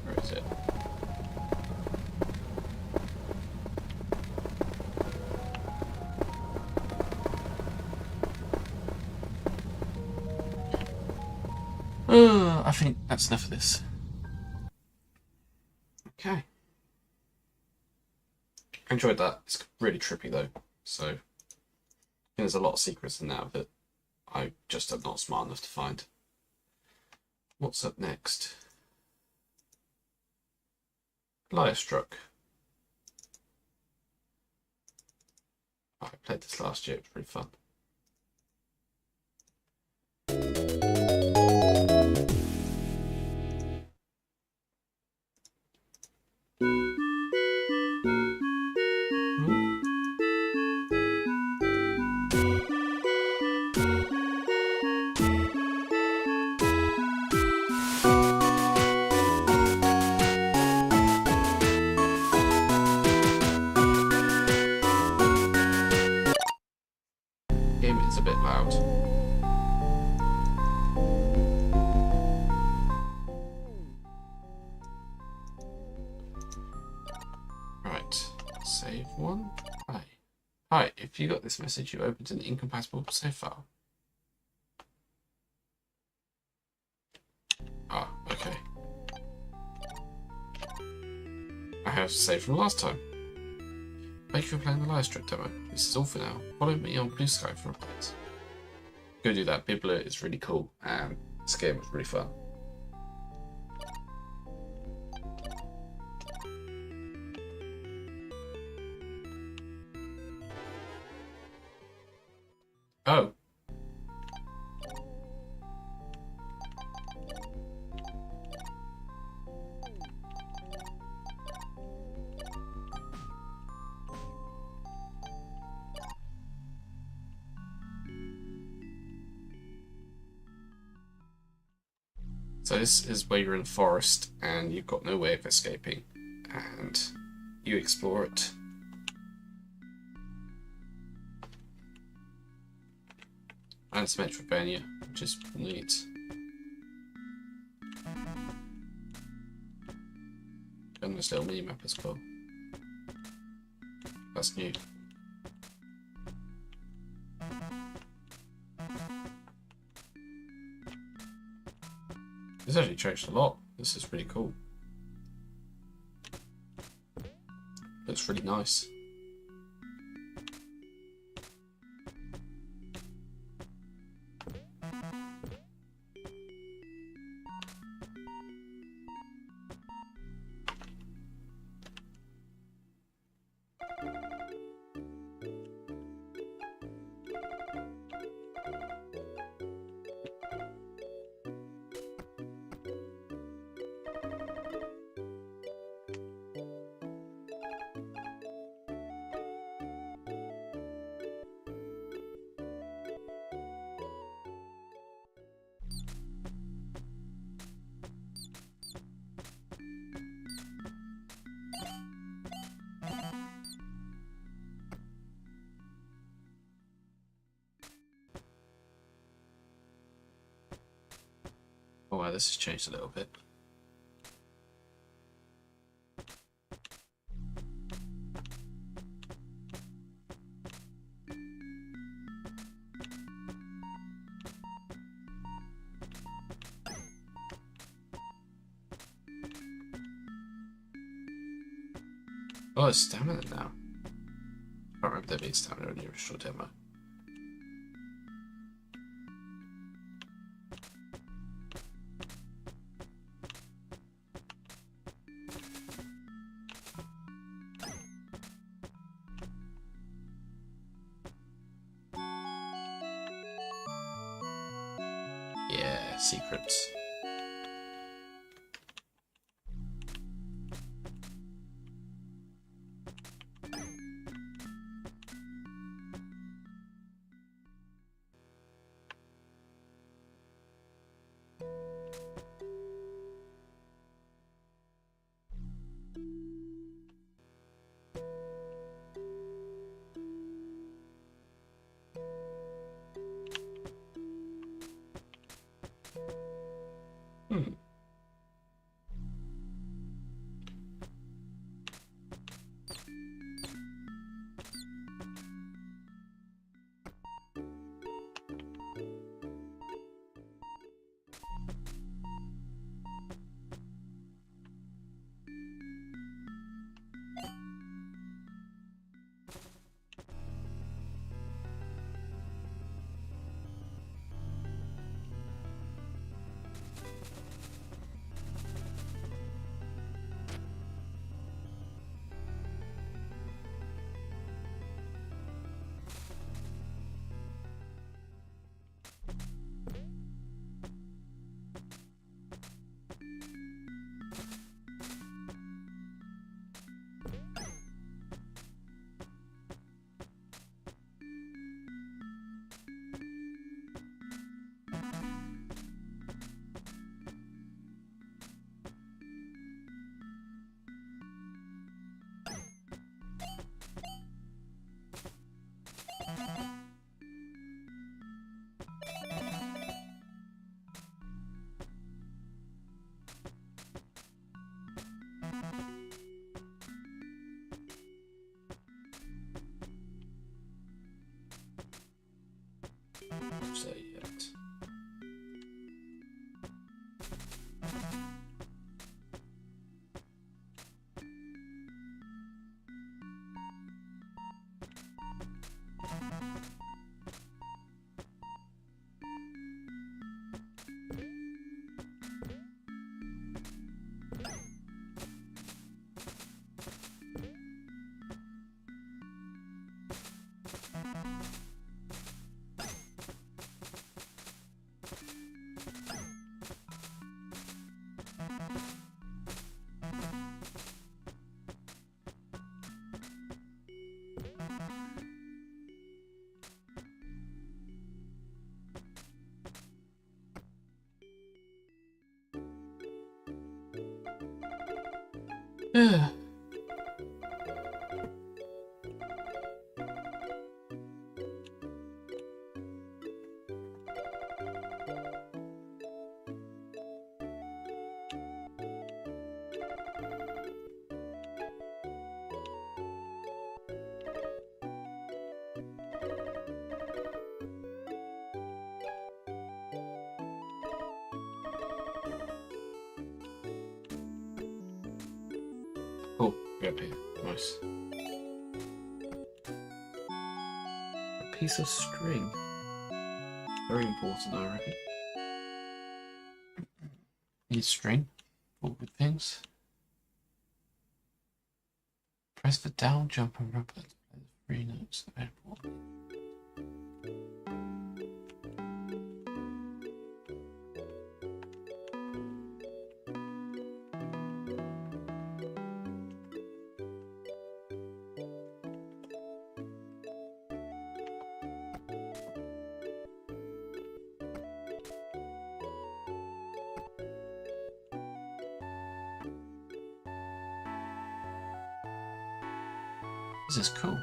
Where is it? I think that's enough of this. Okay. I enjoyed that. It's really trippy though. So I think there's a lot of secrets in that that I just am not smart enough to find. What's up next? Liar Struck. Oh, I played this last year. It was pretty fun. Game is a bit loud. Right, save one. Hi. Hi, if you got this message, you opened an incompatible save file. Ah, okay. I have saved from last time. Thank you for playing the live stream demo. This is all for now. Follow me on Blue Sky for updates. Go do that. Bibler is really cool, and this game was really fun. Oh. So this is where you're in the forest and you've got no way of escaping, and you explore it. And it's Metrovania, which is neat. And this little mini map as well. That's new. This actually changed a lot. This is really cool. Looks really nice. Oh wow, this has changed a little bit. Oh, it's stamina now. I can't remember there being stamina in the original demo. Yeah, secrets. Hmm. Say it. Yeah. Cool. Go up here. Nice. A piece of string. Very important, I reckon. Need string. All good things. Press the down, jump, and rub. Let's play the 3 notes available. This is cool.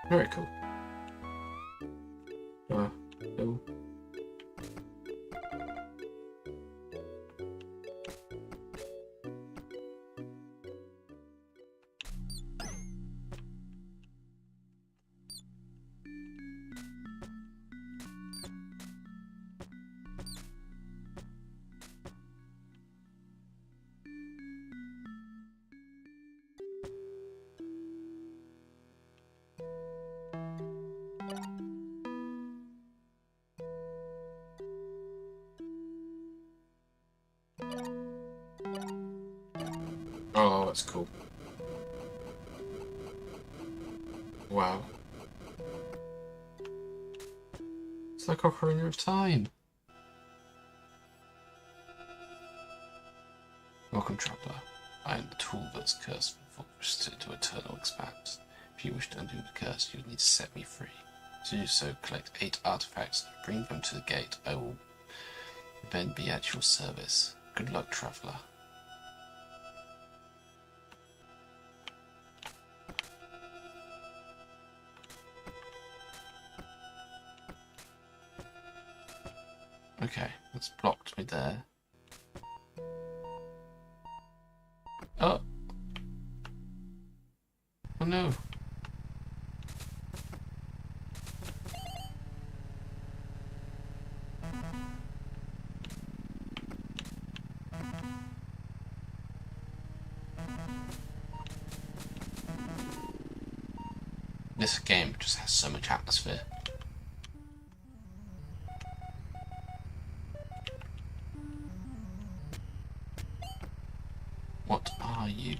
Very cool. Cool. Oh, that's cool. Wow. It's like Ocarina of Time. Welcome, traveller. I am the tool that's cursed for to eternal expanse. If you wish to undo the curse, you need to set me free. To do so, collect 8 artifacts and bring them to the gate. I will then be at your service. Good luck, traveller. Okay, that's blocked me there. Oh! Oh no! This game just has so much atmosphere. What are you?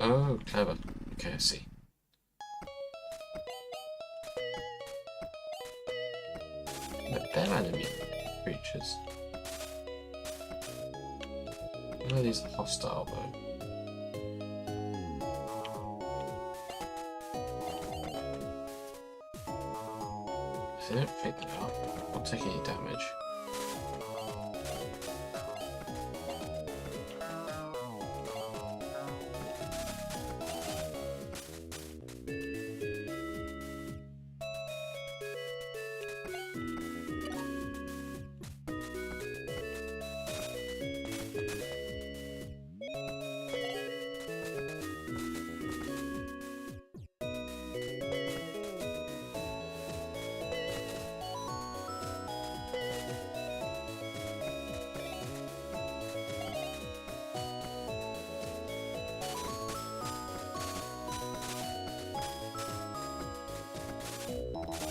Oh, clever. Okay, I see. But they're enemy creatures. Why are these hostile though? If they don't pick them up, or take any damage.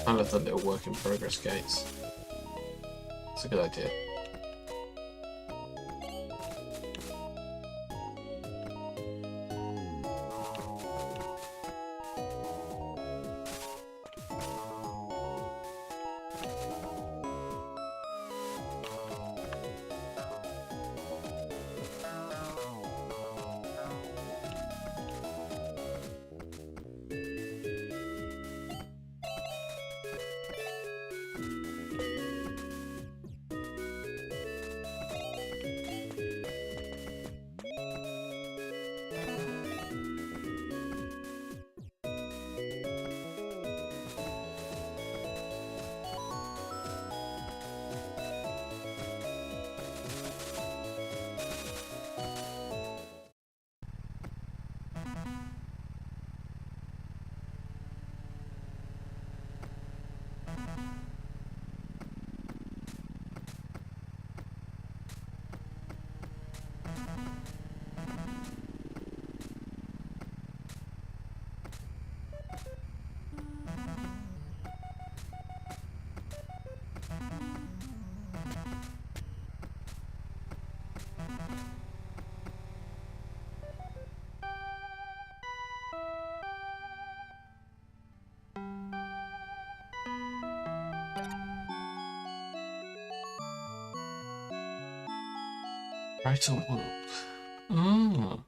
I love the little work in progress gates. It's a good idea. Right or wolf? Oh.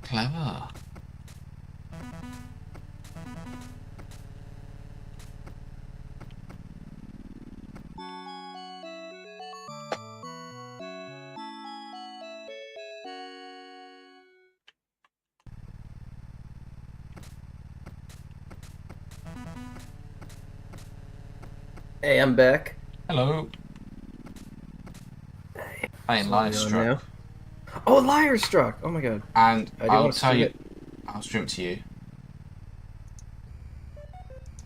Clever. Hey, I'm back. Hello. Playing Livestruck. Oh, Liar Struck! Oh my god. And I do I'll want to tell stream you, it. I'll stream it to you.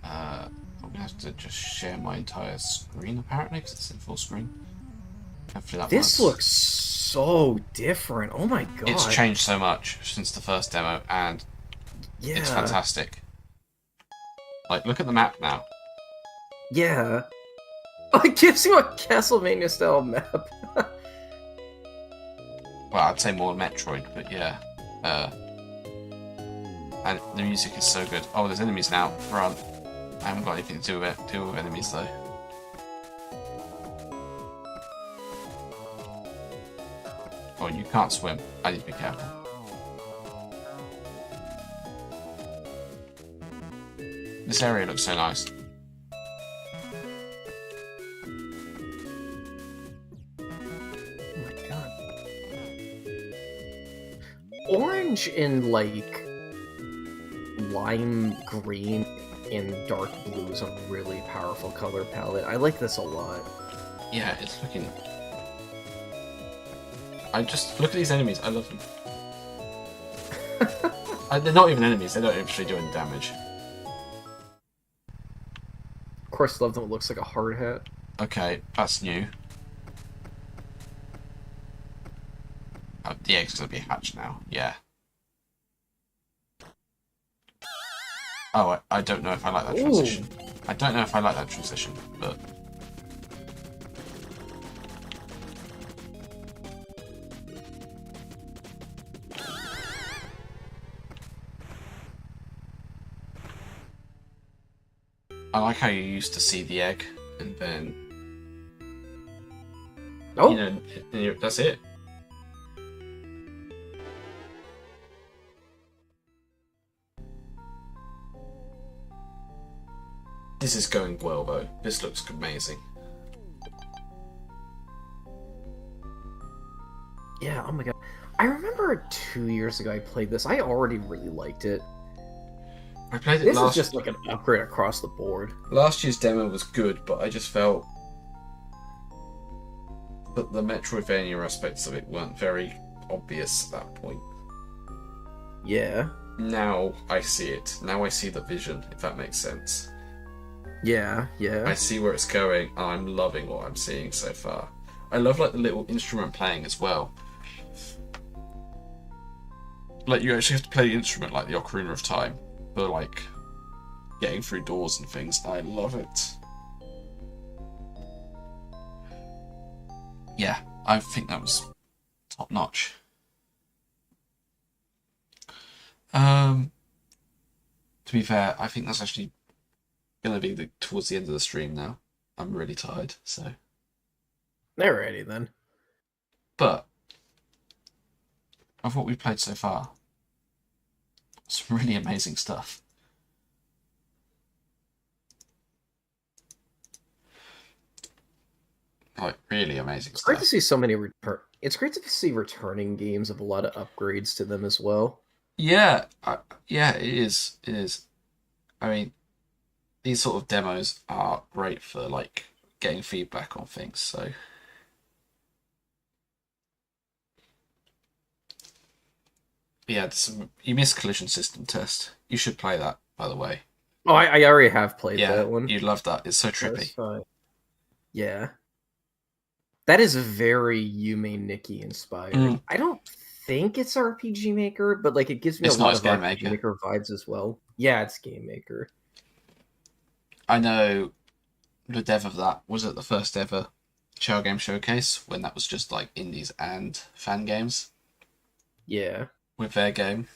I'm gonna have to just share my entire screen apparently because it's in full screen. Hopefully that This works. looks so different. Oh my god. It's changed so much since the first demo, and Yeah. it's fantastic. Like, look at the map now. Yeah. Oh, it gives you a Castlevania style map. Well, I'd say more Metroid, but yeah. And the music is so good. Oh, there's enemies now. Run. I haven't got anything to deal with enemies though. Oh, you can't swim. I need to be careful. This area looks so nice. Oh my god. Orange and like lime green and dark blue is a really powerful color palette. I like this a lot. Yeah, it's looking... I just... Look at these enemies. I love them. They're not even enemies. They don't actually do any damage. Of course, love them. It looks like a hard hat. Okay, that's new. The egg's gonna be hatched now. Yeah. Oh, I don't know if I like that transition. I don't know if I like that transition, but... I like how you used to see the egg, and then... Oh! You know, that's it. This is going well, though. This looks amazing. Yeah, oh my god. I remember 2 years ago I played this. I already really liked it. I played it This last... is just like an upgrade across the board. Last year's demo was good, but I just felt that the Metroidvania aspects of it weren't very obvious at that point. Yeah. Now I see it. Now I see the vision, if that makes sense. Yeah, I yeah. see where it's going, and I'm loving what I'm seeing so far. I love like the little instrument playing as well. like you actually have to play the instrument like the Ocarina of Time for like getting through doors and things. I love it. Yeah, I think that was top notch. To be fair, I think that's actually gonna be towards the end of the stream now. I'm really tired, so. Alrighty then. But of what we've played so far, some really amazing stuff. Like really amazing It's stuff. great to see so many It's great to see returning games with a lot of upgrades to them as well. Yeah, yeah, it is. It is. I mean, these sort of demos are great for like getting feedback on things. So, yeah, you missed Collision System Test. You should play that, by the way. Oh, I already have played Yeah, that one. you'd love that. It's so That's trippy. fine. Yeah. That is very Yume Nikki inspired. Mm. I don't think it's RPG Maker, but like it gives me It's a not lot as of Game RPG Maker. Maker vibes as well. Yeah, it's Game Maker. I know the dev of that was at the first ever Chow Game Showcase when that was just like indies and fan games Yeah. with their game.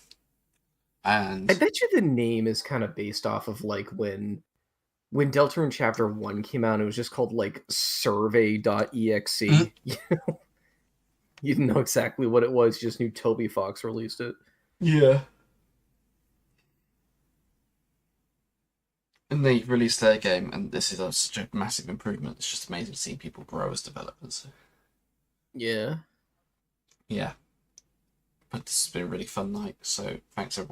And I bet you the name is kind of based off of like when Deltarune Chapter 1 came out, it was just called like survey.exe. You didn't know exactly what it was, you just knew Toby Fox released it. yeah. And they released their game, and this is such a massive improvement. It's just amazing seeing people grow as developers. Yeah. Yeah. But this has been a really fun night, so thanks everyone.